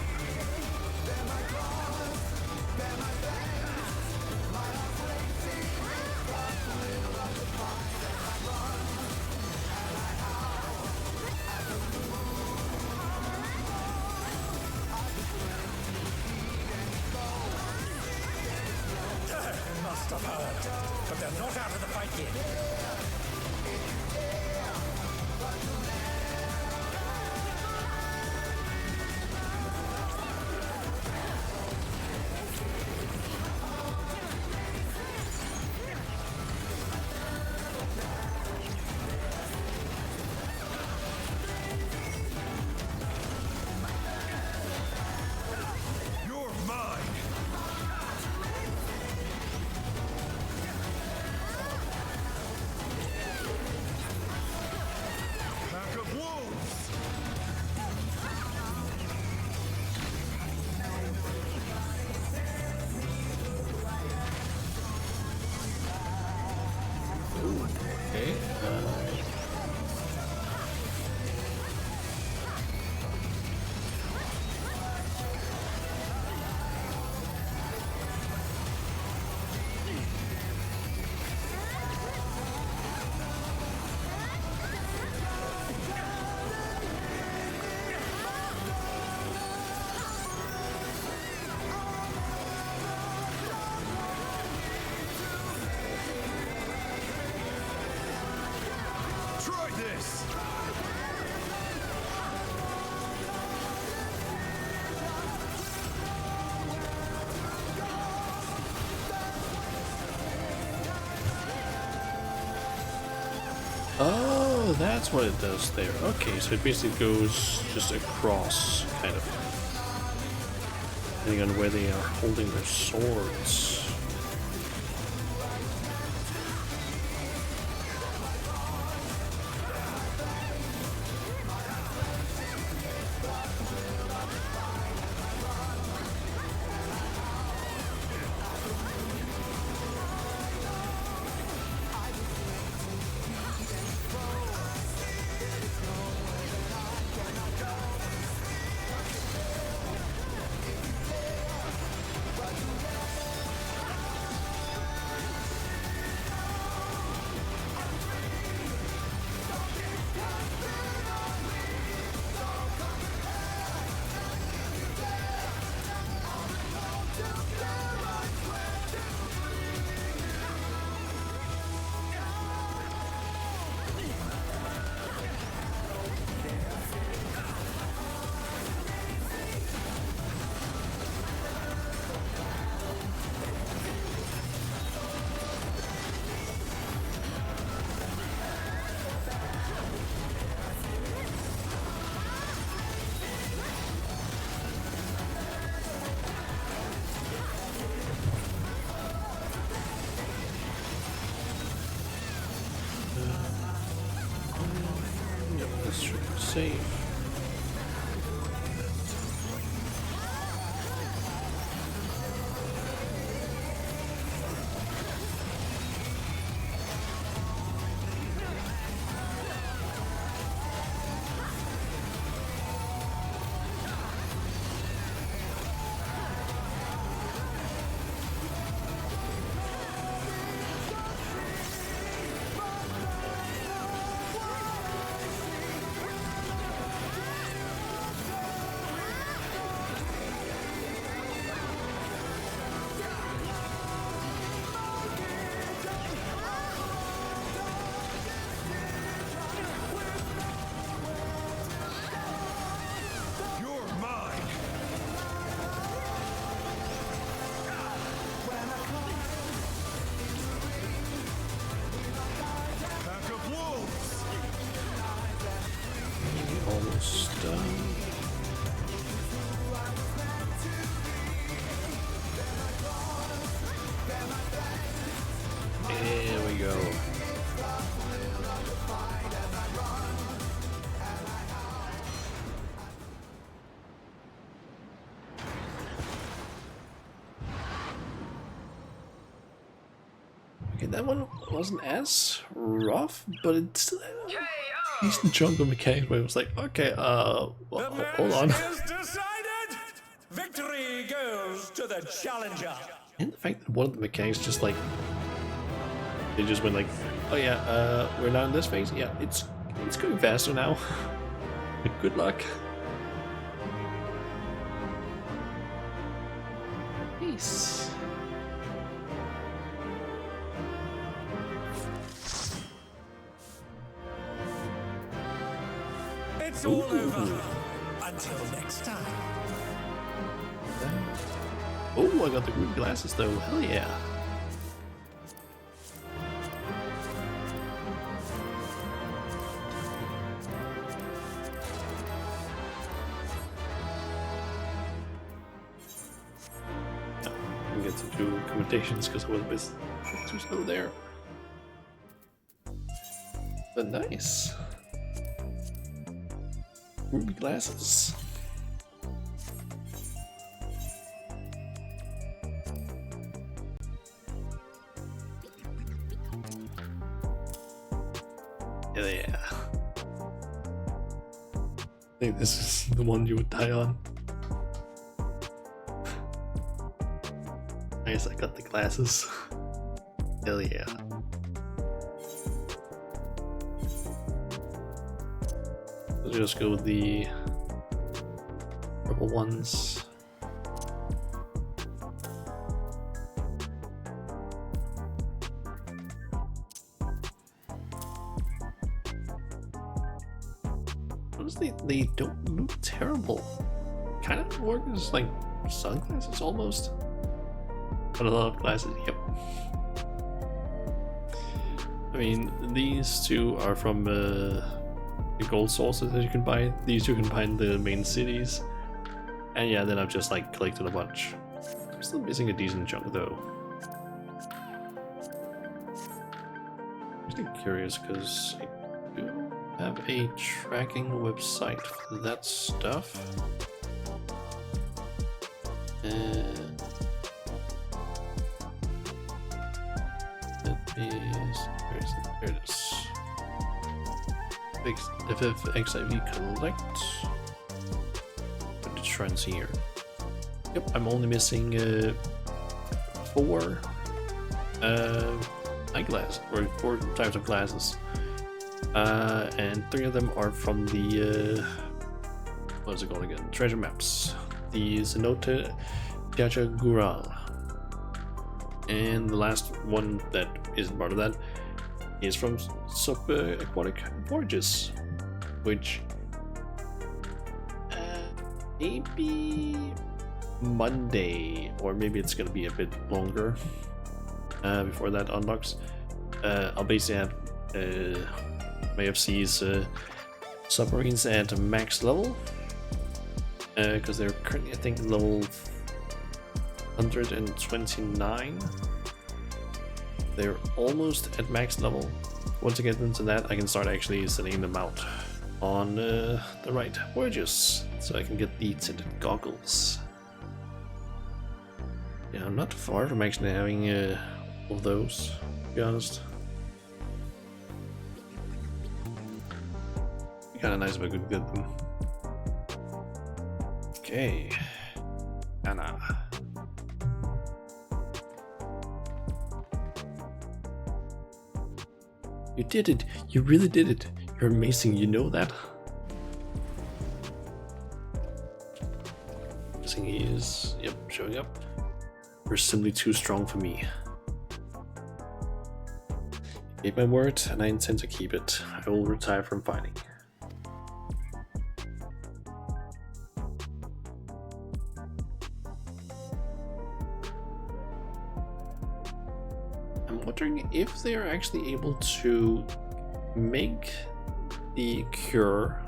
Speaker 2: Must have heard, but they're not out of the fight yet.
Speaker 4: You're mine! Pack of wolves!
Speaker 1: Okay.
Speaker 4: Try this!
Speaker 1: Oh, that's what it does there. Okay, so it basically goes just across, kind of. Depending on where they are holding their swords. Yep, this should be safe.
Speaker 4: You're mine! Pack of wolves!
Speaker 1: Almost done. There we go. Okay, that one wasn't as rough, but it still had a decent chunk of mechanics where it was like, okay, well, hold on.
Speaker 2: Is decided! the challenger.
Speaker 1: And the fact that one of the mechanics just like they just went like, oh yeah, we're now in this phase. Yeah, it's going faster now. Good luck. Peace.
Speaker 2: It's all over. Until next time.
Speaker 1: Oh, I got the green glasses though. Hell yeah. Get to do commentations because I was a bit too slow there. But nice. Ruby glasses. Hell yeah. I think this is the one you would die on. Nice, I got the glasses. Hell yeah. Let's just go with the purple ones. Honestly, they don't look terrible. Kind of work as like sunglasses almost. But a lot of glasses, yep. I mean, these two are from the gold sources that you can buy. These you can buy in the main cities. And yeah, then I've just like collected a bunch. I'm still missing a decent chunk though. I'm still curious because I do have a tracking website for that stuff. There it is. XIV collect. Put the trends here. Yep, I'm only missing 4 eyeglasses, or 4 types of glasses. And 3 of them are from the what is it called again? Treasure maps. The Cenote Gural. And the last one that isn't part of that is from Subaquatic Voyages, which maybe Monday, or maybe it's gonna be a bit longer before that unlocks. I'll basically have my FC's submarines at max level, because they're currently I think level 129. They're almost at max level. Once I get into that, I can start actually sending them out on the right voyages, so I can get the tinted goggles. Yeah, I'm not far from actually having all of those, to be honest. Kinda nice if I could get them. Okay. Anna. You did it! You really did it! You're amazing, you know that? Guessing he is, yep, showing up. You're simply too strong for me. I gave my word, and I intend to keep it. I will retire from fighting. I'm wondering if they are actually able to make the cure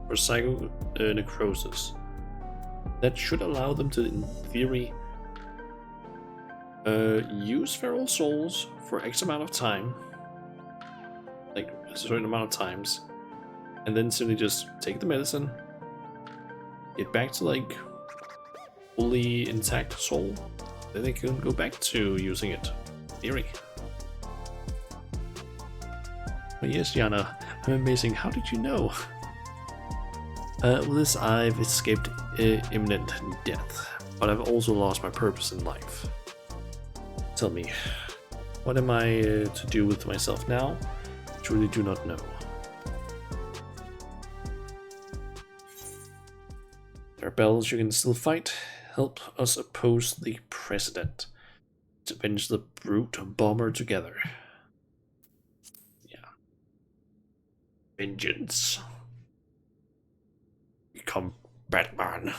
Speaker 1: for psychonecrosis. That should allow them to, in theory, use feral souls for X amount of time, like a certain amount of times, and then simply just take the medicine, get back to like fully intact soul, then they can go back to using it. Theory. But yes, Yana, I'm amazing. How did you know? With this, I've escaped imminent death. but I've also lost my purpose in life. Tell me, what am I to do with myself now? I truly do not know. There are battles you can still fight. Help us oppose the president. To avenge the brute bomber together. Yeah. Vengeance. Become Batman.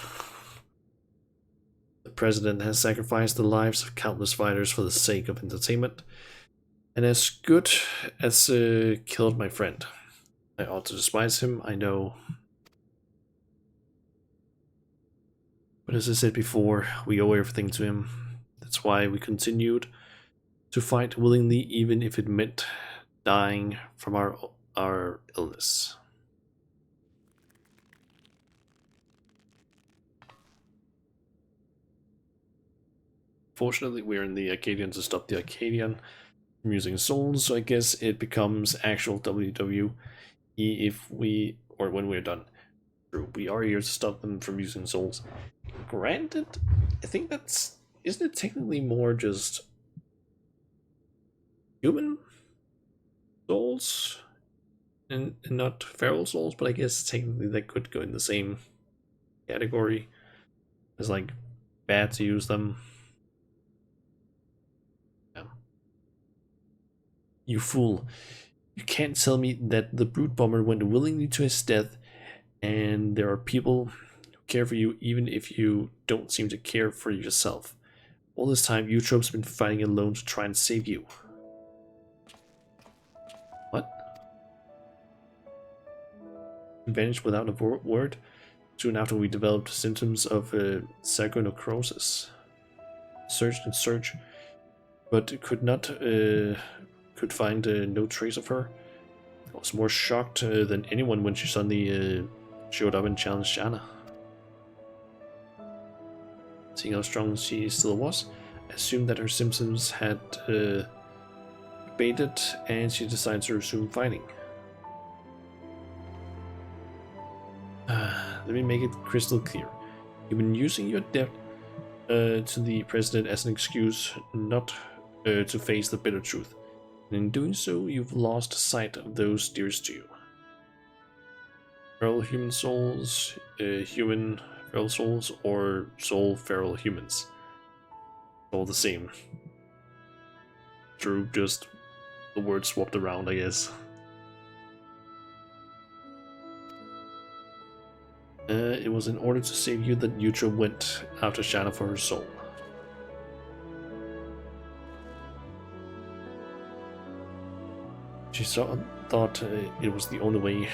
Speaker 1: The president has sacrificed the lives of countless fighters for the sake of entertainment, and as good as killed my friend. I ought to despise him, I know. But as I said before, we owe everything to him. That's why we continued to fight willingly, even if it meant dying from our illness. Fortunately, we're in the Arcadion to stop the Arcadion from using souls, so I guess it becomes actual WWE if we, or when we're done. We are here to stop them from using souls. Granted, I think that's, isn't it technically more just human souls and not feral souls, but I guess technically that could go in the same category as like bad to use them. Yeah. You fool. You can't tell me that the brute bomber went willingly to his death and there are people who care for you even if you don't seem to care for yourself. All this time, Eutrope's been fighting alone to try and save you. What? Vanished without a word, soon after we developed symptoms of sarcoidosis. Searched and searched, but could find no trace of her. I was more shocked than anyone when she suddenly showed up and challenged Shanna. Seeing how strong she still was, I assumed that her symptoms had abated and she decided to resume fighting. Let me make it crystal clear. You've been using your debt to the president as an excuse not to face the bitter truth. And in doing so, you've lost sight of those dearest to you. Feral human souls, human feral souls, or soul feral humans. All the same. True, just the words swapped around, I guess. It was in order to save you that Eutrope went after Shanna for her soul. She thought it was the only way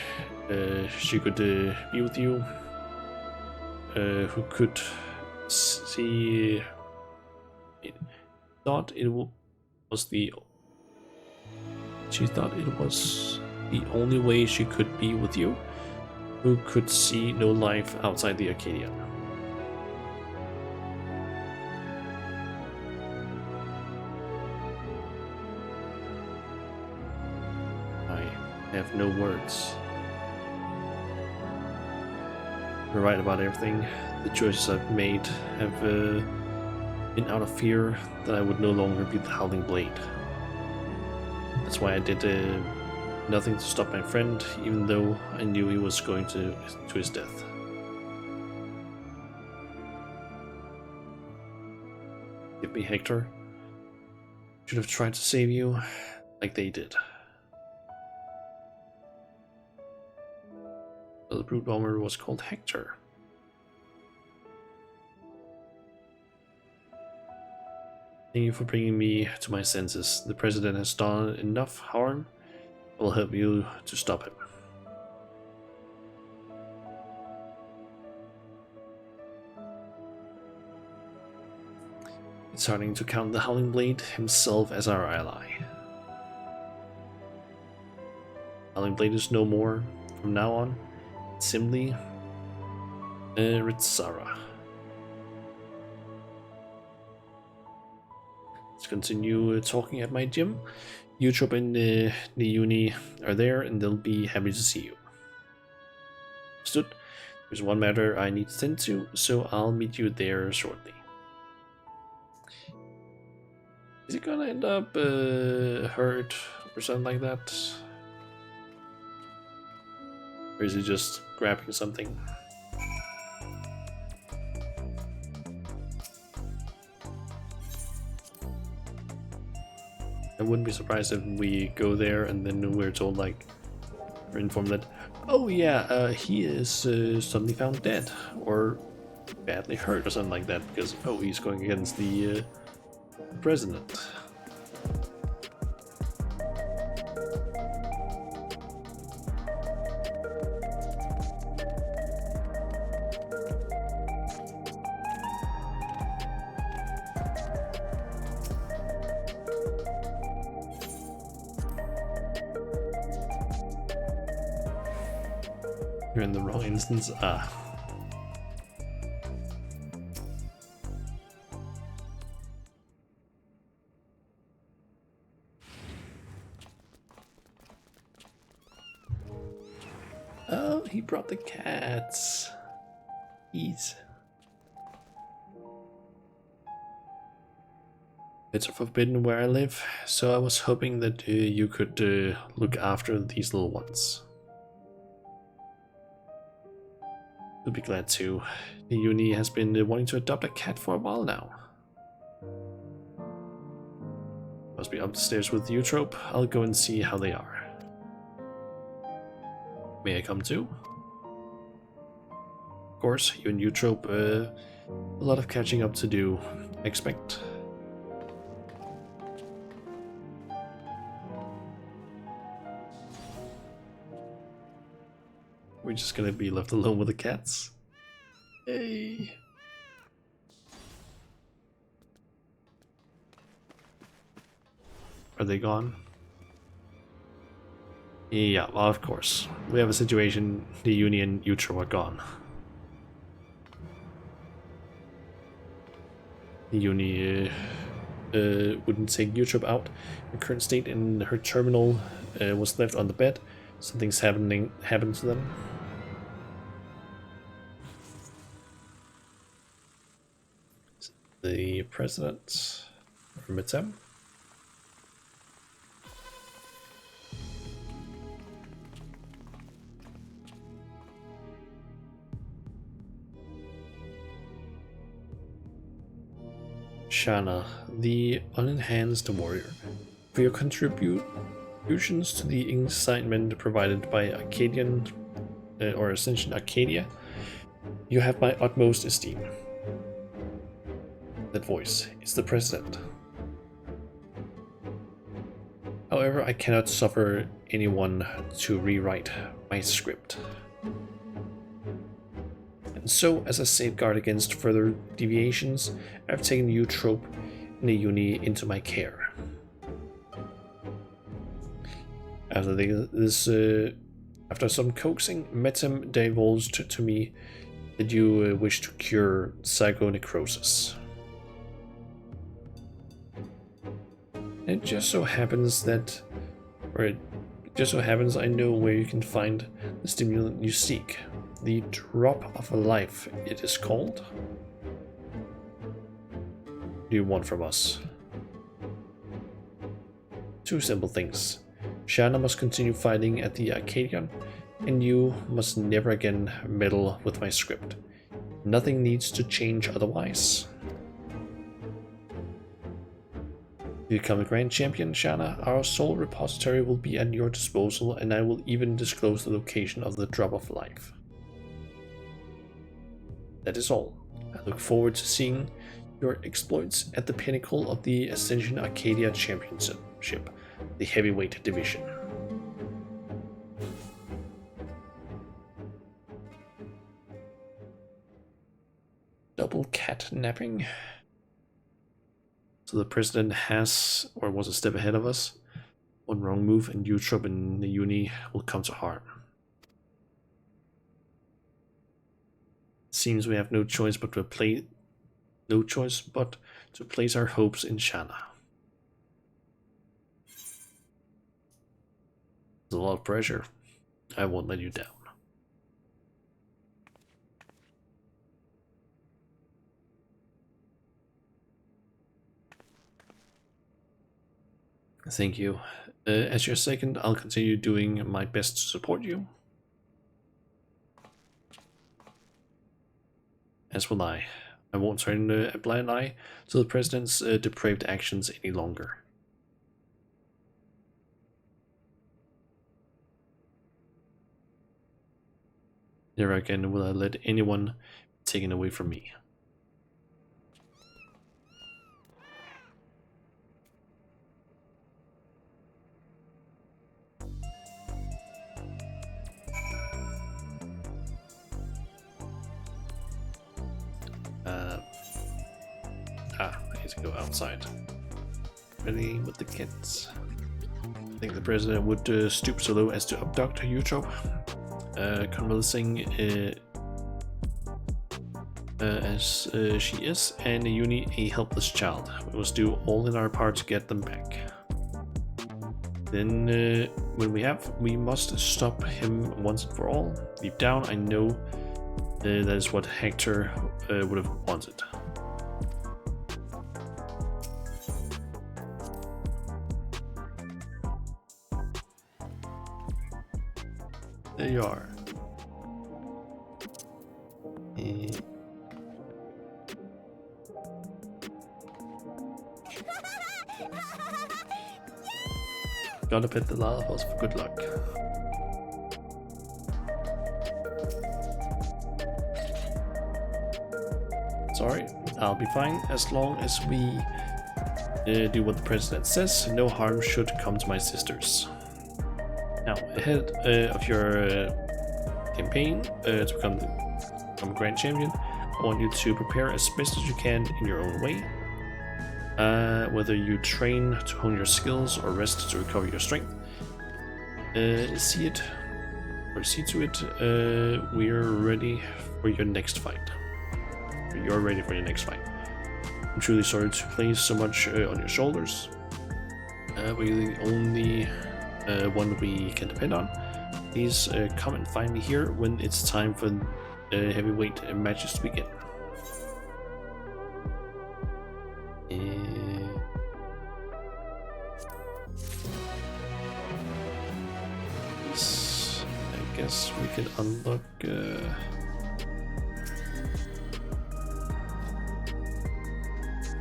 Speaker 1: she could be with you. Who could see it. Thought it was the. She thought it was the only way she could be with you. Who could see no life outside the Arcadion. I have no words. You're right about everything. The choices I've made have been out of fear that I would no longer be the Howling Blade. That's why I did nothing to stop my friend, even though I knew he was going to his death. Give me Hector. Should have tried to save you, like they did. The brute bomber was called Hector. Thank you for bringing me to my senses. The president has done enough harm. I will help you to stop him. It's starting to count the Howling Blade himself as our ally. Howling Blade is no more from now on. Simply Ritsara. Let's continue talking at my gym. Eutrope and Niuni are there and they'll be happy to see you. Understood. There's one matter I need to tend to, so I'll meet you there shortly. Is he gonna end up hurt or something like that? Or is he just grabbing something? I wouldn't be surprised if we go there and then we're told, like, we're informed that, oh yeah, he is suddenly found dead or badly hurt or something like that because, oh, he's going against the president. You're in the wrong instance. Ah. Oh, he brought the cats. Ease. It's forbidden where I live, so I was hoping that you could look after these little ones. You'll be glad to. The uni has been wanting to adopt a cat for a while now. Must be upstairs with Eutrope. I'll go and see how they are. May I come too? Of course, you and Eutrope, a lot of catching up to do, I expect. We're just gonna be left alone with the cats. Hey. Are they gone? Yeah, well, of course. We have a situation, the Uni and Utro are gone. The Uni wouldn't take Utro out. Her current state in her terminal was left on the bed. Something's happened to them. The president permits him. Shana, the unenhanced warrior, for your contributions to the incitement provided by Arcadion, or Ascension Arcadia, you have my utmost esteem. That voice is the president. However, I cannot suffer anyone to rewrite my script. And so, as a safeguard against further deviations, I've taken Eutrope and the Uni into my care. After some coaxing, Metem divulged to me that you wish to cure psychonecrosis. It just so happens I know where you can find the stimulant you seek. The drop of life, it is called. What do you want from us? Two simple things. Shana must continue fighting at the Arcadion, and you must never again meddle with my script. Nothing needs to change otherwise. To become a Grand Champion, Shana, our soul repository will be at your disposal, and I will even disclose the location of the drop of life. That is all. I look forward to seeing your exploits at the pinnacle of the Ascension Arcadia Championship, the heavyweight division. Double cat napping. So the president has, or was a step ahead of us. One wrong move and Eutrope and the Uni will come to harm. Seems we have no choice but to place our hopes in Shana. There's a lot of pressure. I won't let you down. Thank you. As your second, I'll continue doing my best to support you. As will I. I won't turn a blind eye to the President's depraved actions any longer. Never again will I let anyone be taken away from me. I need to go outside. Ready with the kids. I think the President would stoop so low as to abduct Eutrope, convalescing as she is, and Uni a helpless child. We must do all in our part to get them back. Then, when we must stop him once and for all. Deep down, I know that is what Hector would have wanted. There you are. Gotta pet the Lalafos for good luck. Sorry, I'll be fine as long as we do what the President says. No harm should come to my sisters. Now, ahead of your campaign to become Grand Champion, I want you to prepare as best as you can in your own way. Whether you train to hone your skills or rest to recover your strength, see to it we're ready for your next fight. You're ready for your next fight. I'm truly sorry to place so much on your shoulders. We're the only one we can depend on. Please come and find me here when it's time for heavyweight matches to begin. I guess we could unlock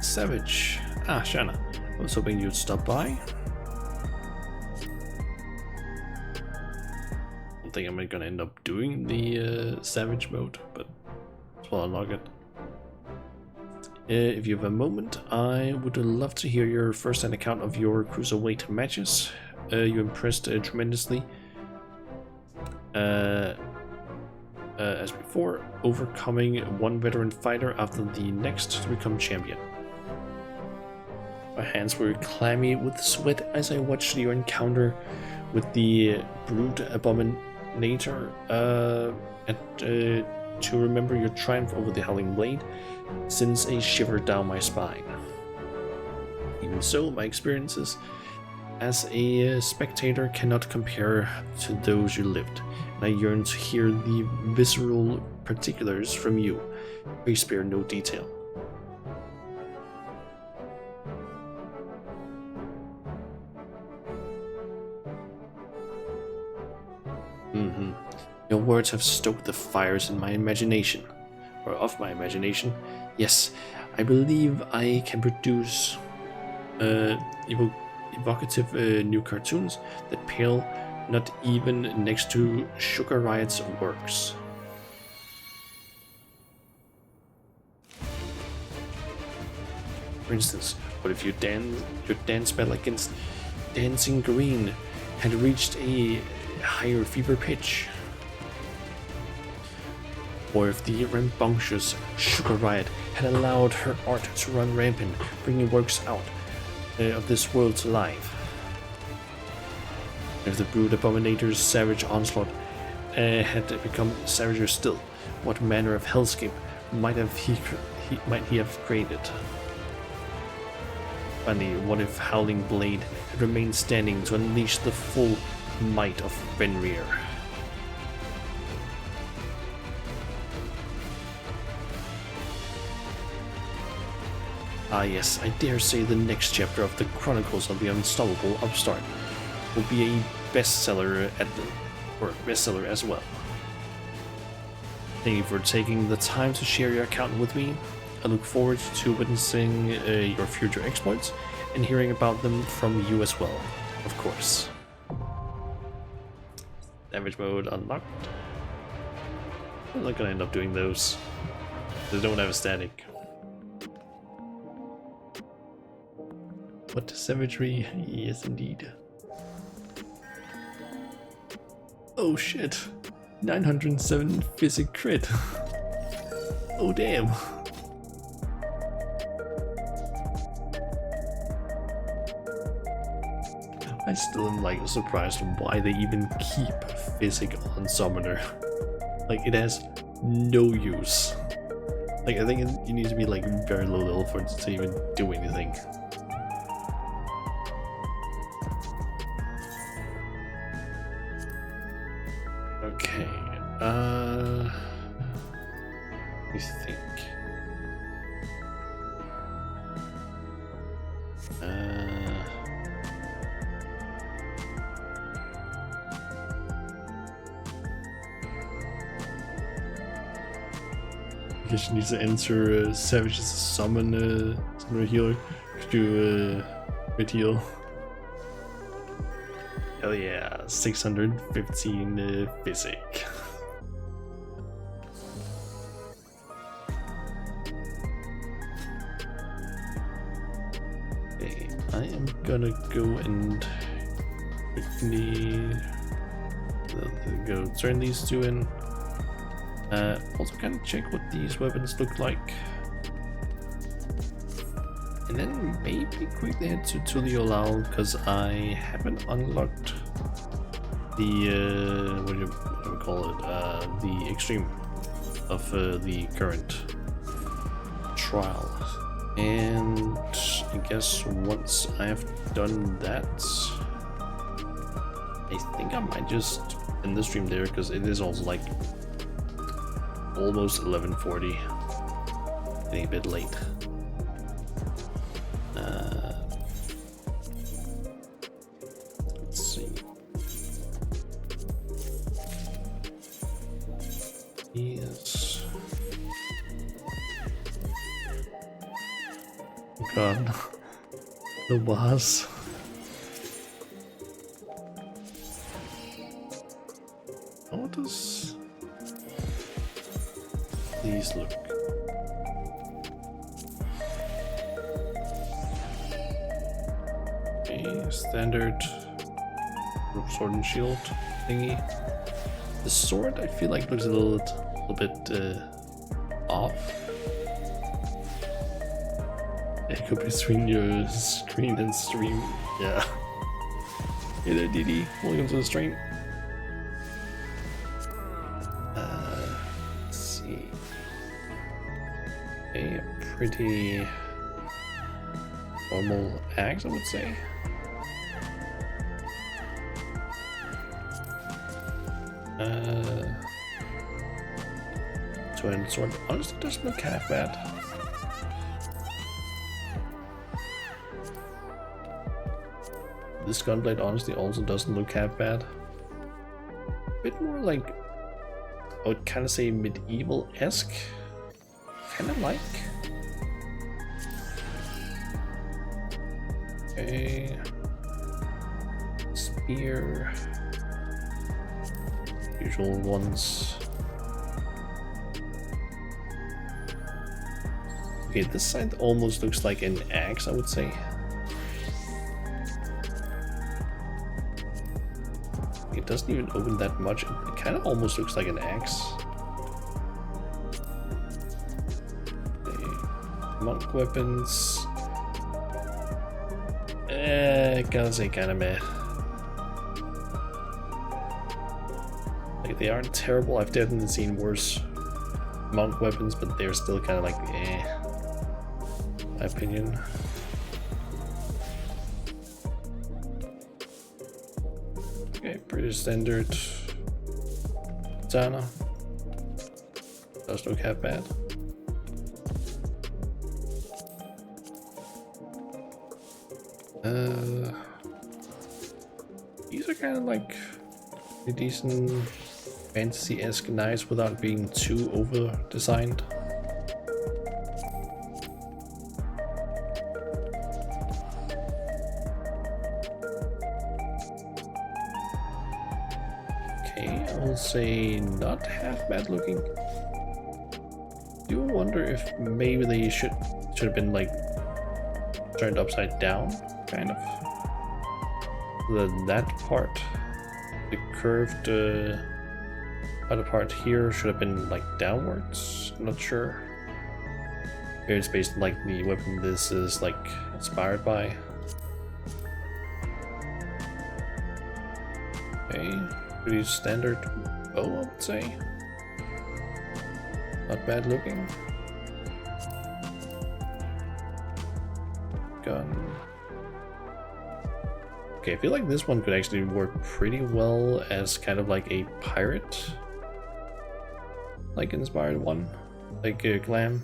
Speaker 1: Savage. Ah, Shanna. I was hoping you'd stop by. I don't think I'm gonna end up doing the Savage mode, but I'll unlock it. If you have a moment, I would love to hear your first-hand account of your cruiserweight matches. You impressed tremendously. As before, overcoming one veteran fighter after the next to become champion. My hands were clammy with sweat as I watched your encounter with the Brute Abominator, and to remember your triumph over the Howling Blade sends a shiver down my spine. Even so, my experiences as a spectator cannot compare to those you lived, and I yearn to hear the visceral particulars from you. I spare no detail. Your words have stoked the fires in my imagination, or of my imagination. Yes, I believe I can produce evocative new cartoons that pale not even next to Sugar Riot's works. For instance, what if your dance battle against Dancing Green had reached a higher fever pitch? Or if the rambunctious Sugar Riot had allowed her art to run rampant, bringing works out of this world to life. If the Brute Abominator's savage onslaught had become savager still, what manner of hellscape might he have created? Finally, what if Howling Blade had remained standing to unleash the full might of Fenrir? Ah yes, I dare say the next chapter of the Chronicles of the Unstoppable Upstart will be a bestseller bestseller as well. Thank you for taking the time to share your account with me. I look forward to witnessing your future exploits and hearing about them from you as well, of course. Damage mode unlocked. I'm not gonna end up doing those. They don't have a static. What savagery? Yes, indeed. Oh shit! 907 physic crit. Oh damn! I still am like surprised why they even keep physic on Summoner. Like it has no use. Like I think you need to be like very low level for it to even do anything. Okay, let me think. I guess you need to enter Savage as a summoner healer. Could you crit heal? Hell yeah, 615 physic. Okay, I am gonna go and quickly go turn these two in. Also kind of check what these weapons look like. And then maybe quickly head to Tuliolao, because I haven't unlocked the, what do we call it, the extreme of the current trial. And I guess once I have done that, I think I might just end the stream there, because it is also like almost 11:40, getting a bit late. Let's see. Yes. Oh God, the boss. How does these look? A standard sword and shield thingy. The sword I feel like looks a little bit off. It could be between your screen and stream. Yeah. Hey there, Didi. Welcome to the stream. Let's see. A pretty normal axe, I would say. Two-handed sword honestly doesn't look half bad. This gunblade honestly also doesn't look half bad. A bit more like, I would kind of say medieval-esque. Kind of like. Okay. Spear. Usual ones. Okay, this side almost looks like an axe, I would say. It doesn't even open that much. It kind of almost looks like an axe. Okay. Monk weapons. Gotta say kind of meh. Like, they aren't terrible. I've definitely seen worse monk weapons, but they're still kind of like my opinion. Okay, pretty standard katana. Does look half bad. These are kind of like a decent fantasy-esque knives without being too over-designed. Okay, I'll say not half bad looking. Do wonder if maybe they should have been like turned upside down, kind of. That part, the curved other part here should have been like downwards. I'm not sure. Maybe it's based on like the weapon this is like inspired by. Okay, pretty standard bow, I would say. Not bad looking. Gun. Okay, I feel like this one could actually work pretty well as kind of like a pirate, like inspired one, like a glam.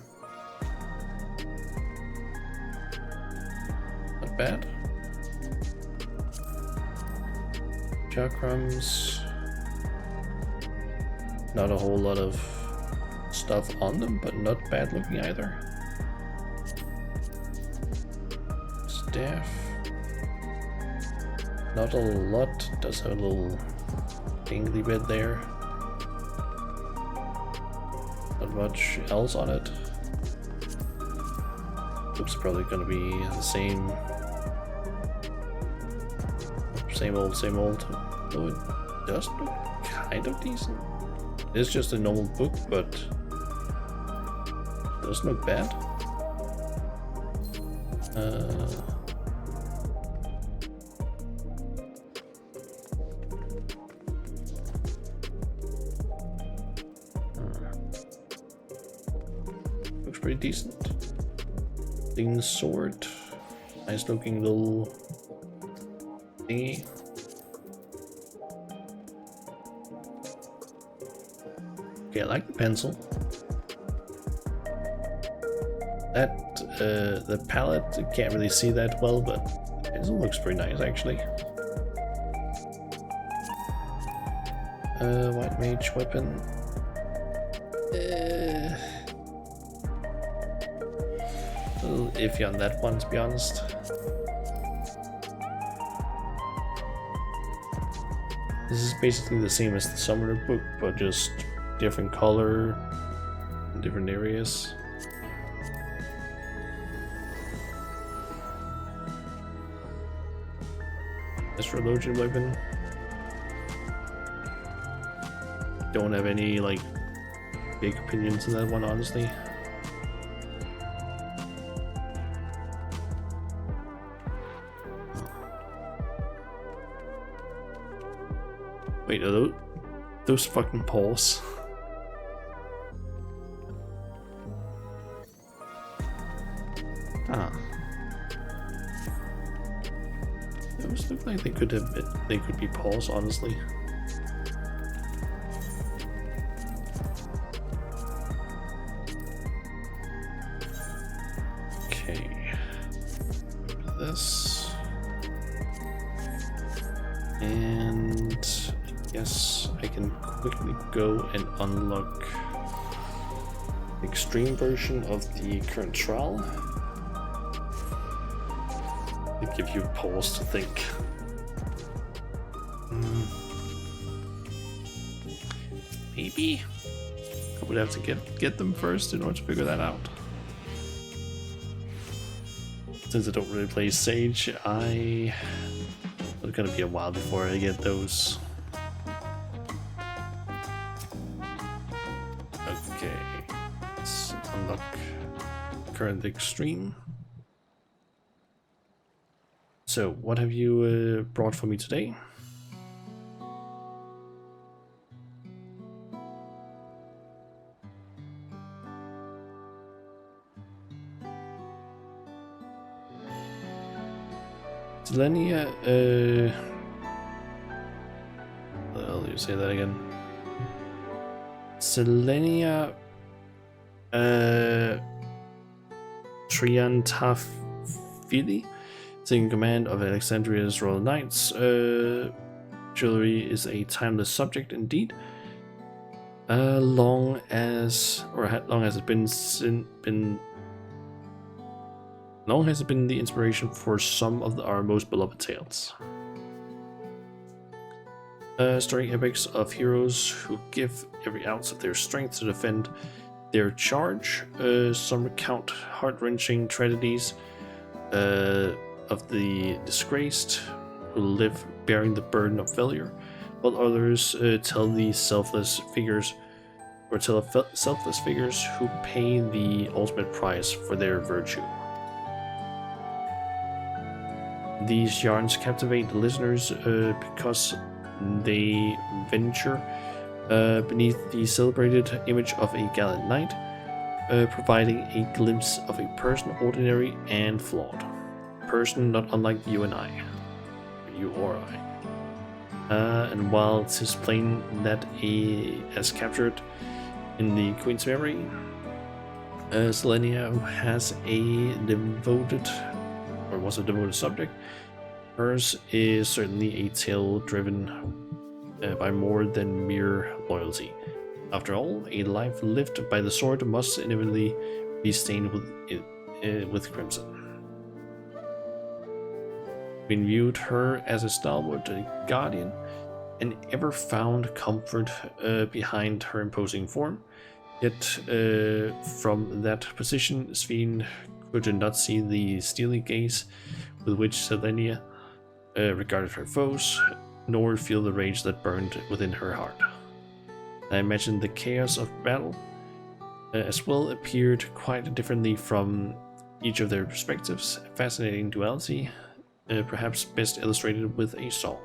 Speaker 1: Not bad. Chakrams. Not a whole lot of stuff on them, but not bad looking either. Staff. Not a lot, does have a little dingly bit there. Not much else on it. Looks probably gonna be the same old. Though it does look kind of decent. It's just a normal book, but it doesn't look bad. Looks pretty decent. Thin sword. Nice looking little thingy. Okay, I like the pencil. That, the palette, you can't really see that well, but the pencil looks pretty nice actually. White mage weapon. A little iffy on that one, to be honest. This is basically the same as the Summoner book, but just different color in different areas. Astrologian weapon. Don't have any like big opinions on that one, honestly. Wait, are those fucking paws? Ah. Those look like they could be paws, honestly. Okay. This. And I guess I can quickly go and unlock the extreme version of the current trial. It gives you pause to think. Maybe I would have to get them first in order to figure that out. Since I don't really play Sage, it's gonna be a while before I get those. Okay, let's unlock current extreme. So, what have you brought for me today? Selenia, well, you say that again. Selenia, Triantafili Taking command of Alexandria's Royal Knights, jewelry is a timeless subject indeed. Long has it been the inspiration for some of our most beloved tales. Story epics of heroes who give every ounce of their strength to defend their charge. Some recount heart-wrenching tragedies of the disgraced who live bearing the burden of failure, while others tell of selfless figures who pay the ultimate price for their virtue. These yarns captivate the listeners because they venture beneath the celebrated image of a gallant knight, providing a glimpse of a person ordinary and flawed. A person not unlike you and I. You or I. And while it is plain that as captured in the Queen's memory, Selenia was a devoted subject. Hers is certainly a tale driven by more than mere loyalty. After all, a life lived by the sword must inevitably be stained with crimson. Queen viewed her as a stalwart guardian, and ever found comfort behind her imposing form. Yet, from that position, Svein could not see the steely gaze with which Selenia regarded her foes, nor feel the rage that burned within her heart. I imagine the chaos of battle as well appeared quite differently from each of their perspectives. A fascinating duality, perhaps best illustrated with a song.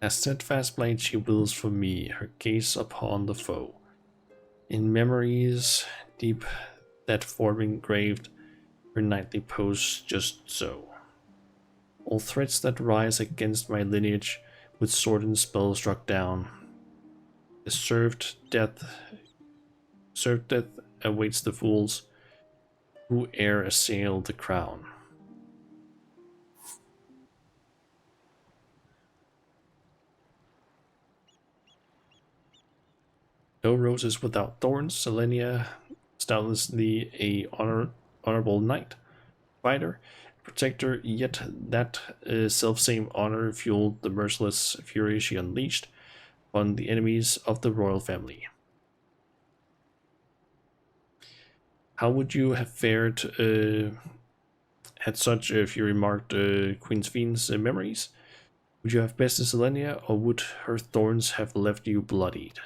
Speaker 1: A steadfast blade she wields for me, her gaze upon the foe. In memories deep that form engraved, her knightly pose just so. All threats that rise against my lineage, with sword and spell struck down. A served death awaits the fools who e'er assail the crown. No roses without thorns. Selenia is doubtlessly a honorable knight, fighter, protector, yet that self-same honor fueled the merciless fury she unleashed on the enemies of the royal family. How would you have fared had such a fury marked Queen Sven's memories? Would you have bested Selenia, or would her thorns have left you bloodied?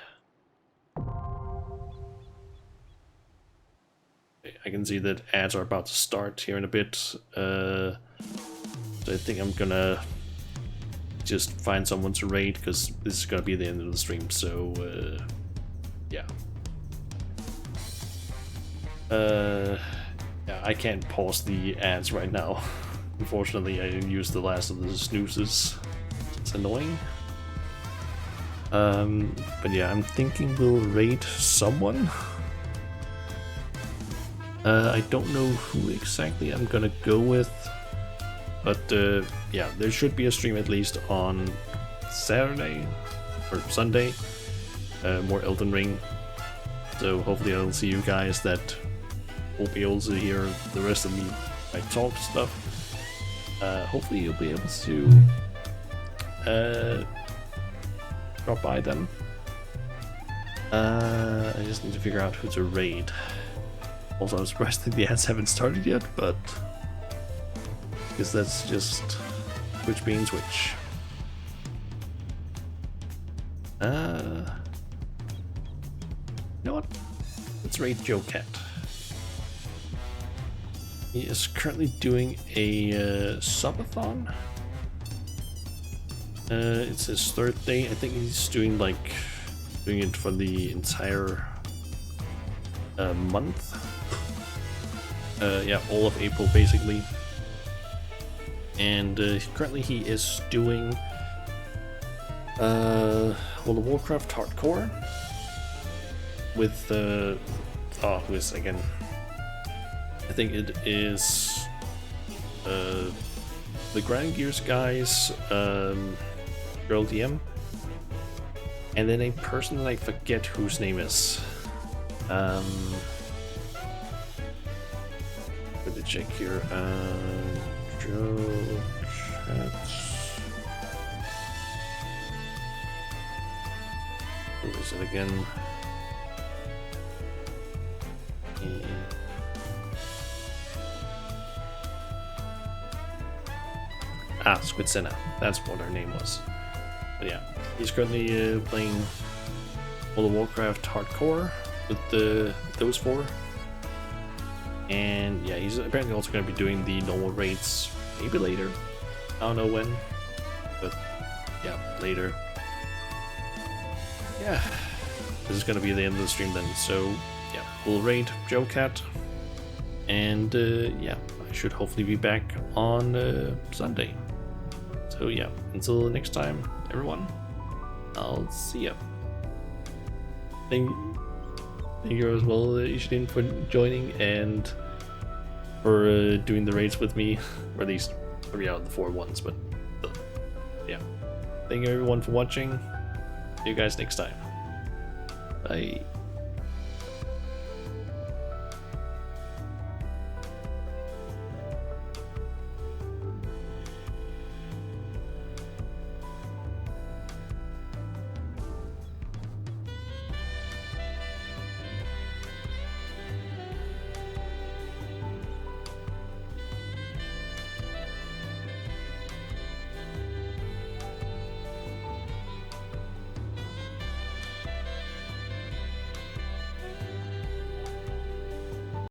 Speaker 1: I can see that ads are about to start here in a bit, so I think I'm gonna just find someone to raid, because this is gonna be the end of the stream, so yeah. Yeah, I can't pause the ads right now. Unfortunately, I didn't use the last of the snoozes. It's annoying. But yeah, I'm thinking we'll raid someone. I don't know who exactly I'm gonna go with, but yeah, there should be a stream at least on Saturday or Sunday, more Elden Ring. So hopefully I'll see you guys that won't be able to hear the rest of me like talk stuff. Hopefully you'll be able to drop by them. I just need to figure out who to raid. Also, I'm surprised that the ads haven't started yet, but because that's just Twitch being Twitch. You know what? Let's raid Joe Cat. He is currently doing a subathon. It's his third day. I think he's doing it for the entire month. Yeah, all of April basically. And currently he is doing World of Warcraft Hardcore. with who is again? I think it is the Grand Gears guys, Girl DM, and then a person that I forget whose name is. Let me check here. Joe Chats. Who is it again? Squid Senna. That's what her name was. But yeah, he's currently playing World of Warcraft Hardcore with those four. And yeah, he's apparently also going to be doing the normal raids maybe later. I don't know when, but yeah, later. Yeah, this is going to be the end of the stream then. So yeah, we'll raid Joe Cat, and yeah, I should hopefully be back on Sunday. So yeah, until next time, everyone, I'll see ya. Thank you as well, Ishin, for joining and for doing the raids with me, or at least 3 out of the 4 ones, but yeah. Thank you everyone for watching. See you guys next time. Bye.